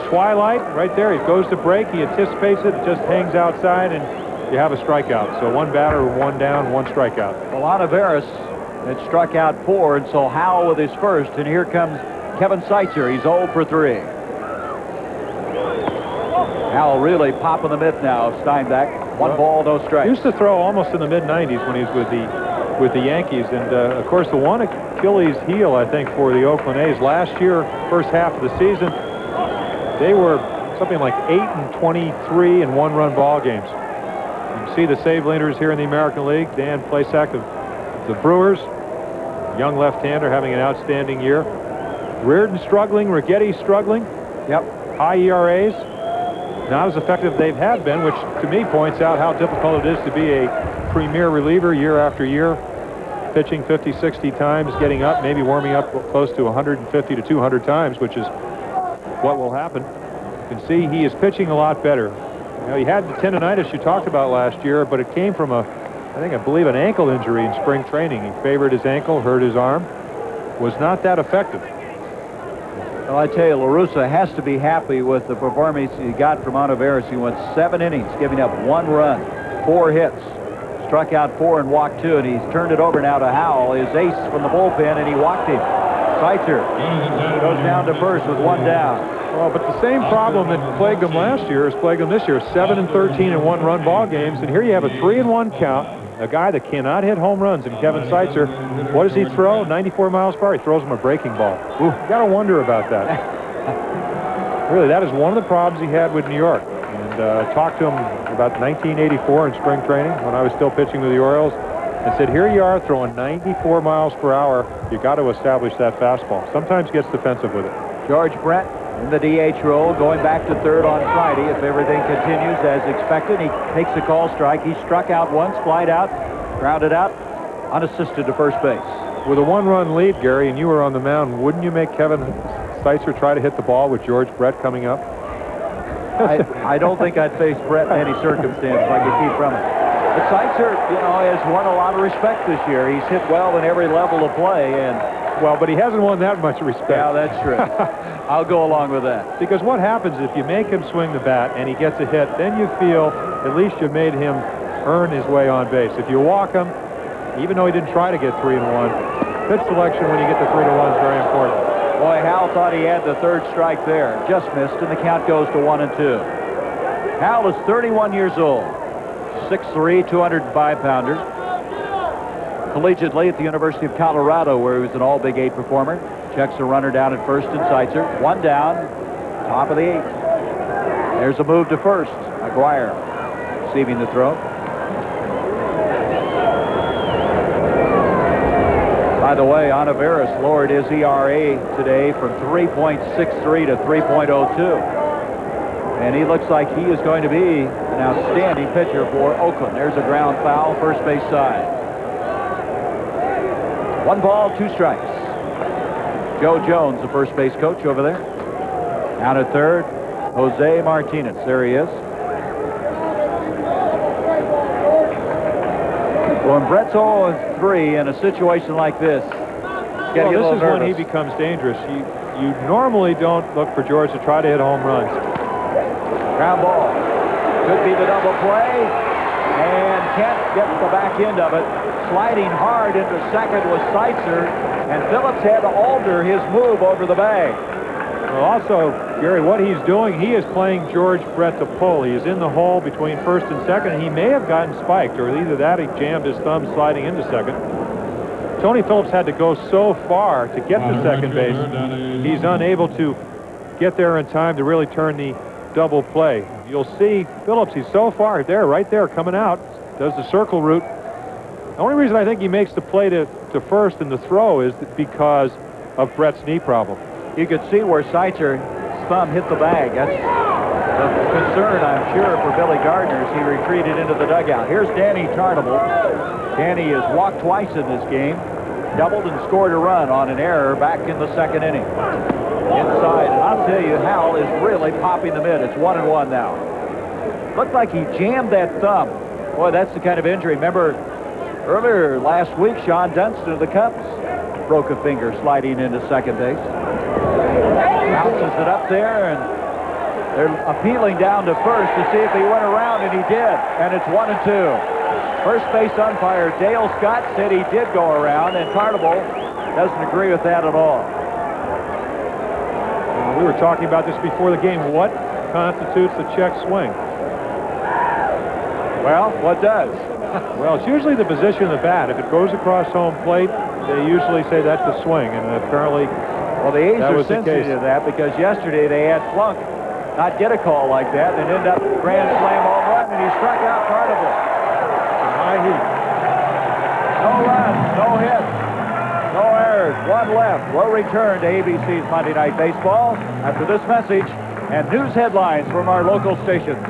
S2: Twilight right there. He goes to break. He anticipates it. It just hangs outside, and you have a strikeout. So 1 batter, 1 down, 1 strikeout.
S1: Well, Oliveras had struck out 4, and so Howell with his first. And here comes Kevin Seitzer. He's 0 for 3. Howell really popping the mitt now. Steinbeck. 1 ball, no strikes.
S2: Used to throw almost in the mid-90s when he was with the Yankees, and of course the one Achilles heel, I think, for the Oakland A's last year, first half of the season, they were something like 8-23 in 1-run ball games. You can see the save leaders here in the American League. Dan Plesac of the Brewers, young left-hander, having an outstanding year. Reardon struggling, Righetti struggling.
S1: Yep.
S2: High ERAs. Not as effective they've had been, which to me points out how difficult it is to be a premier reliever year after year, pitching 50, 60 times, getting up, maybe warming up close to 150 to 200 times, which is what will happen. You can see he is pitching a lot better. You know, he had the tendonitis you talked about last year, but it came from I believe an ankle injury in spring training. He favored his ankle, hurt his arm, was not that effective.
S1: Well, I tell you, La Russa has to be happy with the performance he got from Oliveras. He went 7 innings, giving up 1 run, 4 hits. struck out 4 and walked 2, and he's turned it over now to Howell, his ace from the bullpen, and he walked him. Seitzer goes down to first with 1 down.
S2: Well, but the same problem that plagued them last year is plagued them this year. 7 and 13 in one-run ball games, and here you have a 3-1 count. A guy that cannot hit home runs in Kevin Seitzer. What does he throw? 94 miles per hour. He throws him a breaking ball. Ooh, you got to wonder about that. Really, that is one of the problems he had with New York. And I talked to him about 1984 in spring training when I was still pitching with the Orioles. I said, here you are throwing 94 miles per hour. You got to establish that fastball. Sometimes gets defensive with it.
S1: George Brett in the DH role, going back to third on Friday. If everything continues as expected, he takes a call strike. He struck out once, flied out, grounded out, unassisted to first base.
S2: With a 1-run lead, Gary, and you were on the mound, wouldn't you make Kevin Seitzer try to hit the ball with George Brett coming up?
S1: I don't think I'd face Brett in any circumstance if I could keep from it. But Seitzer, you know, has won a lot of respect this year. He's hit well in every level of play, and
S2: well, but he hasn't won that much respect.
S1: Yeah, that's true. I'll go along with that.
S2: Because what happens if you make him swing the bat and he gets a hit, then you feel at least you made him earn his way on base. If you walk him, even though he didn't try to get 3-1, pitch selection when you get the 3-1 is very important.
S1: Boy, Howell thought he had the third strike there. Just missed, and the count goes to 1-2. Howell is 31 years old, 6'3", 205-pounder. Collegiately at the University of Colorado, where he was an all-Big 8 performer. Checks a runner down at first in Seitzer. 1 down, top of the 8th. There's a move to first. McGuire receiving the throw. By the way, Olivares lowered his ERA today from 3.63 to 3.02. And he looks like he is going to be an outstanding pitcher for Oakland. There's a ground foul, first base side. 1 ball, 2 strikes. Joe Jones, the first base coach over there. Down at third, Jose Martinez. There he is. When Brett's 0-3 in a situation like this,
S2: well, this is when he becomes dangerous. You normally don't look for George to try to hit home runs.
S1: Ground ball. Could be the double play. And can't get the back end of it. Sliding hard into second was Seitzer, and Phillips had to alter his move over the bag.
S2: Well, also, Gary, what he's doing, he is playing George Brett to pull. He is in the hole between first and second, and he may have gotten spiked, or either that or he jammed his thumb sliding into second. Tony Phillips had to go so far to get to second base. He's unable to get there in time to really turn the double play. You'll see Phillips, he's so far there, right there, coming out, does the circle route. The only reason I think he makes the play to first in the throw is because of Brett's knee problem.
S1: You could see where Seitzer's thumb hit the bag. That's the concern, I'm sure, for Billy Gardner as he retreated into the dugout. Here's Danny Tarnable. Danny has walked twice in this game, doubled and scored a run on an error back in the second inning. Inside, and I'll tell you, Howell is really popping the mid. It's 1-1 now. Looked like he jammed that thumb. Boy, that's the kind of injury. Remember, earlier last week, Sean Dunston of the Cubs broke a finger sliding into second base. Bounces it up there, and they're appealing down to first to see if he went around, and he did. And it's 1-2. First base umpire Dale Scott said he did go around, and Tarnable doesn't agree with that at all.
S2: We were talking about this before the game. What constitutes a check swing?
S1: Well, what does?
S2: Well, it's usually the position of the bat. If it goes across home plate, they usually say that's a swing, and apparently,
S1: well, the A's are sensitive to that because yesterday they had Flunk not get a call like that and end up grand slam home run, and he struck out Tarnable.
S2: High heat.
S1: No runs, no hits, no errors, 1 left. We'll return to ABC's Monday Night Baseball after this message and news headlines from our local stations.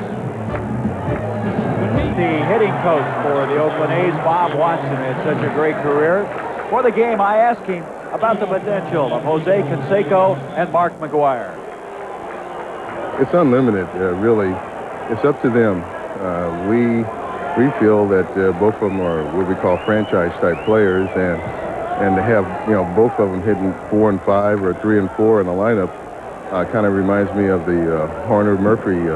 S1: The hitting coach for the Oakland A's, Bob Watson, had such a great career. For the game, I asked him about the potential of Jose Canseco and Mark McGuire.
S6: It's unlimited, really. It's up to them. We feel that both of them are what we call franchise-type players, and to have both of them hitting 4 and 5 or 3 and 4 in the lineup kind of reminds me of the Horner-Murphy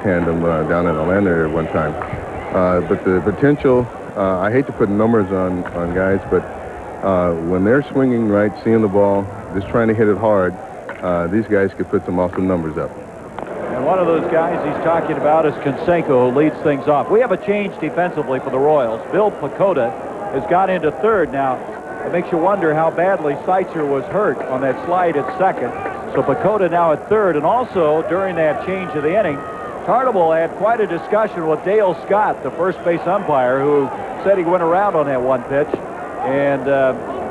S6: tandem down in Atlanta at one time. But the potential I hate to put numbers on guys, but when they're swinging right, seeing the ball, just trying to hit it hard, these guys could put some awesome numbers up.
S1: And one of those guys he's talking about is Canseco, who leads things off. We have a change defensively for the Royals. Bill Pacoda has got into third. Now, it makes you wonder how badly Seitzer was hurt on that slide at second. So Pacoda now at third. And also, during that change of the inning, Tartable had quite a discussion with Dale Scott, the first base umpire, who said he went around on that one pitch. And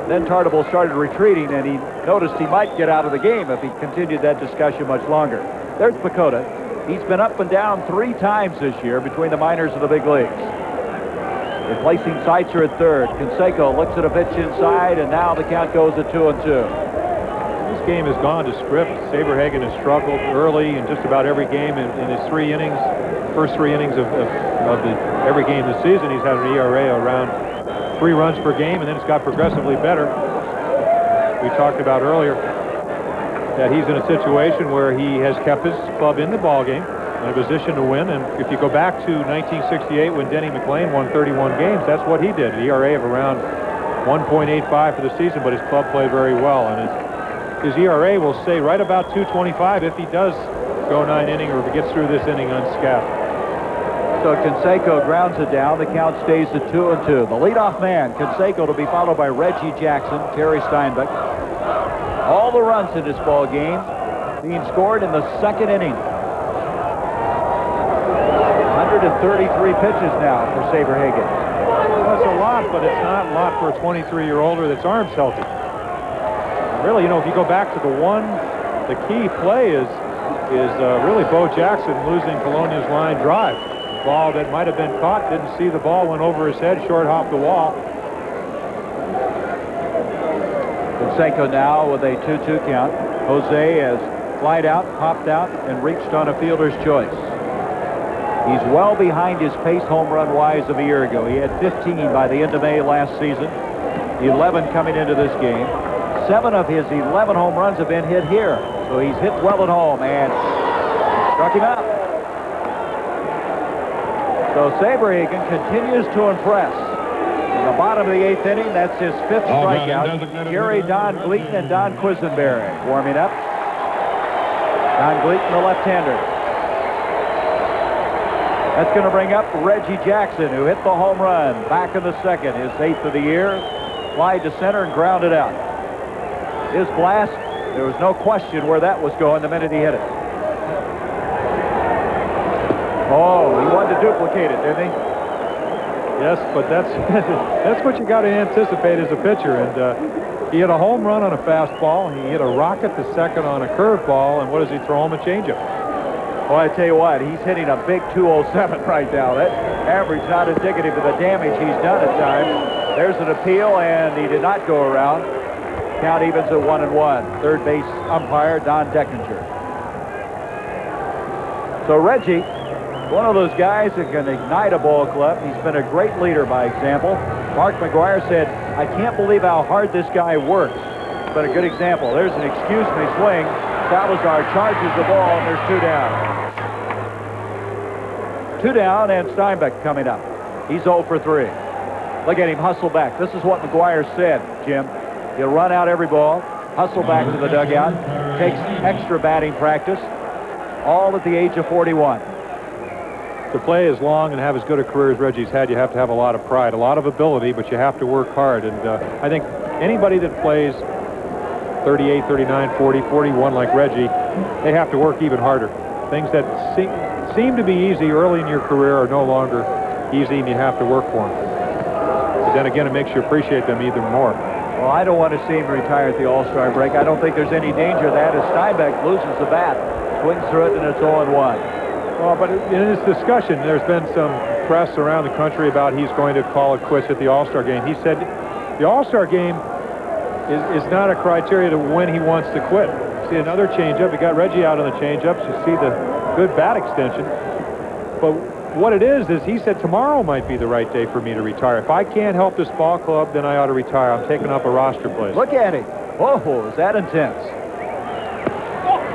S1: then Tartable started retreating, and he noticed he might get out of the game if he continued that discussion much longer. There's Pacoda. He's been up and down 3 times this year between the minors and the big leagues. Replacing Seitzer at third. Canseco looks at a pitch inside, and now the count goes to 2-2.
S2: This game has gone to script. Saberhagen has struggled early in just about every game in his 3 innings. First 3 innings of every game this season, he's had an ERA around 3 runs per game, and then it's got progressively better. We talked about earlier that he's in a situation where he has kept his club in the ball game, in a position to win. And if you go back to 1968 when Denny McLain won 31 games, that's what he did. An ERA of around 1.85 for the season, but his club played very well. And his ERA will stay right about 2.25 if he does go 9 innings or if he gets through this inning unscathed.
S1: So Canseco grounds it down. The count stays at 2-2. The leadoff man, Canseco, to be followed by Reggie Jackson, Terry Steinbeck. All the runs in this ball game being scored in the 2nd inning. 133 pitches now for Saberhagen.
S2: That's a lot, but it's not a lot for a 23-year-older that's arms healthy. Really, you know, if you go back to the key play is really Bo Jackson losing Colonia's line drive. Ball that might have been caught, didn't see the ball, went over his head, short hopped the wall.
S1: Canseco now with a 2-2 count. Jose has flied out, popped out, and reached on a fielder's choice. He's well behind his pace home run wise of a year ago. He had 15 by the end of May last season, 11 coming into this game. 7 of his 11 home runs have been hit here. So he's hit well at home and struck him out. So Saberhagen continues to impress. In the bottom of the 8th inning, that's his 5th strikeout. Gary Don Gleaton and Don Quisenberry warming up. Don Gleaton, the left-hander. That's going to bring up Reggie Jackson, who hit the home run back in the 2nd, his 8th of the year. Fly to center and grounded out. His blast, there was no question where that was going the minute he hit it. Oh, he wanted to duplicate it, didn't he?
S2: Yes, but that's that's what you got to anticipate as a pitcher. And he hit a home run on a fastball. He hit a rocket to second on a curveball. And what does he throw him? A changeup.
S1: Well, I tell you what, he's hitting a big 207 right now. That average not indicative of the damage he's done at times. There's an appeal, and he did not go around. Count evens at 1-1. Third base umpire Don Deckinger. So Reggie, one of those guys that can ignite a ball club. He's been a great leader by example. Mark McGwire said, I can't believe how hard this guy works. But a good example. There's an excuse me swing. Salazar charges the ball, and there's 2 down. 2 down, and Steinbeck coming up. He's 0 for 3. Look at him hustle back. This is what McGwire said, Jim. He'll run out every ball, hustle back to the dugout, takes extra batting practice, all at the age of 41.
S2: To play as long and have as good a career as Reggie's had, you have to have a lot of pride, a lot of ability, but you have to work hard. And I think anybody that plays 38, 39, 40, 41 like Reggie, they have to work even harder. Things that seem to be easy early in your career are no longer easy, and you have to work for them. But then again, it makes you appreciate them even more.
S1: Well, I don't want to see him retire at the All-Star break. I don't think there's any danger of that as Steinbeck loses the bat, swings through it, and it's 0-1.
S2: Well, but in this discussion, there's been some press around the country about he's going to call it quits at the All-Star game. He said the All-Star game is not a criteria to when he wants to quit. See another changeup. He got Reggie out on the changeups. You see the good bat extension. But what it is he said tomorrow might be the right day for me to retire. If I can't help this ball club, then I ought to retire. I'm taking up a roster place.
S1: Look at him. Whoa, is that intense?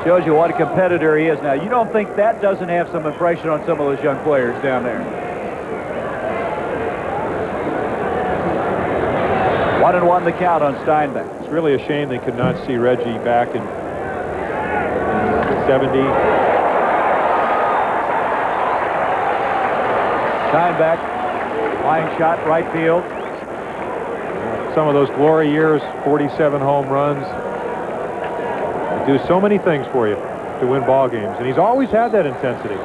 S1: Shows you what a competitor he is. Now, you don't think that doesn't have some impression on some of those young players down there? 1-1 the count on Steinbeck.
S2: It's really a shame they could not see Reggie back in 70.
S1: Steinbeck, line shot, right field.
S2: Some of those glory years, 47 home runs. They do so many things for you to win ball games, and he's always had that intensity.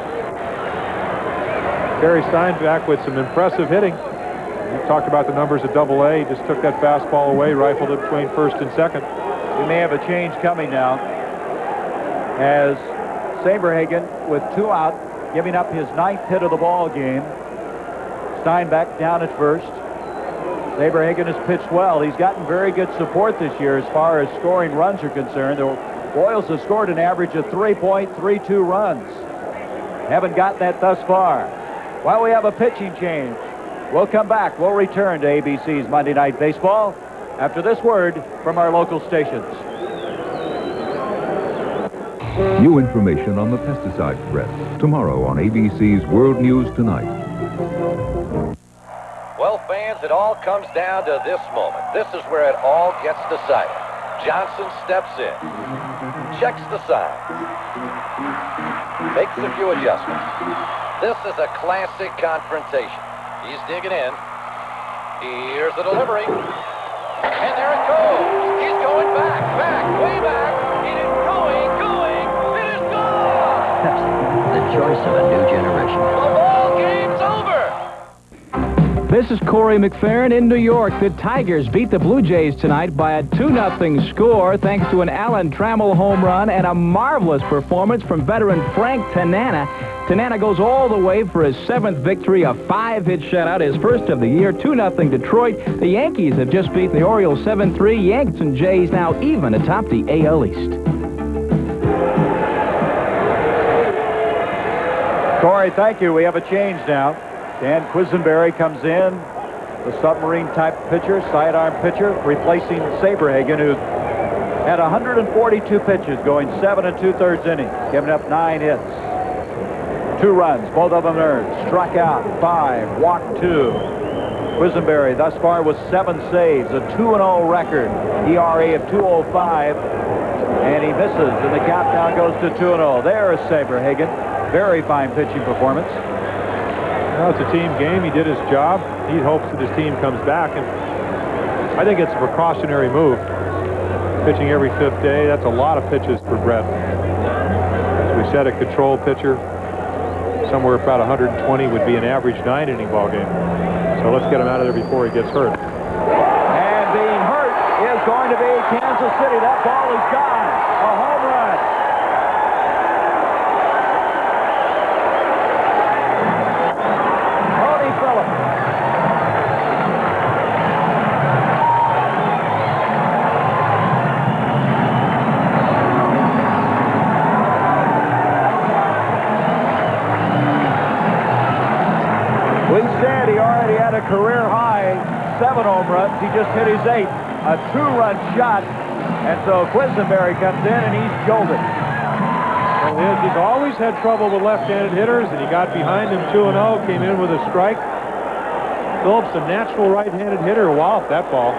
S2: Terry Steinbeck with some impressive hitting. We talked about the numbers at Double-A. He just took that fastball away, rifled it between first and second.
S1: We may have a change coming now as Saberhagen with 2 out, giving up his 9th hit of the ball game. Steinbeck down at first. Saberhagen has pitched well. He's gotten very good support this year as far as scoring runs are concerned. The Royals have scored an average of 3.32 runs. Haven't got that thus far. Well, we have a pitching change. We'll come back. We'll return to ABC's Monday Night Baseball after this word from our local stations.
S7: New information on the pesticide threat tomorrow on ABC's World News Tonight.
S8: Well, fans, it all comes down to this moment. This is where it all gets decided. Johnson steps in, checks the sign, makes a few adjustments. This is a classic confrontation. He's digging in. Here's the delivery. And there it goes. He's going back, way back. It is going. It is gone.
S9: The choice of a new generation.
S8: The ball game's over.
S3: This is Corey McFerrin in New York. The Tigers beat the Blue Jays tonight by a 2-0 score thanks to an Alan Trammell home run and a marvelous performance from veteran Frank Tanana. Tanana goes all the way for his 7th victory, a 5-hit shutout, his first of the year, 2-0 Detroit. The Yankees have just beaten the Orioles 7-3. Yanks and Jays now even atop the AL East.
S1: Corey, thank you. We have a change now. Dan Quisenberry comes in, the submarine-type pitcher, sidearm pitcher, replacing Saberhagen, who had 142 pitches, going 7 2/3 innings, giving up 9 hits. 2 runs, both of them earned. Struck out 5, walked 2. Quisenberry thus far with 7 saves, a 2-0 record, ERA of 2.05, and he misses, and the countdown goes to 2-0. There's Saberhagen. Very fine pitching performance.
S2: Well, it's a team game. He did his job. He hopes that his team comes back, and I think it's a precautionary move. Pitching every 5th day, that's a lot of pitches for Brett. As we said, a control pitcher, somewhere about 120 would be an average 9-inning ball game. So let's get him out of there before he gets hurt.
S1: And being hurt is going to be Kansas City. That ball is gone. A home run. Tony Phillips. We said he already had a career high 7 home runs. He just hit his 8th. A 2-run shot. And so Quisenberry comes in and he's jolted.
S2: Well, he's always had trouble with left-handed hitters, and he got behind him 2-0, came in with a strike. Phillips, a natural right-handed hitter, walloped that ball.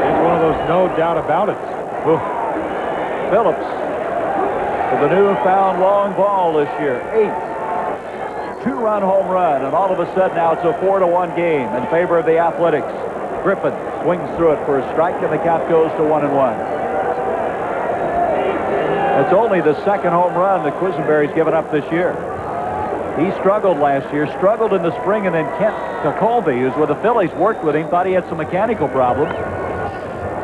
S2: It's one of those no doubt about it.
S1: Oof. Phillips with a newfound long ball this year. 8th. 2-run home run, and all of a sudden now it's a 4-1 game in favor of the Athletics. Griffin swings through it for a strike, and the count goes to 1-1. It's only the 2nd home run that Quisenberry's given up this year. He struggled last year, struggled in the spring, and then Kent Colby, who's with the Phillies, worked with him, thought he had some mechanical problems.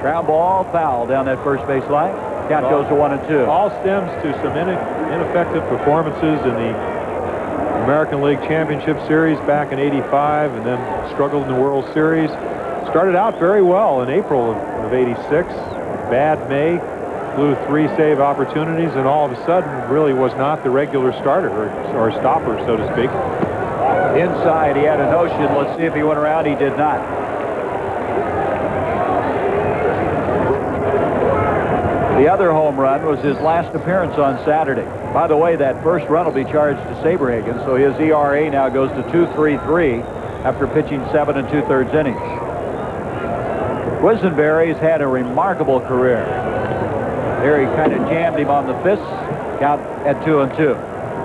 S1: Ground ball, foul down that first base line. Count goes to 1-2.
S2: All stems to some ineffective performances in the American League Championship Series back in '85, and then struggled in the World Series. Started out very well in April of '86. Bad May, blew 3 save opportunities, and all of a sudden really was not the regular starter or stopper, so to speak.
S1: Inside, he had a notion. Let's see if he went around. He did not. The other home run was his last appearance on Saturday. By the way, that first run will be charged to Saberhagen, so his ERA now goes to 2.33. after pitching 7 2/3 innings. Quisenberry's had a remarkable career. There he kind of jammed him on the fists. Count at 2-2.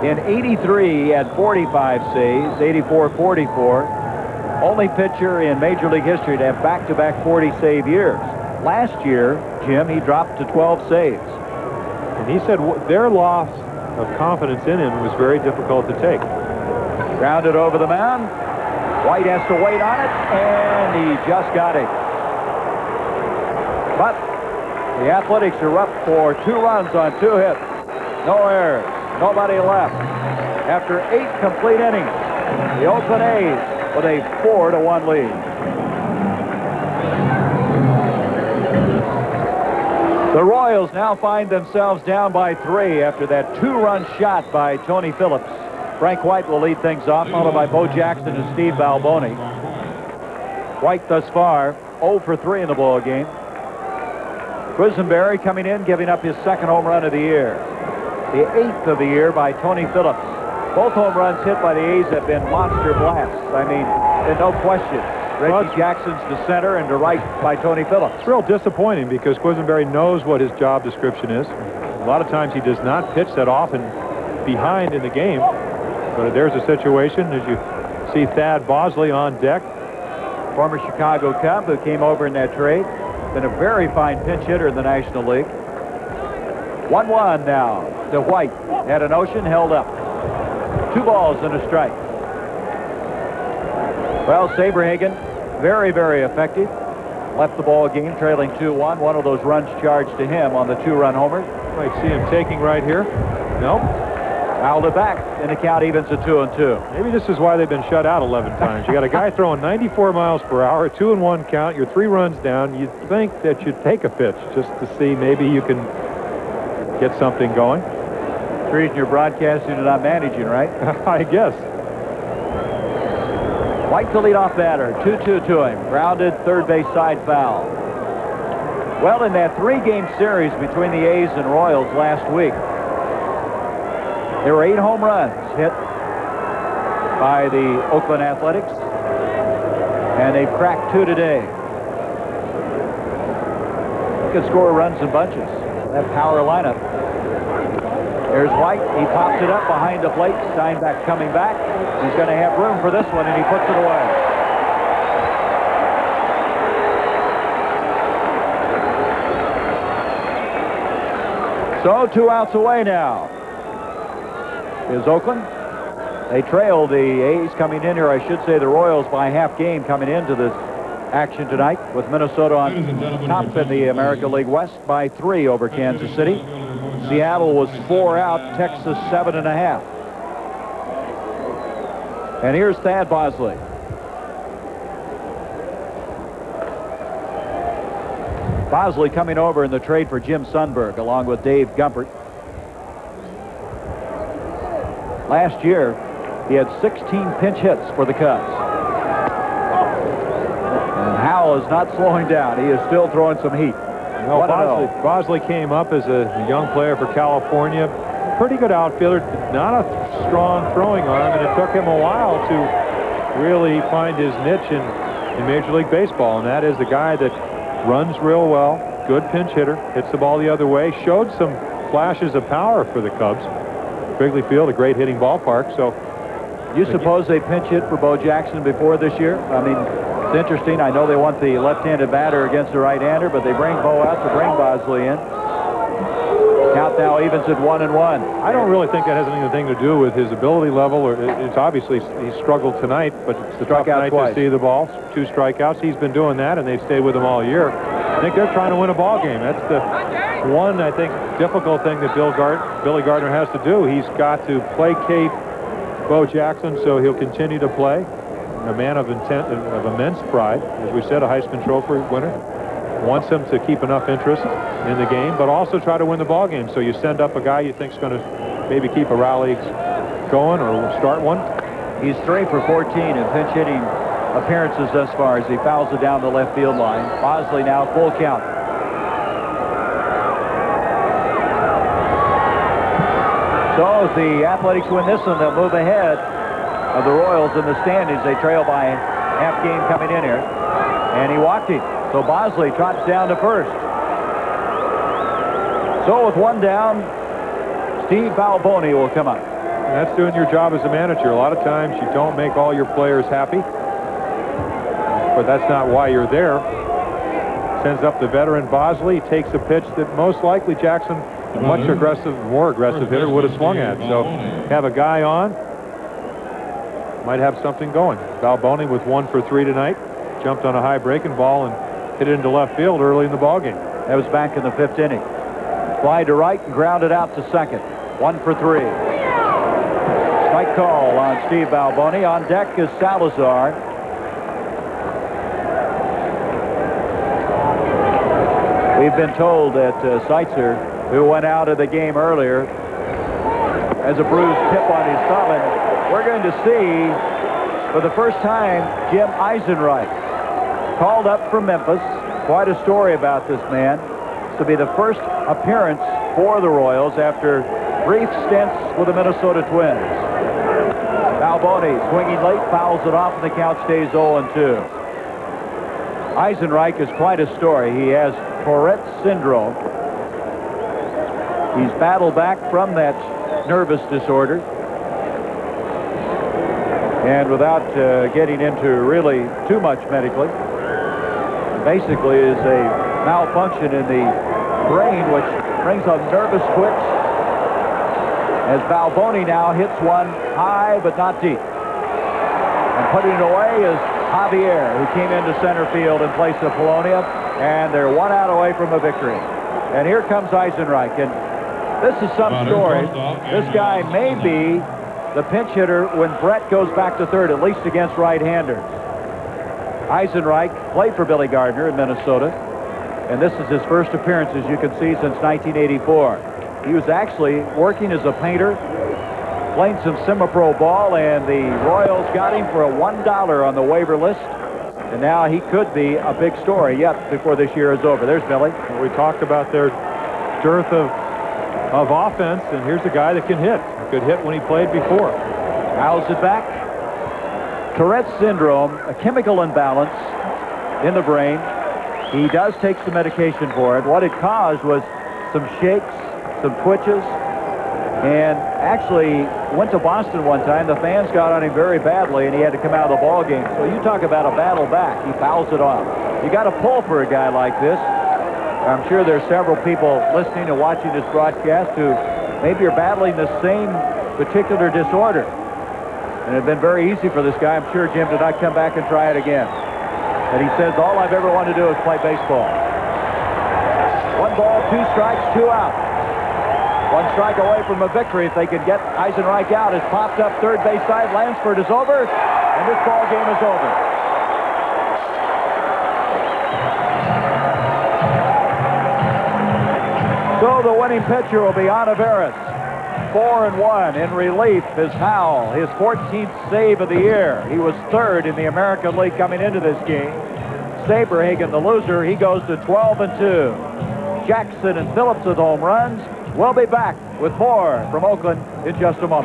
S1: In '83, he had 45 saves, 84, 44. Only pitcher in Major League history to have back-to-back 40-save years. Last year, Jim, he dropped to 12 saves.
S2: And he said their loss of confidence in him was very difficult to take.
S1: Grounded over the mound. White has to wait on it, and he just got it. But the Athletics are up for 2 runs on 2 hits. No errors. Nobody left. After 8 complete innings, the Oakland A's with a 4-1 lead. The Royals now find themselves down by 3 after that 2-run shot by Tony Phillips. Frank White will lead things off, followed by Bo Jackson and Steve Balboni. White thus far 0 for 3 in the ball game. Quisenberry coming in, giving up his 2nd home run of the year. The 8th of the year by Tony Phillips. Both home runs hit by the A's have been monster blasts. I mean, there's no question. Reggie Jackson's to center and to right by Tony Phillips.
S2: It's real disappointing because Quisenberry knows what his job description is. A lot of times he does not pitch that often behind in the game. But there's a situation as you see Thad Bosley on deck.
S1: Former Chicago Cub who came over in that trade. Been a very fine pinch hitter in the National League. 1-1 now to White. Had an ocean, held up. 2 balls and a strike. Well, Saberhagen, very, very effective. Left the ball game trailing 2-1. One of those runs charged to him on the 2-run homer.
S2: Might see him taking right here. No.
S1: Fouled it back, and the count evens at 2-2.
S2: Maybe this is why they've been shut out 11 times. You got a guy throwing 94 miles per hour, 2-1 count. You're 3 runs down. You'd think that you'd take a pitch just to see maybe you can get something going.
S1: The reason you're broadcasting and not managing, right?
S2: I guess.
S1: White the leadoff batter, 2-2 to him. Grounded, 3rd base side foul. Well, in that 3-game series between the A's and Royals last week, there were 8 home runs hit by the Oakland Athletics, and they've cracked 2 today. They can score runs in bunches. That power lineup. There's White. He pops it up behind the plate. Steinbach coming back. He's going to have room for this one, and he puts it away. So 2 outs away now is Oakland. They trail the A's coming in here. I should say the Royals by half game coming into this action tonight with Minnesota on top in the American League West by 3 over Kansas City. Seattle was 4 out, Texas 7.5. And here's Thad Bosley. Bosley coming over in the trade for Jim Sundberg along with Dave Gumpert. Last year, he had 16 pinch hits for the Cubs. And Howell is not slowing down. He is still throwing some heat.
S2: Well, Bosley came up as a young player for California. Pretty good outfielder, not a strong throwing arm, and it took him a while to really find his niche in Major League Baseball, and that is the guy that runs real well, good pinch hitter, hits the ball the other way, showed some flashes of power for the Cubs. Wrigley Field, a great hitting ballpark. So,
S1: you suppose they pinch hit for Bo Jackson before this year? I mean, it's interesting. I know they want the left-handed batter against the right-hander, but they bring Bo out to bring Bosley in. Count now evens at 1-1.
S2: I don't really think that has anything to do with his ability level, or it's obviously he struggled tonight, but it's the tough night to see the ball. 2 strikeouts. He's been doing that, and they've stayed with him all year. I think they're trying to win a ball game. That's the one, I think, difficult thing that Billy Gardner has to do. He's got to placate Bo Jackson so he'll continue to play. A man of immense pride, as we said, a Heisman Trophy winner. Wants him to keep enough interest in the game, but also try to win the ball game. So you send up a guy you think is going to maybe keep a rally going or start one.
S1: He's 3 for 14 in pinch hitting appearances thus far as he fouls it down the left field line. Bosley now full count. So if the Athletics win this one, they'll move ahead of the Royals in the standings. They trail by half game coming in here. And he walked him. So Bosley trots down to first. So with one down, Steve Balboni will come up.
S2: And that's doing your job as a manager. A lot of times you don't make all your players happy, but that's not why you're there. Sends up the veteran Bosley, takes a pitch that most likely Jackson, a much more aggressive hitter, would have swung at. So have a guy on, might have something going. Balboni with 1 for 3 tonight. Jumped on a high breaking ball and hit it into left field early in the ballgame.
S1: That was back in the 5th inning. Fly to right and grounded out to second. 1 for 3. Strike call on Steve Balboni. On deck is Salazar. We've been told that Seitzer, who went out of the game earlier, has a bruised tip on his thumb, and we're going to see for the first time Jim Eisenreich called up from Memphis. Quite a story about this man. This will be the first appearance for the Royals after brief stints with the Minnesota Twins. Balboni swinging late, fouls it off, and the count stays 0-2. Eisenreich is quite a story. He has Tourette's syndrome. He's battled back from that nervous disorder. And without getting into really too much medically, basically is a malfunction in the brain which brings on nervous twitch. As Balboni now hits one high but not deep. And putting it away is Javier, who came into center field in place of Polonia, and they're 1 out away from a victory. And here comes Eisenreich, and this is some story. This guy may be the pinch hitter when Brett goes back to third, at least against right-handers. Eisenreich played for Billy Gardner in Minnesota, and this is his first appearance, as you can see, since 1984. He was actually working as a painter, playing some semi-pro ball, and the Royals got him for a $1 on the waiver list, and now he could be a big story yet before this year is over. There's Billy.
S2: Well, we talked about their dearth of offense, and here's a guy that can hit. Could hit when he played before.
S1: Fouls it back. Tourette's syndrome, a chemical imbalance in the brain. He does take some medication for it. What it caused was some shakes, some twitches, and actually went to Boston one time. The fans got on him very badly, and he had to come out of the ball game. So you talk about a battle back. He fouls it off. You got to pull for a guy like this. I'm sure there's several people listening and watching this broadcast who maybe are battling the same particular disorder. And it's been very easy for this guy. I'm sure Jim did not come back and try it again. And he says, all I've ever wanted to do is play baseball. 1 ball, 2 strikes, 2 out. 1 strike away from a victory. If they can get Eisenreich out, it's popped up third base side. Lansford is over, and this ball game is over. So the winning pitcher will be Olivares. 4-1. In relief is Howell, his 14th save of the year. He was 3rd in the American League coming into this game. Saberhagen, the loser, he goes to 12-2. Jackson and Phillips with home runs. We'll be back with more from Oakland in just a moment.